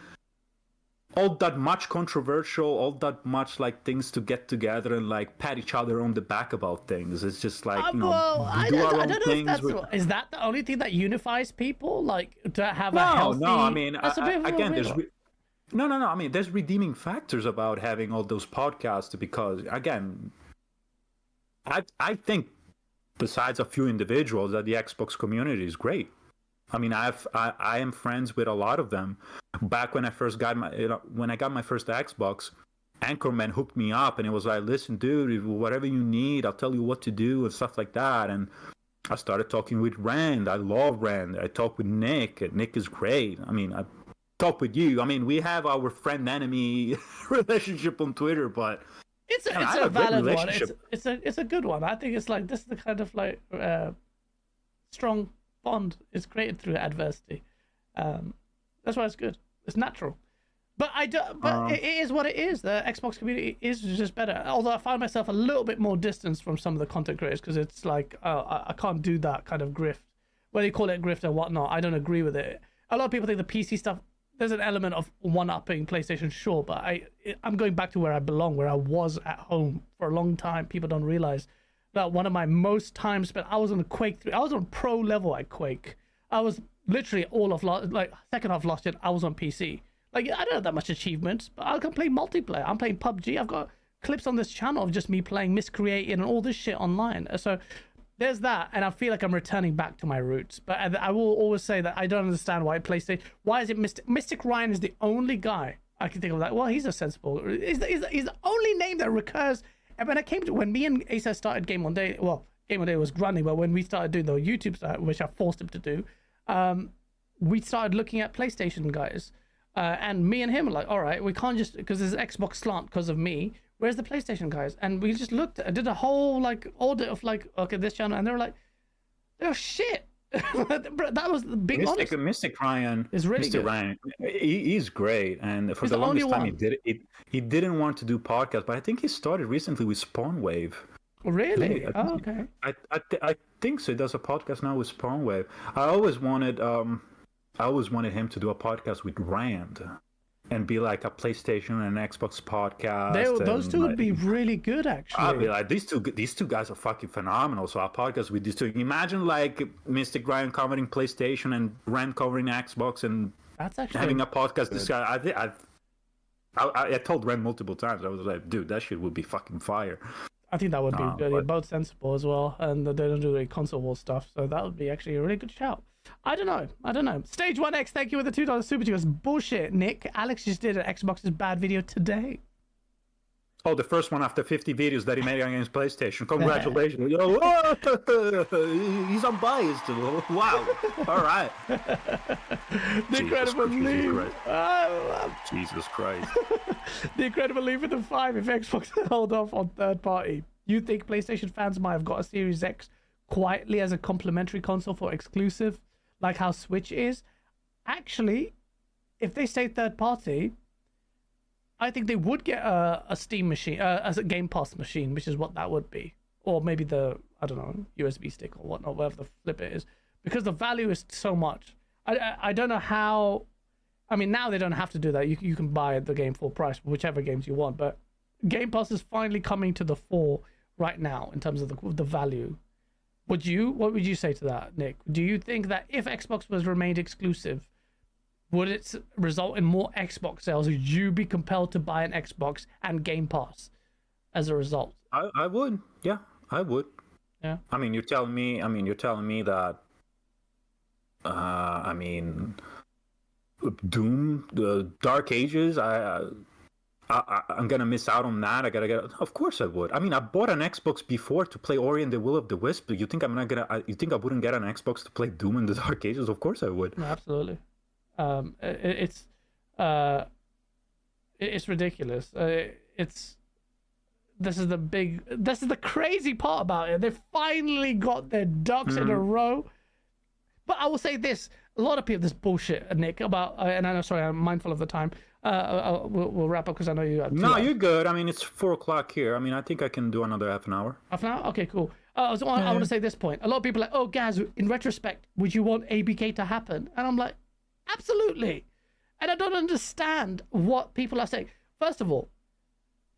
S6: all that much controversial, all that much, like, things to get together and, like, pat each other on the back about things. It's just like,
S2: I don't know if is that the only thing that unifies people, like, to have a healthy... No,
S6: I mean, again, I mean, there's redeeming factors about having all those podcasts, because, again, I think, besides a few individuals, that the Xbox community is great. I mean, I am friends with a lot of them. Back when I first got my first Xbox, Anchorman hooked me up, and it was like, listen, dude, whatever you need, I'll tell you what to do and stuff like that. And I started talking with Rand. I love Rand. I talk with Nick, and Nick is great. I mean, I talk with you. I mean, we have our friend-enemy relationship on Twitter, but
S2: it's a valid one. It's a good one. I think it's like, this is the kind of, like, strong bond is created through adversity. That's why it's good. It's natural. But it is what it is. The Xbox community is just better. Although I find myself a little bit more distanced from some of the content creators, because it's like, I can't do that kind of grift. Whether you call it grift or whatnot, I don't agree with it. A lot of people think the PC stuff, there's an element of one-upping PlayStation, sure, but I'm going back to where I belong, where I was at home for a long time. People don't realize that one of my most time spent, I was on Quake 3. I was on pro level at Quake. I was literally second half last year, I was on PC. Like, I don't have that much achievements, but I can play multiplayer. I'm playing PUBG. I've got clips on this channel of just me playing Miscreated and all this shit online. So there's that, and I feel like I'm returning back to my roots. But I will always say that I don't understand why PlayStation... Why is it Mystic Ryan is the only guy I can think of that. Well, he's a sensible... He's the only name that recurs. And when me and Asa started Game One Day... Well, Game One Day was running, but when we started doing the YouTube stuff, which I forced him to do, we started looking at PlayStation guys. And me and him were like, all right, we can't just... Because there's Xbox slant because of me. Where's the PlayStation guys? And we just did a whole, like, audit of, like, okay, this channel, and they were like, they're shit. That was the big
S6: Mystic Ryan
S2: is really good.
S6: Ryan, he's great, and for the longest time he didn't want to do podcasts, but I think he started recently with Spawnwave.
S2: Really? Okay.
S6: I think so. He does a podcast now with Spawnwave. I always wanted him to do a podcast with Rand. And be like a PlayStation and Xbox podcast.
S2: Those two would be really good, actually.
S6: I'd be like, these two guys are fucking phenomenal. So I'll podcast with these two. Imagine like Mystic Ryan covering PlayStation and Rand covering Xbox, and
S2: that's actually
S6: having a podcast. This guy, I told Rand multiple times. I was like, dude, that shit would be fucking fire.
S2: I think that would be good. They're both sensible as well, and they don't do any console war stuff. So that would be actually a really good shout. I don't know. Stage 1X, thank you with the $2 super chat. Bullshit, Nick. Alex just did an Xbox's bad video today.
S6: Oh, the first one after 50 videos that he made against PlayStation. Congratulations. Yo, he's unbiased. Wow. All right.
S2: The Incredible Leave.
S6: Jesus Christ.
S2: The Incredible Leave with the 5 if Xbox hold off on third party. You think PlayStation fans might have got a Series X quietly as a complementary console for exclusive, like how Switch is. Actually, if they stay third party, I think they would get a Steam machine, as a Game Pass machine, which is what that would be. Or maybe the, I don't know, USB stick or whatnot, whatever the flip it is. Because the value is so much. I don't know how... I mean, now they don't have to do that. You can buy the game full price for whichever games you want. But Game Pass is finally coming to the fore right now in terms of the value. What would you say to that, Nick? Do you think that if Xbox was remained exclusive, would it result in more Xbox sales? Would you be compelled to buy an Xbox and Game Pass as a result?
S6: I would. Yeah, I would.
S2: Yeah.
S6: I mean, you're telling me that. Doom, the Dark Ages. I'm gonna miss out on that. I gotta get. Of course, I would. I mean, I bought an Xbox before to play Ori and the Will of the Wisp. You think I'm not gonna? You think I wouldn't get an Xbox to play Doom and the Dark Ages? Of course, I would.
S2: No, absolutely. It's ridiculous. This is the crazy part about it. They finally got their ducks in a row. But I will say this: a lot of people, this bullshit, Nick, about, and I know, sorry, I'm mindful of the time. We'll wrap up because I know you.
S6: No, you're good. I mean, it's 4:00 here. I mean, I think I can do another half an hour.
S2: Half an hour? Okay, cool. I want to say this point. A lot of people are like, oh, Gaz, in retrospect, would you want ABK to happen? And I'm like, absolutely. And I don't understand what people are saying. First of all,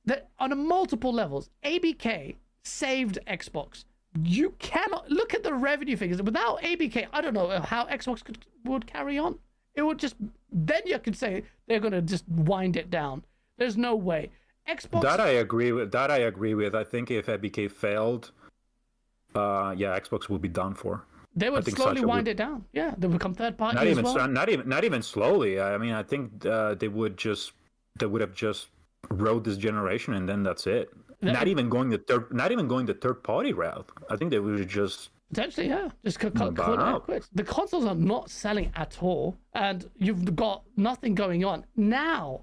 S2: that on a multiple levels, ABK saved Xbox. You cannot look at the revenue figures. Without ABK, I don't know how Xbox would carry on. It would just, then you could say they're going to just wind it down. There's no way. Xbox.
S6: That I agree with. I think if ABK failed, Xbox would be done for.
S2: They would slowly wind it down. Yeah, they would become third party as well.
S6: Not even slowly. I mean, I think they would have just rode this generation and then that's it. Not even going the third party route. I think they would just
S2: potentially, yeah, just call it out quits. The consoles are not selling at all, and you've got nothing going on now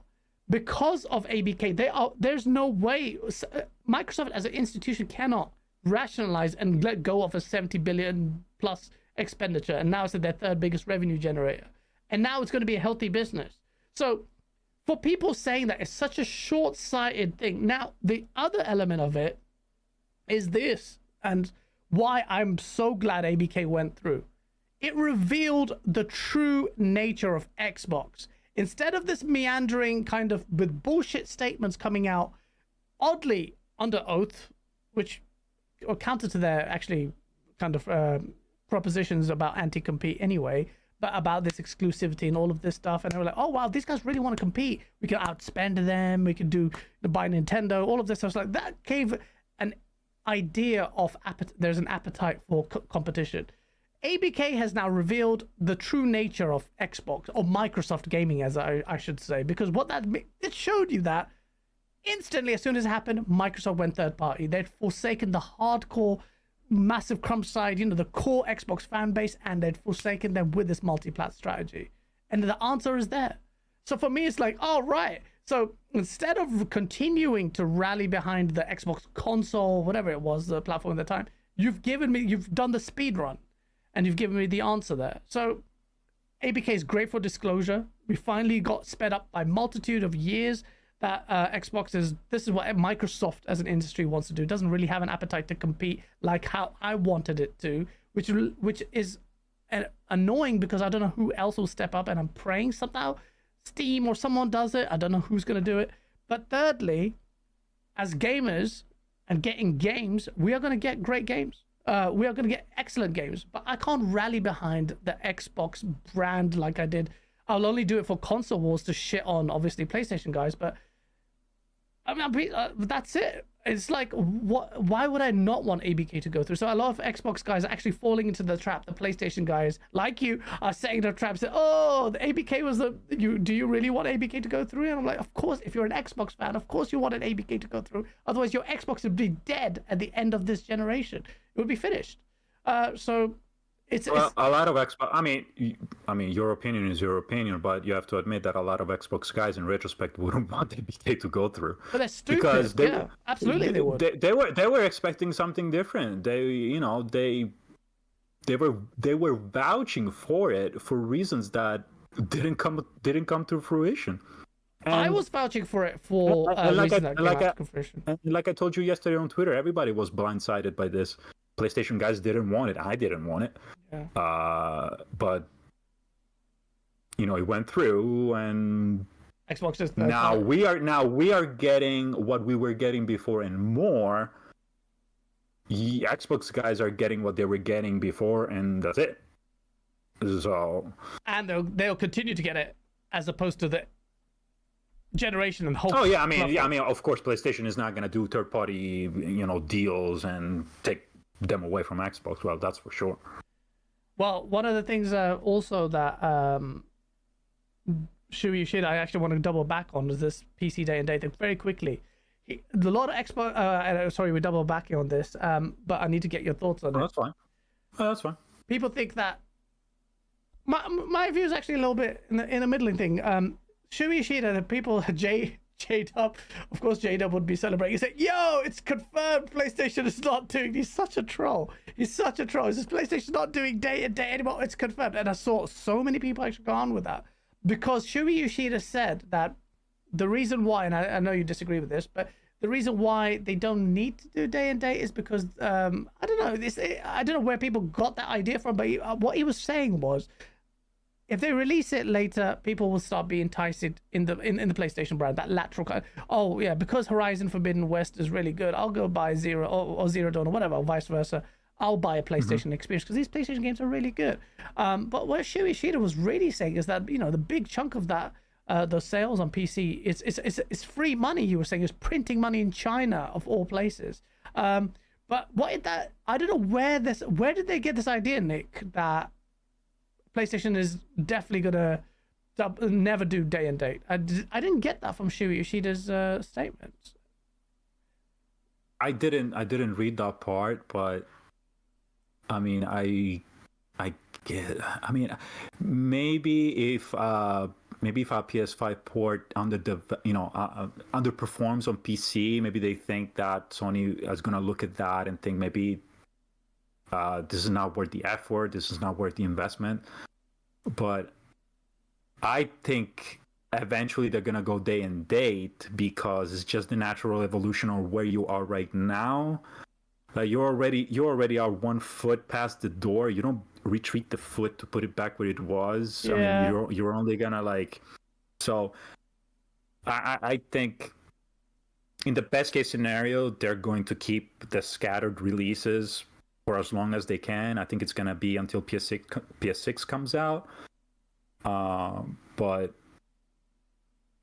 S2: because of ABK. There's no way Microsoft as an institution cannot rationalize and let go of a 70 billion plus expenditure, and now it's their third biggest revenue generator, and now it's going to be a healthy business. So for people saying that it's such a short-sighted thing, now the other element of it is this, and why I'm so glad ABK went through. It revealed the true nature of Xbox. Instead of this meandering kind of with bullshit statements coming out, oddly under oath, which or counter to their actually kind of propositions about anti-compete anyway, but about this exclusivity and all of this stuff, and they were like, oh wow, these guys really want to compete. We can outspend them. We can buy Nintendo. All of this. I was like, that gave an idea of there's an appetite for competition. ABK has now revealed the true nature of Xbox or Microsoft gaming, as I should say, because what it showed you that instantly as soon as it happened, Microsoft went third party. They'd forsaken the hardcore massive crumb side, the core Xbox fan base, and they'd forsaken them with this multi-plat strategy. And the answer is there. So for me, it's like, oh, right. So instead of continuing to rally behind the Xbox console, whatever it was, the platform at the time, you've done the speed run and you've given me the answer there. So ABK is great for disclosure. We finally got sped up by multitude of years that this is what Microsoft as an industry wants to do. It doesn't really have an appetite to compete like how I wanted it to, which is annoying because I don't know who else will step up, and I'm praying somehow Steam or someone does it. I don't know who's going to do it. But thirdly, as gamers and getting games, we are going to get great games. We are going to get excellent games, but I can't rally behind the Xbox brand like I did. I'll only do it for console wars to shit on, obviously, PlayStation guys, but I mean, that's it. It's like, why would I not want ABK to go through? So a lot of Xbox guys are actually falling into the trap. The PlayStation guys, like you, are saying the trap, say, oh, the ABK was do you really want ABK to go through? And I'm like, of course, if you're an Xbox fan, of course you wanted ABK to go through. Otherwise, your Xbox would be dead at the end of this generation. It would be finished. So
S6: Well, a lot of Xbox. I mean, your opinion is your opinion, but you have to admit that a lot of Xbox guys, in retrospect, wouldn't want the BK to go through.
S2: But they're stupid.
S6: Because
S2: Absolutely, they would.
S6: They were expecting something different. They were vouching for it for reasons that didn't come to fruition. And
S2: I was vouching for it for like
S6: I told you yesterday on Twitter, everybody was blindsided by this. PlayStation guys didn't want it. I didn't want it. Yeah. But it went through, and
S2: Xbox is
S6: now we are getting what we were getting before and more. Xbox guys are getting what they were getting before, and that's it. So,
S2: and they'll continue to get it, as opposed to the generation and hope.
S6: Oh yeah, I mean, of course, PlayStation is not going to do third-party, deals and take them away from Xbox. Well, that's for sure. Well,
S2: one of the things also that Shuhei Yoshida, I actually want to double back on, is this PC day and date thing very quickly. A lot of Xbox. Sorry, we're double backing on this, but I need to get your thoughts on it.
S6: That's fine. That's fine.
S2: People think that my view is actually a little bit in a middling thing. Shuhei Yoshida, the people, J-Dub, of course J-Dub would be celebrating. He said, yo, it's confirmed PlayStation is not doing... He's such a troll. He says PlayStation's not doing day and day anymore. It's confirmed. And I saw so many people actually go on with that. Because Shuhei Yoshida said that the reason why, and I know you disagree with this, but the reason why they don't need to do day and date is because, I don't know where people got that idea from, but what he was saying was, if they release it later, people will start being enticed in the PlayStation brand. That lateral, oh yeah, because Horizon Forbidden West is really good, I'll go buy Zero or Zero Dawn or whatever, or vice versa. I'll buy a PlayStation experience because these PlayStation games are really good. But what Shuhei Yoshida was really saying is that the big chunk of that, those sales on PC, it's free money. You were saying is printing money in China of all places. But what is that? I don't know where did they get this idea, Nick, that PlayStation is definitely gonna never do day and date. I didn't get that from Shuhei Yoshida's statements.
S6: I didn't read that part, but I mean, I get. I mean, maybe if a PS5 port underperforms on PC, maybe they think that Sony is gonna look at that and think maybe this is not worth the effort, this is not worth the investment. But I think eventually they're gonna go day and date because it's just the natural evolution of where you are right now. Like you already are 1 foot past the door. You don't retreat the foot to put it back where it was.
S2: Yeah.
S6: I mean, you're only gonna so I think in the best case scenario, they're going to keep the scattered releases for as long as they can. I think it's gonna be until PS6 comes out. But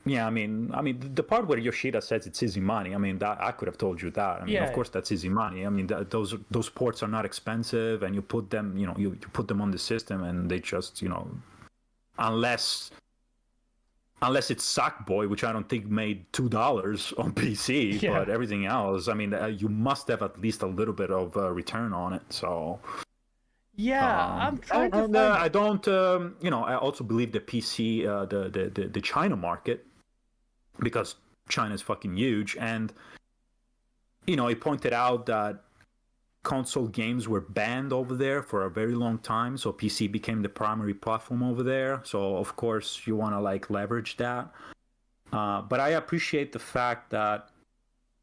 S6: yeah, I mean, the part where Yoshida says it's easy money. I mean, that I could have told you that. I mean, of course, that's easy money. I mean, those ports are not expensive, and you put them, you put them on the system, and they just, unless it's Sackboy, which I don't think made $2 on PC, but everything else, I mean, you must have at least a little bit of return on it. So
S2: I'm trying to.
S6: I don't, I also believe the PC, the China market, because China is fucking huge, and he pointed out that console games were banned over there for a very long time, so PC became the primary platform over there. So of course you want to leverage that. But I appreciate the fact that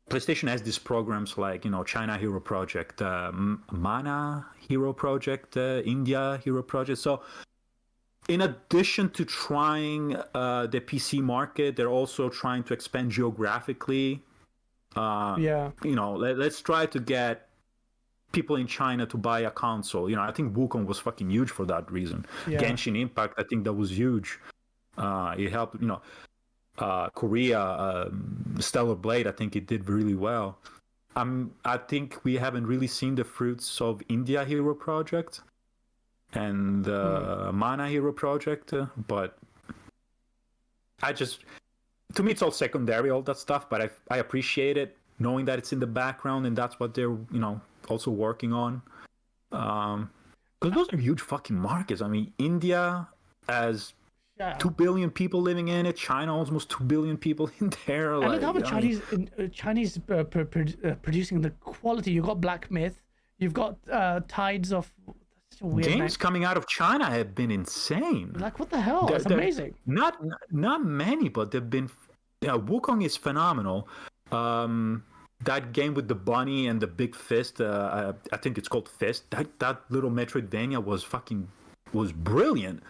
S6: PlayStation has these programs like China Hero Project, Mana Hero Project, India Hero Project. So in addition to trying the PC market, they're also trying to expand geographically. Let's try to get people in China to buy a console. I think Wukong was fucking huge for that reason. Genshin Impact, I think that was huge. It helped, Korea, Stellar Blade, I think it did really well. I think we haven't really seen the fruits of India Hero Project and Mana Hero Project, but to me it's all secondary, all that stuff, but I appreciate it, knowing that it's in the background and that's what they're also working on. Because those are huge fucking markets. I mean, India has 2 billion people living in it. China, almost 2 billion people in there.
S2: And look how much Chinese producing the quality. You've got Black Myth. You've got Tides of...
S6: Games coming out of China have been insane.
S2: Like, what the hell? It's amazing.
S6: Not many, but they've been... Wukong is phenomenal. That game with the bunny and the big fist, I think it's called Fist. That little Metroidvania was brilliant.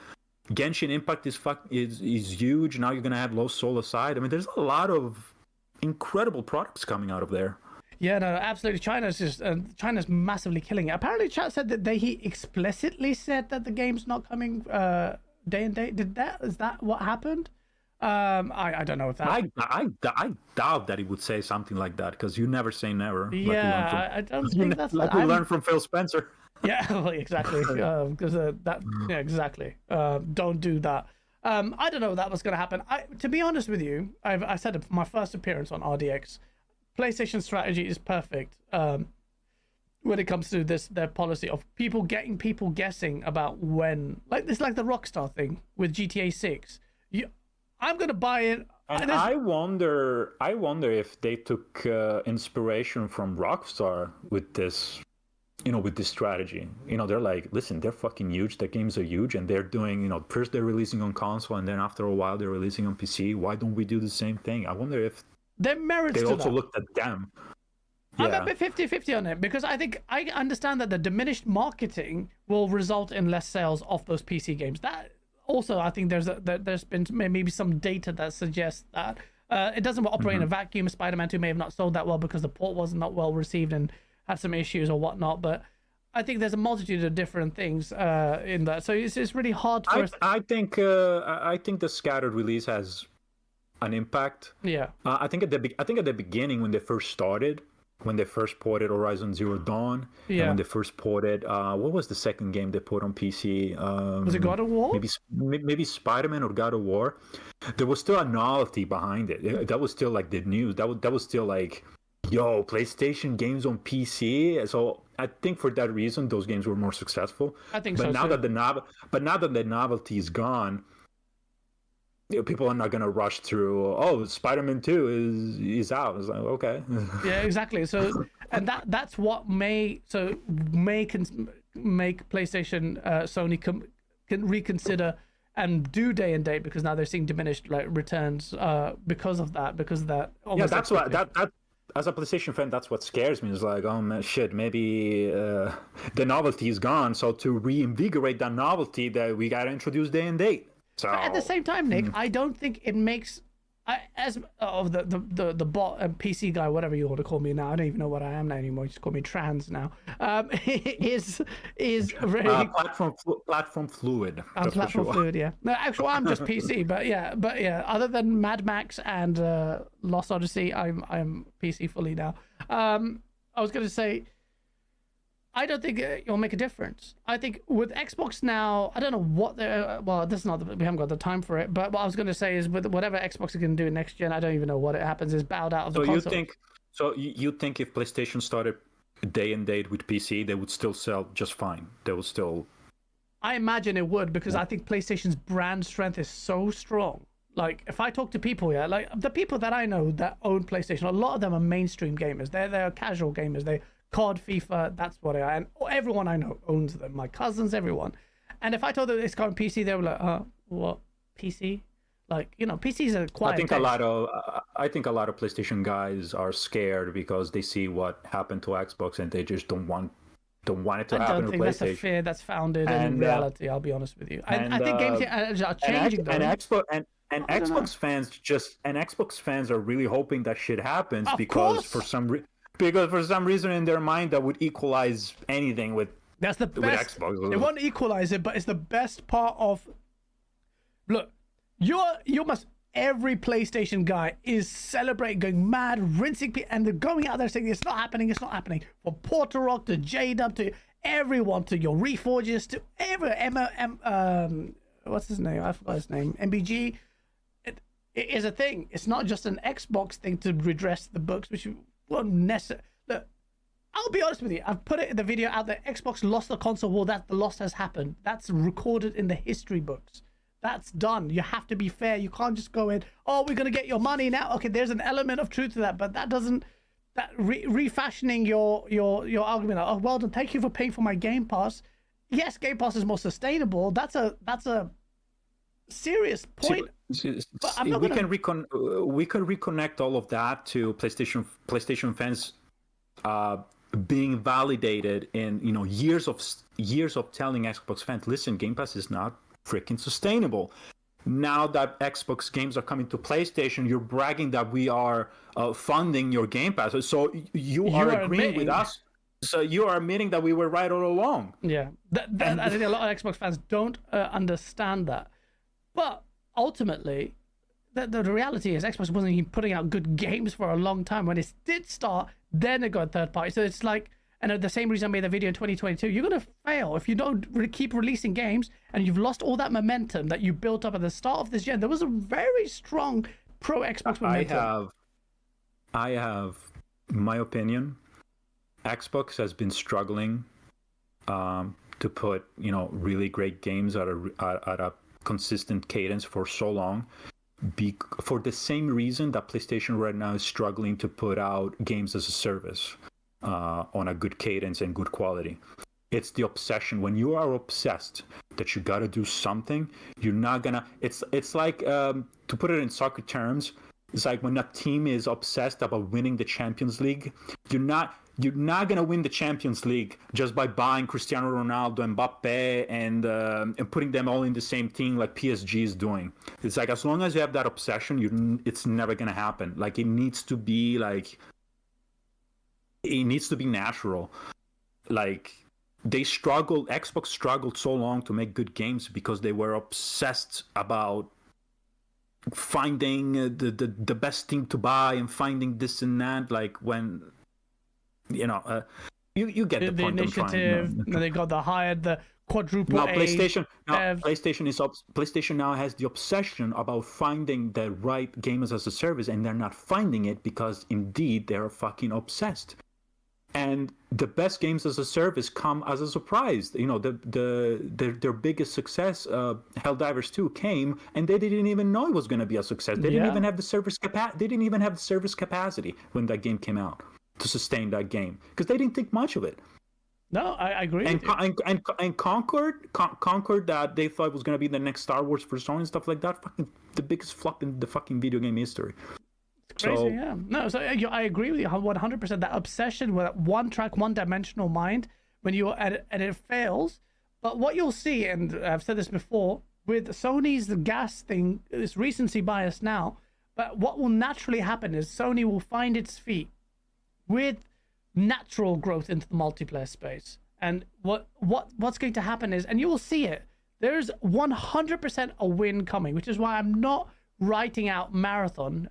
S6: Genshin Impact is huge. Now you're gonna have Lost Soul Aside. I mean, there's a lot of incredible products coming out of there.
S2: Yeah, no, absolutely. China's massively killing it. Apparently, chat said that he explicitly said that the game's not coming day and date. Is that what happened? I don't know if that.
S6: I doubt that he would say something like that, because you never say never.
S2: Yeah, I don't think that's
S6: like we learned from Phil Spencer.
S2: Yeah, well, exactly. Because yeah, exactly. Don't do that. I don't know if that was going to happen. To be honest with you, I said my first appearance on RDX, PlayStation strategy is perfect. When it comes to their policy of getting people guessing about when, like this, like the Rockstar thing with GTA 6. I'm gonna buy it.
S6: And I wonder if they took inspiration from Rockstar with this, with this strategy. They're like, listen, they're fucking huge. Their games are huge, and they're doing, first they're releasing on console, and then after a while they're releasing on PC. Why don't we do the same thing? I wonder if
S2: there merits
S6: they
S2: to
S6: also
S2: that.
S6: looked at them.
S2: I'm a bit 50-50 on it, because I understand that the diminished marketing will result in less sales of those PC games. That also, I think there's been maybe some data that suggests that it doesn't operate in a vacuum. Spider-Man 2 may have not sold that well because the port was not well received and had some issues or whatnot. But I think there's a multitude of different things in that. So it's really hard for us.
S6: I think the scattered release has an impact.
S2: Yeah.
S6: I think at the beginning, when they first started, when they first ported Horizon Zero Dawn, and when they first ported, what was the second game they put on PC?
S2: Was it God of War?
S6: Maybe Spider-Man or God of War. There was still a novelty behind it. That was still like the news. That was still like, yo, PlayStation games on PC. So I think for that reason, those games were more successful.
S2: I think
S6: but
S2: so.
S6: Now that the novelty is gone, people are not gonna rush through. Oh, Spider-Man 2 is out. It's like, okay.
S2: Yeah, exactly. So, and that's what may make PlayStation, Sony can reconsider and do day and date, because now they're seeing diminished returns because of that.
S6: Yeah, that's what that. As a PlayStation fan, that's what scares me. It's like, oh man, shit, maybe the novelty is gone. So to reinvigorate that novelty, that we gotta introduce day and date. So,
S2: at the same time, Nick, I don't think it makes the bot and PC guy, whatever you want to call me now. I don't even know what I am now anymore. You just call me trans now. Is very
S6: platform fluid.
S2: Platform fluid, yeah. No, actually, I'm just PC, but yeah. Other than Mad Max and Lost Odyssey, I'm PC fully now. I was gonna say, I don't think it'll make a difference. I think with Xbox now, I don't know what they're... Well, this is not... We haven't got the time for it. But what I was going to say is, with whatever Xbox is going to do next gen, I don't even know what it happens, is bowed out of the console.
S6: You think if PlayStation started day and date with PC, they would still sell just fine? They would still...
S2: I imagine it would, because I think PlayStation's brand strength is so strong. Like, if I talk to people, like the people that I know that own PlayStation, a lot of them are mainstream gamers. They're casual gamers. They... COD, FIFA, that's what I are. And everyone I know owns them. My cousins, everyone. And if I told them it's got on PC, they were like, what? PC? Like, PCs are quiet.
S6: I think a lot of PlayStation guys are scared because they see what happened to Xbox, and they just don't want it to happen to PlayStation. I don't think
S2: that's a fear that's founded in reality, I'll be honest with you. I think games are changing, though.
S6: Xbox fans are really hoping that shit happens,
S2: because
S6: for some reason in their mind that would equalize anything with
S2: Xbox. It won't equalize it, but it's the best part of... Look, every PlayStation guy is celebrating, going mad, rinsing people, and they're going out there saying it's not happening. From Portorock to J-Dub to everyone, to your Reforges, to what's his name? I forgot his name. MBG. It is a thing. It's not just an Xbox thing to redress the books, which won't necessarily... Look, I'll be honest with you. I've put it in the video out there. Xbox lost the console war. That the loss has happened. That's recorded in the history books. That's done. You have to be fair. You can't just go in, oh, we're going to get your money now. Okay, there's an element of truth to that, but that doesn't... That refashioning your argument, oh, well done, thank you for paying for my Game Pass. Yes, Game Pass is more sustainable. That's a serious point. But I'm not
S6: we can reconnect all of that to PlayStation fans being validated in years of telling Xbox fans, listen, Game Pass is not freaking sustainable. Now that Xbox games are coming to PlayStation, you're bragging that we are funding your Game Pass. So you are agreeing with us. So you are admitting that we were right all along.
S2: Yeah, I think a lot of Xbox fans don't understand that. But ultimately, the reality is Xbox wasn't even putting out good games for a long time. When it did start, then it got third party. So it's like, and the same reason I made the video in 2022, you're going to fail if you don't keep releasing games and you've lost all that momentum that you built up at the start of this gen. There was a very strong pro Xbox momentum.
S6: I have my opinion. Xbox has been struggling to put really great games at a consistent cadence for so long. For the same reason that PlayStation right now is struggling to put out games as a service on a good cadence and good quality. It's the obsession. When you are obsessed that you got to do something, you're not gonna. It's like to put it in soccer terms. It's like when a team is obsessed about winning the Champions League, you're not gonna win the Champions League just by buying Cristiano Ronaldo, Mbappe, and putting them all in the same team like PSG is doing. It's like as long as you have that obsession, it's never gonna happen. Like it needs to be natural. Like Xbox struggled so long to make good games because they were obsessed about finding the best thing to buy and finding this and that. Like when you get the point.
S2: Initiative. They got the quadruple.
S6: Now PlayStation now has the obsession about finding the right games as a service, and they're not finding it because indeed they're fucking obsessed. And the best games as a service come as a surprise. Their biggest success, Helldivers 2, came, and they didn't even know it was going to be a success. They didn't even have the service capacity when that game came out to sustain that game because they didn't think much of it.
S2: No, I agree.
S6: And Concord that they thought was going to be the next Star Wars for Sony and stuff like that, fucking the biggest flop in the fucking video game history.
S2: Crazy, yeah. No, so I agree with you 100%. That obsession with that one-track, one-dimensional mind, when you and it fails. But what you'll see, and I've said this before, with Sony's gas thing, it's recency bias now. But what will naturally happen is Sony will find its feet with natural growth into the multiplayer space. And what's going to happen is, and you will see it, there's 100% a win coming, which is why I'm not writing out Marathon.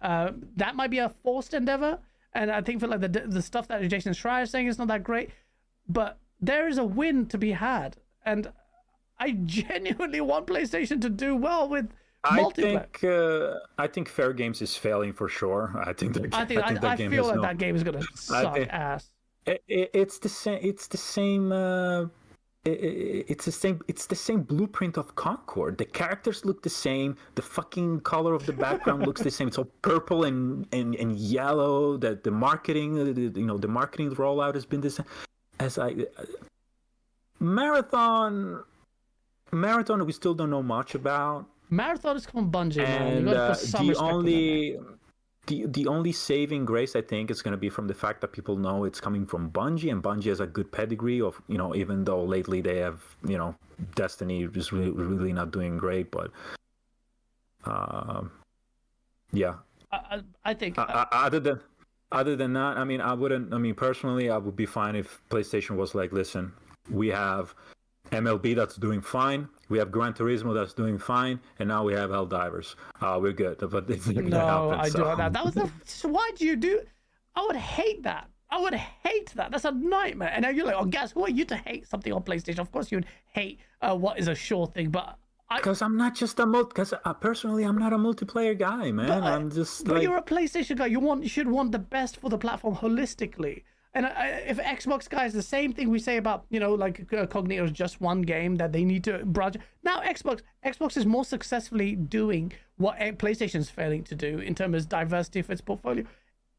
S2: That might be a forced endeavor, and I think for like the stuff that Jason Schreier is saying is not that great, but there is a win to be had, and I genuinely want PlayStation to do well with multiplayer.
S6: I think Fair Games is failing for sure. I feel like
S2: that game is gonna suck ass.
S6: It's the same. It's the same. It's the same blueprint of Concord. The characters look the same. The fucking color of the background looks the same. It's all purple and yellow. The marketing, the marketing rollout has been the same. Marathon, we still don't know much about.
S2: Marathon is from Bungie,
S6: and
S2: man.
S6: The only saving grace, I think, is going to be from the fact that people know it's coming from Bungie, and Bungie has a good pedigree of, even though lately they have, Destiny is really not doing great, but yeah.
S2: I think
S6: other than that, personally, I would be fine if PlayStation was like, listen, we have MLB that's doing fine, we have Gran Turismo that's doing fine, and now we have Helldivers. We're good. But it's not gonna happen.
S2: I do that. That was why do you do? I would hate that. That's a nightmare. And now you're like, oh, guess who are you to hate something on PlayStation? Of course you'd hate what is a sure thing, but
S6: because I'm not just personally I'm not a multiplayer guy, man. I'm just
S2: but you're a PlayStation guy. You should want the best for the platform holistically. And if Xbox guys, the same thing we say about, you know, like Cognito's just one game that they need to branch. Now Xbox is more successfully doing what PlayStation's failing to do in terms of diversity of its portfolio.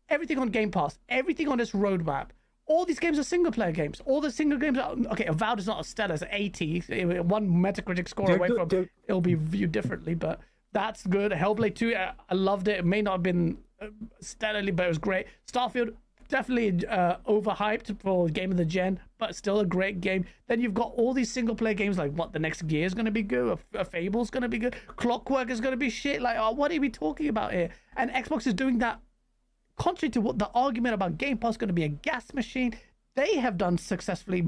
S2: Everything on Game Pass, everything on this roadmap. All these games are single player games. All the single games are okay. Avowed is not a stellar, it's 80. One Metacritic score away from it'll be viewed differently, but that's good. Hellblade 2, I loved it. It may not have been stellarly, but it was great. Starfield, definitely overhyped for game of the gen, but still a great game. Then you've got all these single player games like what the next Gear is going to be good, a Fable's going to be good, Clockwork is going to be shit. Like, oh, what are we talking about here? And Xbox is doing that contrary to what the argument about Game Pass is going to be a gas machine. They have done successfully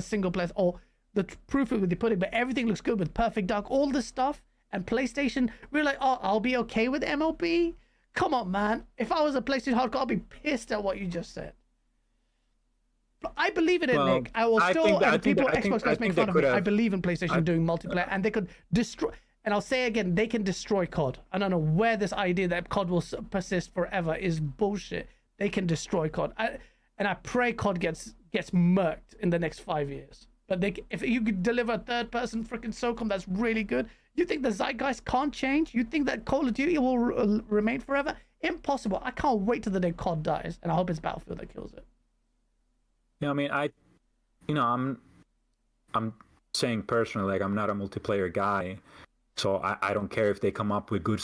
S2: single players, or the proof of the pudding, but everything looks good with Perfect Dark, all this stuff. And PlayStation, we're like, oh, I'll be okay with MLB. Come on, man. If I was a PlayStation hardcore, I'd be pissed at what you just said. But I believe in it, Nick. I will still, and people, Xbox guys make fun of me. I believe in PlayStation doing multiplayer, and they could destroy. And I'll say again, they can destroy COD. I don't know where this idea that COD will persist forever is bullshit. They can destroy COD, and I pray COD gets murked in the next 5 years. But if you could deliver a third-person freaking SOCOM that's really good, you think the zeitgeist can't change? You think that Call of Duty will remain forever? Impossible. I can't wait till the day COD dies, and I hope it's Battlefield that kills it.
S6: Yeah, I mean, I'm saying personally, like, I'm not a multiplayer guy, so I don't care if they come up with good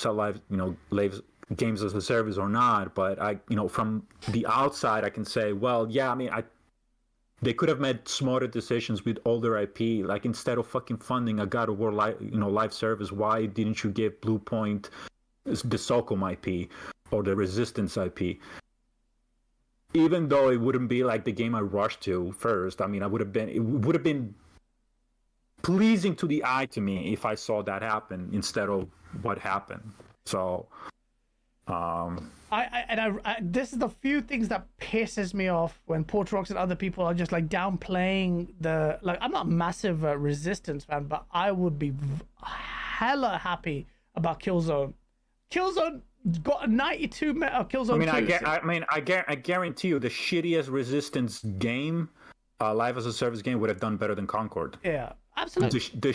S6: games as a service or not. But from the outside, I can say, well, yeah, I mean, they could have made smarter decisions with older IP. Like, instead of fucking funding a God of War live service, why didn't you give Bluepoint the SOCOM IP or the Resistance IP? Even though it wouldn't be like the game I rushed to first. I mean, it would have been pleasing to the eye to me if I saw that happen instead of what happened. So,
S2: this is the few things that pisses me off when Portrox and other people are just like downplaying I'm not a massive Resistance fan, but I would be hella happy about Killzone. Killzone got a 92 Killzone.
S6: I guarantee you the shittiest Resistance game, live as a service game, would have done better than Concord.
S2: Yeah, absolutely.
S6: The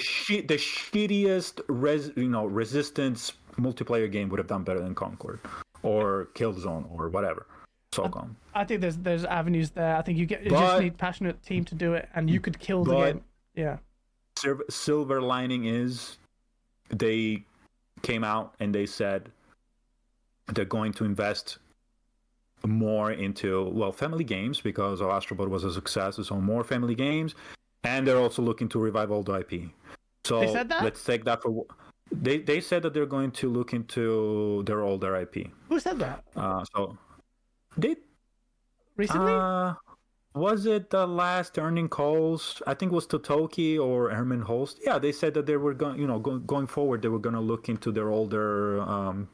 S6: shittiest Resistance multiplayer game would have done better than Concord or Killzone or whatever. SOCOM.
S2: I think there's avenues there. I think you just need passionate team to do it, and you could kill the game. Yeah.
S6: Silver lining is they came out and they said they're going to invest more into family games because Astrobot was a success, so more family games, and they're also looking to revive old IP. So
S2: they said that?
S6: Let's take that for. They said that they're going to look into their older IP.
S2: Who said that?
S6: So they
S2: recently.
S6: Was it the last earning calls? I think it was Totoki or Herman Holst. Yeah, they said that they were going forward. They were going to look into their older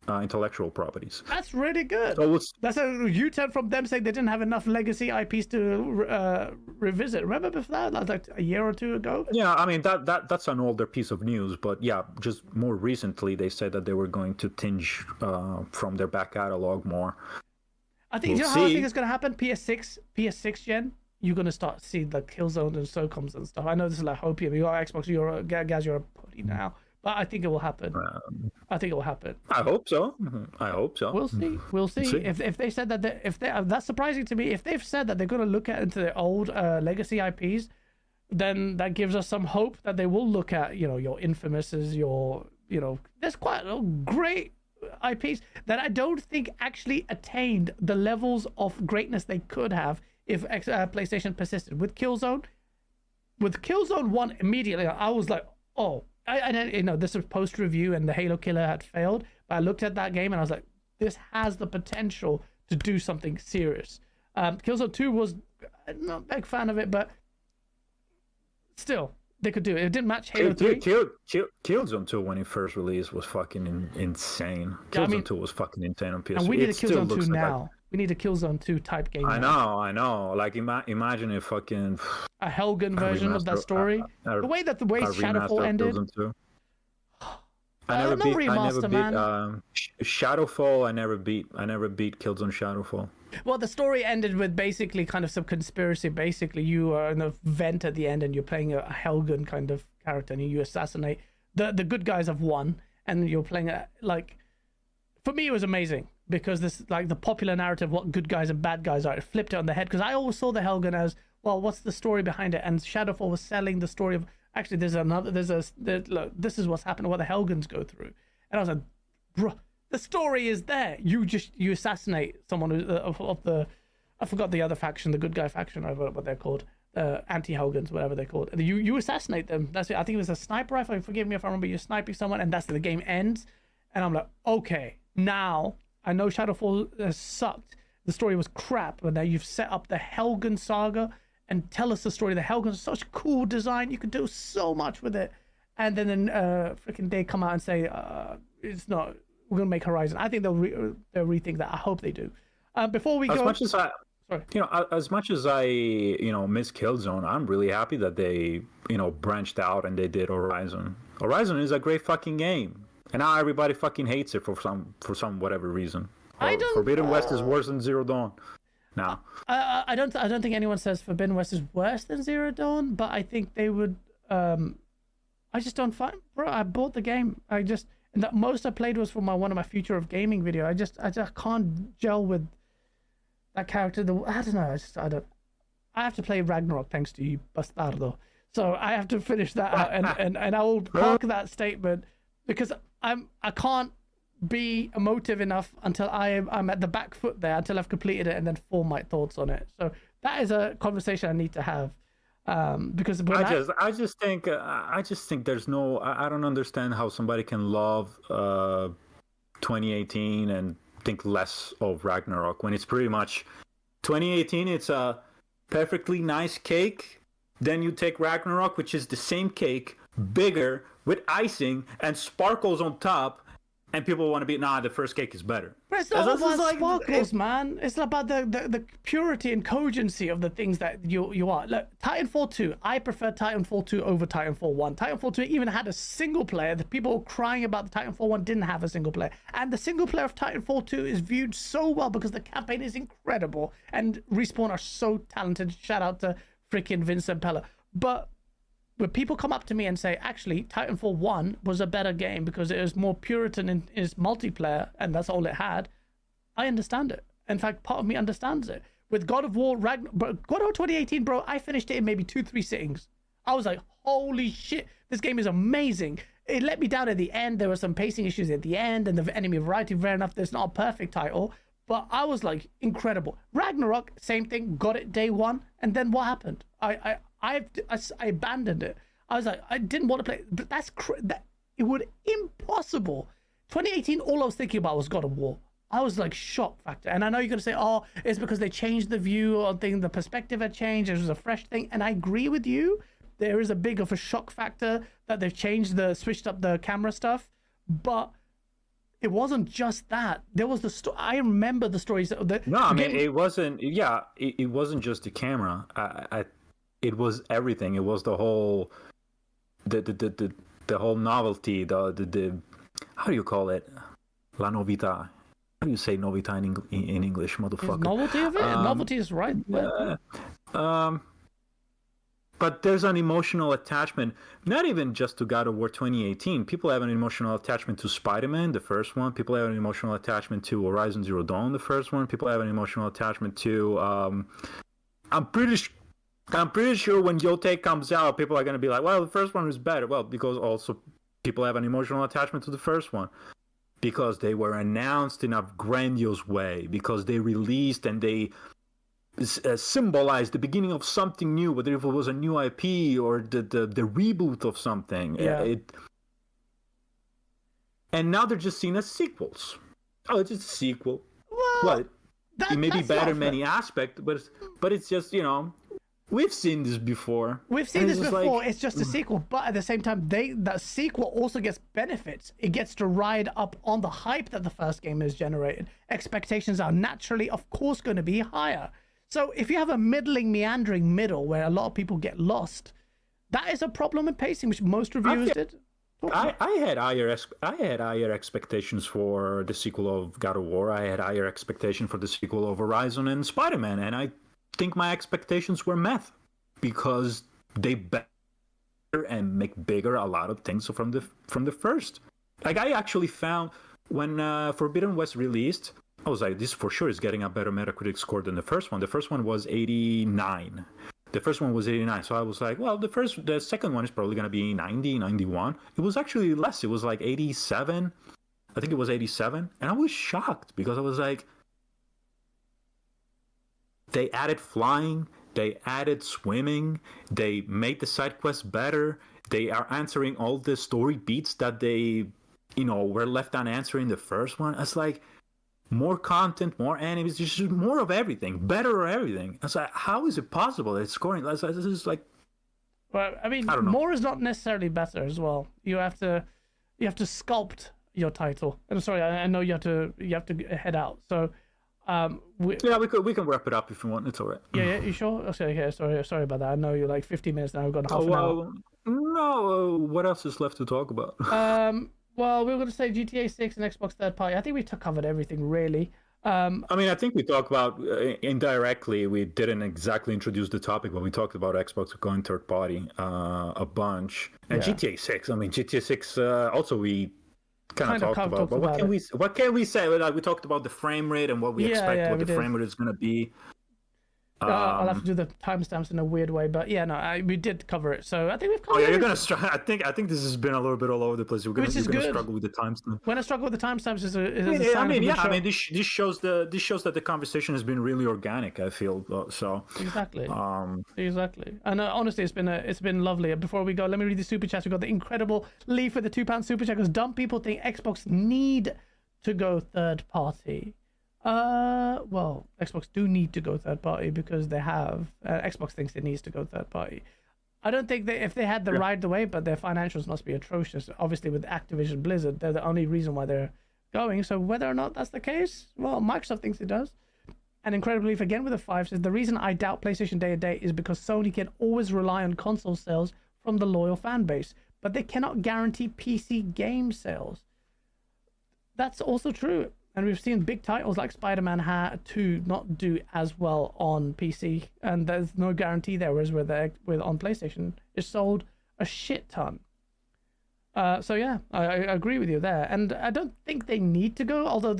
S6: intellectual properties.
S2: That's really good.
S6: So
S2: that's a U-turn from them saying they didn't have enough legacy IPs to revisit. Remember before that, like a year or two ago?
S6: Yeah, I mean that's an older piece of news, but yeah, just more recently they said that they were going to tinge from their back catalog more.
S2: I think how I think it's going to happen. PS6 gen, you're going to start seeing the Killzone and SOCOMs and stuff. I know this is like hopium. You got Xbox, you're a putty now. But I think it will happen. I think it will happen.
S6: I hope so.
S2: We'll see. We'll see. If they said that, that's surprising to me. If they've said that they're going to look into their old legacy IPs, then that gives us some hope that they will look at your Infamouses, there's quite great IPs that I don't think actually attained the levels of greatness they could have if PlayStation persisted. With Killzone 1, immediately I was like, oh. This was post review and the Halo Killer had failed, but I looked at that game and I was like, this has the potential to do something serious. Killzone 2 was not a big fan of it, but still they could do it. It didn't match Halo 3.
S6: Killzone 2 when it first released was fucking insane. Killzone 2 was fucking insane on PS3.
S2: And we need a Killzone 2 now. We need a Killzone 2 type game.
S6: I know. Like, imagine if fucking
S2: a Helgen version of that story. The way Shadowfall ended.
S6: I never beat Shadowfall. I never beat Killzone Shadowfall.
S2: Well, the story ended with basically kind of some conspiracy. Basically, you are in a vent at the end, and you're playing a Helgen kind of character, and you assassinate the good guys have won, and you're playing like. For me, it was amazing because this like the popular narrative, what good guys and bad guys are, it flipped it on the head. Because I always saw the Helgen as well. What's the story behind it? And Shadowfall was selling the story of actually look, this is what's happened, what the Helgens go through, and I was like, bro. The story is there. You assassinate someone of the, I forgot the other faction, the good guy faction, I forgot what they're called, anti-Helgens, whatever they're called. And you assassinate them. That's it. I think it was a sniper rifle. Forgive me if I remember. You're sniping someone, and that's the game ends. And I'm like, okay, now I know Shadowfall sucked. The story was crap, but now you've set up the Helgen saga and tell us the story. The Helgens are such cool design. You could do so much with it. And then freaking they come out and say it's not. We're gonna make Horizon. I think they'll rethink that. I hope they do. Before we go,
S6: as much as I miss Killzone, I'm really happy that they branched out and they did Horizon. Horizon is a great fucking game, and now everybody fucking hates it for some whatever reason. Forbidden West is worse than Zero Dawn. Now,
S2: I don't think anyone says Forbidden West is worse than Zero Dawn, but I think they would. I just don't find, bro. I bought the game. And the most I played was for one of my Future of Gaming video. I just can't gel with that character. I don't know. I have to play Ragnarok thanks to you, bastardo. So I have to finish that out, and I will park that statement because I can't be emotive enough until I'm at the back foot there until I've completed it and then form my thoughts on it. So that is a conversation I need to have. Because
S6: I just think there's no. I don't understand how somebody can love 2018 and think less of Ragnarok when it's pretty much 2018. It's a perfectly nice cake. Then you take Ragnarok, which is the same cake, bigger with icing and sparkles on top. And people want to be, the first cake is better.
S2: But it's not about sparkles, man. It's about the purity and cogency of the things that you are. Look, Titanfall 2, I prefer Titanfall 2 over Titanfall 1. Titanfall 2 even had a single player. The people crying about the Titanfall 1 didn't have a single player. And the single player of Titanfall 2 is viewed so well because the campaign is incredible. And Respawn are so talented. Shout out to freaking Vincent Pella. But when people come up to me and say, actually, Titanfall 1 was a better game because it was more Puritan in its multiplayer, and that's all it had, I understand it. In fact, part of me understands it. With God of War God of War 2018, bro, I finished it in maybe 2-3 sittings. I was like, holy shit, this game is amazing. It let me down at the end. There were some pacing issues at the end, and the enemy variety, fair enough, there's not a perfect title, but I was like, incredible. Ragnarok, same thing, got it day one, and then what happened? I abandoned it. I was like, I didn't want to play. But it would impossible. 2018, all I was thinking about was God of War. I was like shock factor. And I know you're gonna say, oh, it's because they changed the view or thing, the perspective had changed. It was a fresh thing, and I agree with you. There is a big of a shock factor that they've switched up the camera stuff, but it wasn't just that. There was the story. I remember the stories.
S6: It wasn't. Yeah, it wasn't just the camera. It was everything. It was the whole, the whole novelty. The how do you call it? La novità. How do you say novità in English, motherfucker?
S2: The novelty of it. Novelty is right.
S6: But there's an emotional attachment, not even just to God of War 2018. People have an emotional attachment to Spider-Man, the first one. People have an emotional attachment to Horizon Zero Dawn, the first one. People have an emotional attachment to. I'm pretty sure when Yote comes out, people are going to be like, well, the first one was better. Well, because also people have an emotional attachment to the first one. Because they were announced in a grandiose way. Because they released and they symbolized the beginning of something new, whether if it was a new IP or the reboot of something.
S2: Yeah.
S6: And now they're just seen as sequels. Oh, it's just a sequel.
S2: Well,
S6: it may be better in many aspects, but it's just, we've seen this before.
S2: We've seen this before. It's just a sequel, but at the same time, that sequel also gets benefits. It gets to ride up on the hype that the first game has generated. Expectations are naturally, of course, going to be higher. So if you have a middling, meandering middle where a lot of people get lost, that is a problem in pacing, which most reviewers did.
S6: I had higher expectations for the sequel of God of War. I had higher expectations for the sequel of Horizon and Spider-Man, and I think my expectations were met because they better and make bigger a lot of things from the first. Like, I actually found when Forbidden West released, I was like, this for sure is getting a better Metacritic score than the first one. The first one was 89. So I was like, well, the second one is probably going to be 90, 91. It was actually less. It was like 87. I think it was 87. And I was shocked because I was like, they added flying, they added swimming, they made the side quests better. They are answering all the story beats that they, were left unanswered in the first one. It's like, more content, more enemies, just more of everything, better everything. It's like, how is it possible? It's scoring. This is like.
S7: Well, I mean, more is not necessarily better as well. You have to sculpt your title. I'm sorry, I know you have to head out. So, we
S6: can wrap it up if you want. It's all right.
S7: Yeah. You sure? Okay. Sorry about that. I know you're like 15 minutes now. We've got half an hour.
S6: No. What else is left to talk about?
S7: Well, we were going to say GTA 6 and Xbox third party. I think we covered everything, really.
S6: I mean, I think we talked about, indirectly, we didn't exactly introduce the topic, but we talked about Xbox going third party a bunch. And GTA 6, GTA 6 also we kind of talked about. But what can we say? Like, we talked about the frame rate and what we expect, what the frame rate is going to be.
S7: I'll have to do the timestamps in a weird way, but we did cover it. So I think we've covered it.
S6: You're gonna struggle. I think this has been a little bit all over the place. You're gonna struggle with the timestamps.
S7: When I struggle with the timestamps, is a
S6: sign of a good show. This shows that the conversation has been really organic. I feel so.
S7: Exactly. Exactly. And honestly, it's been lovely. Before we go, let me read the super chats. We got the incredible Lee for the £2 super chat because dumb people think Xbox need to go third party. Well, Xbox do need to go third party because they have. Xbox thinks it needs to go third party. I don't think if they had the ride the way, but their financials must be atrocious. Obviously, with Activision Blizzard, they're the only reason why they're going. So whether or not that's the case, well, Microsoft thinks it does. And incredibly, again with the 5 says the reason I doubt PlayStation Day to Day is because Sony can always rely on console sales from the loyal fan base, but they cannot guarantee PC game sales. That's also true. And we've seen big titles like Spider-Man 2 not do as well on PC, and there's no guarantee there. Whereas with on PlayStation, it sold a shit ton. So yeah, I agree with you there, and I don't think they need to go. Although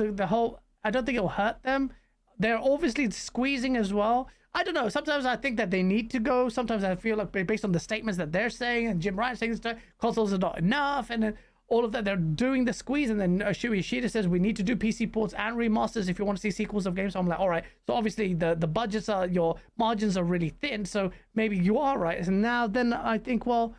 S7: I don't think it'll hurt them. They're obviously squeezing as well. I don't know. Sometimes I think that they need to go. Sometimes I feel like based on the statements that they're saying and Jim Ryan saying consoles are not enough, and then all of that, they're doing the squeeze, and then Shuhei Yoshida says we need to do PC ports and remasters if you want to see sequels of games. So I'm like, all right. So obviously the budgets your margins are really thin, so maybe you are right. And now then I think, well,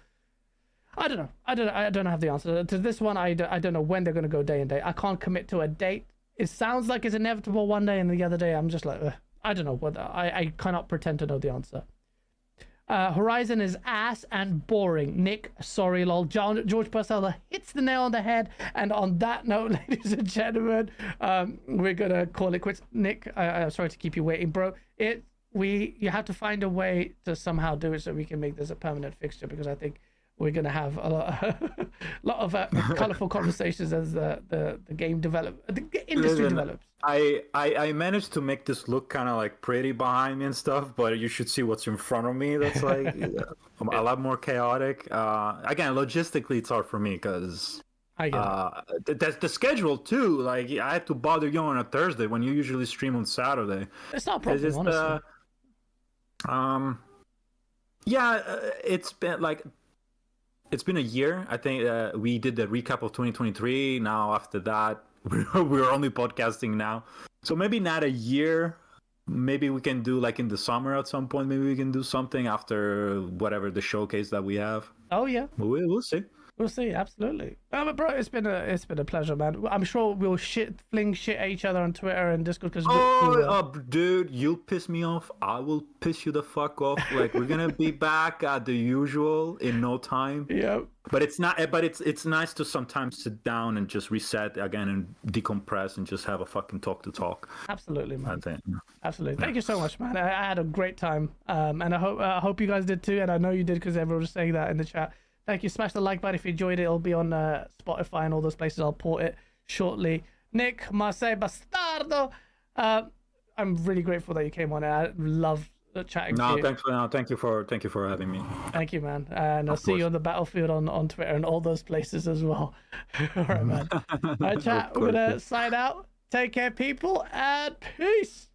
S7: I don't know. I don't have the answer to this one. I don't know when they're going to go day and day. I can't commit to a date. It sounds like it's inevitable one day, and the other day I'm just like, I don't know. I cannot pretend to know the answer. Horizon is ass and boring. Nick, sorry, lol. George Purcell hits the nail on the head. And on that note, ladies and gentlemen, we're gonna call it quits. Nick, I'm sorry to keep you waiting, bro. You have to find a way to somehow do it so we can make this a permanent fixture, because I think we're gonna have a lot of colorful conversations as the game the industry develops.
S6: I managed to make this look kind of like pretty behind me and stuff, but you should see what's in front of me. That's like a lot more chaotic. Again, logistically, it's hard for me because that's the schedule too. Like, I had to bother you on a Thursday when you usually stream on Saturday.
S7: It's not a problem, honestly.
S6: It's been like. It's been a year. I think we did the recap of 2023. Now, after that, we're only podcasting now. So maybe not a year. Maybe we can do like in the summer at some point. Maybe we can do something after whatever the showcase that we have.
S7: Oh, yeah.
S6: We'll see.
S7: We'll see, absolutely. But bro, it's been a pleasure, man. I'm sure we'll fling shit at each other on Twitter and Discord.
S6: Dude, you'll piss me off. I will piss you the fuck off. Like, we're gonna be back at the usual in no time.
S7: Yeah.
S6: But it's not. But it's nice to sometimes sit down and just reset again and decompress and just have a fucking talk.
S7: Absolutely, man.
S6: I think.
S7: Absolutely. Thank you so much, man. I had a great time. And I hope you guys did too. And I know you did because everyone was saying that in the chat. Thank you. Smash the like button if you enjoyed it. It'll be on Spotify and all those places. I'll port it shortly. Nick, Marseille Bastardo. I'm really grateful that you came on. I love chatting to you.
S6: Thank you for having me.
S7: Thank you, man. And I'll see you on the battlefield on Twitter and all those places as well. All right, man. All right, chat. We're going to sign out. Take care, people, and peace.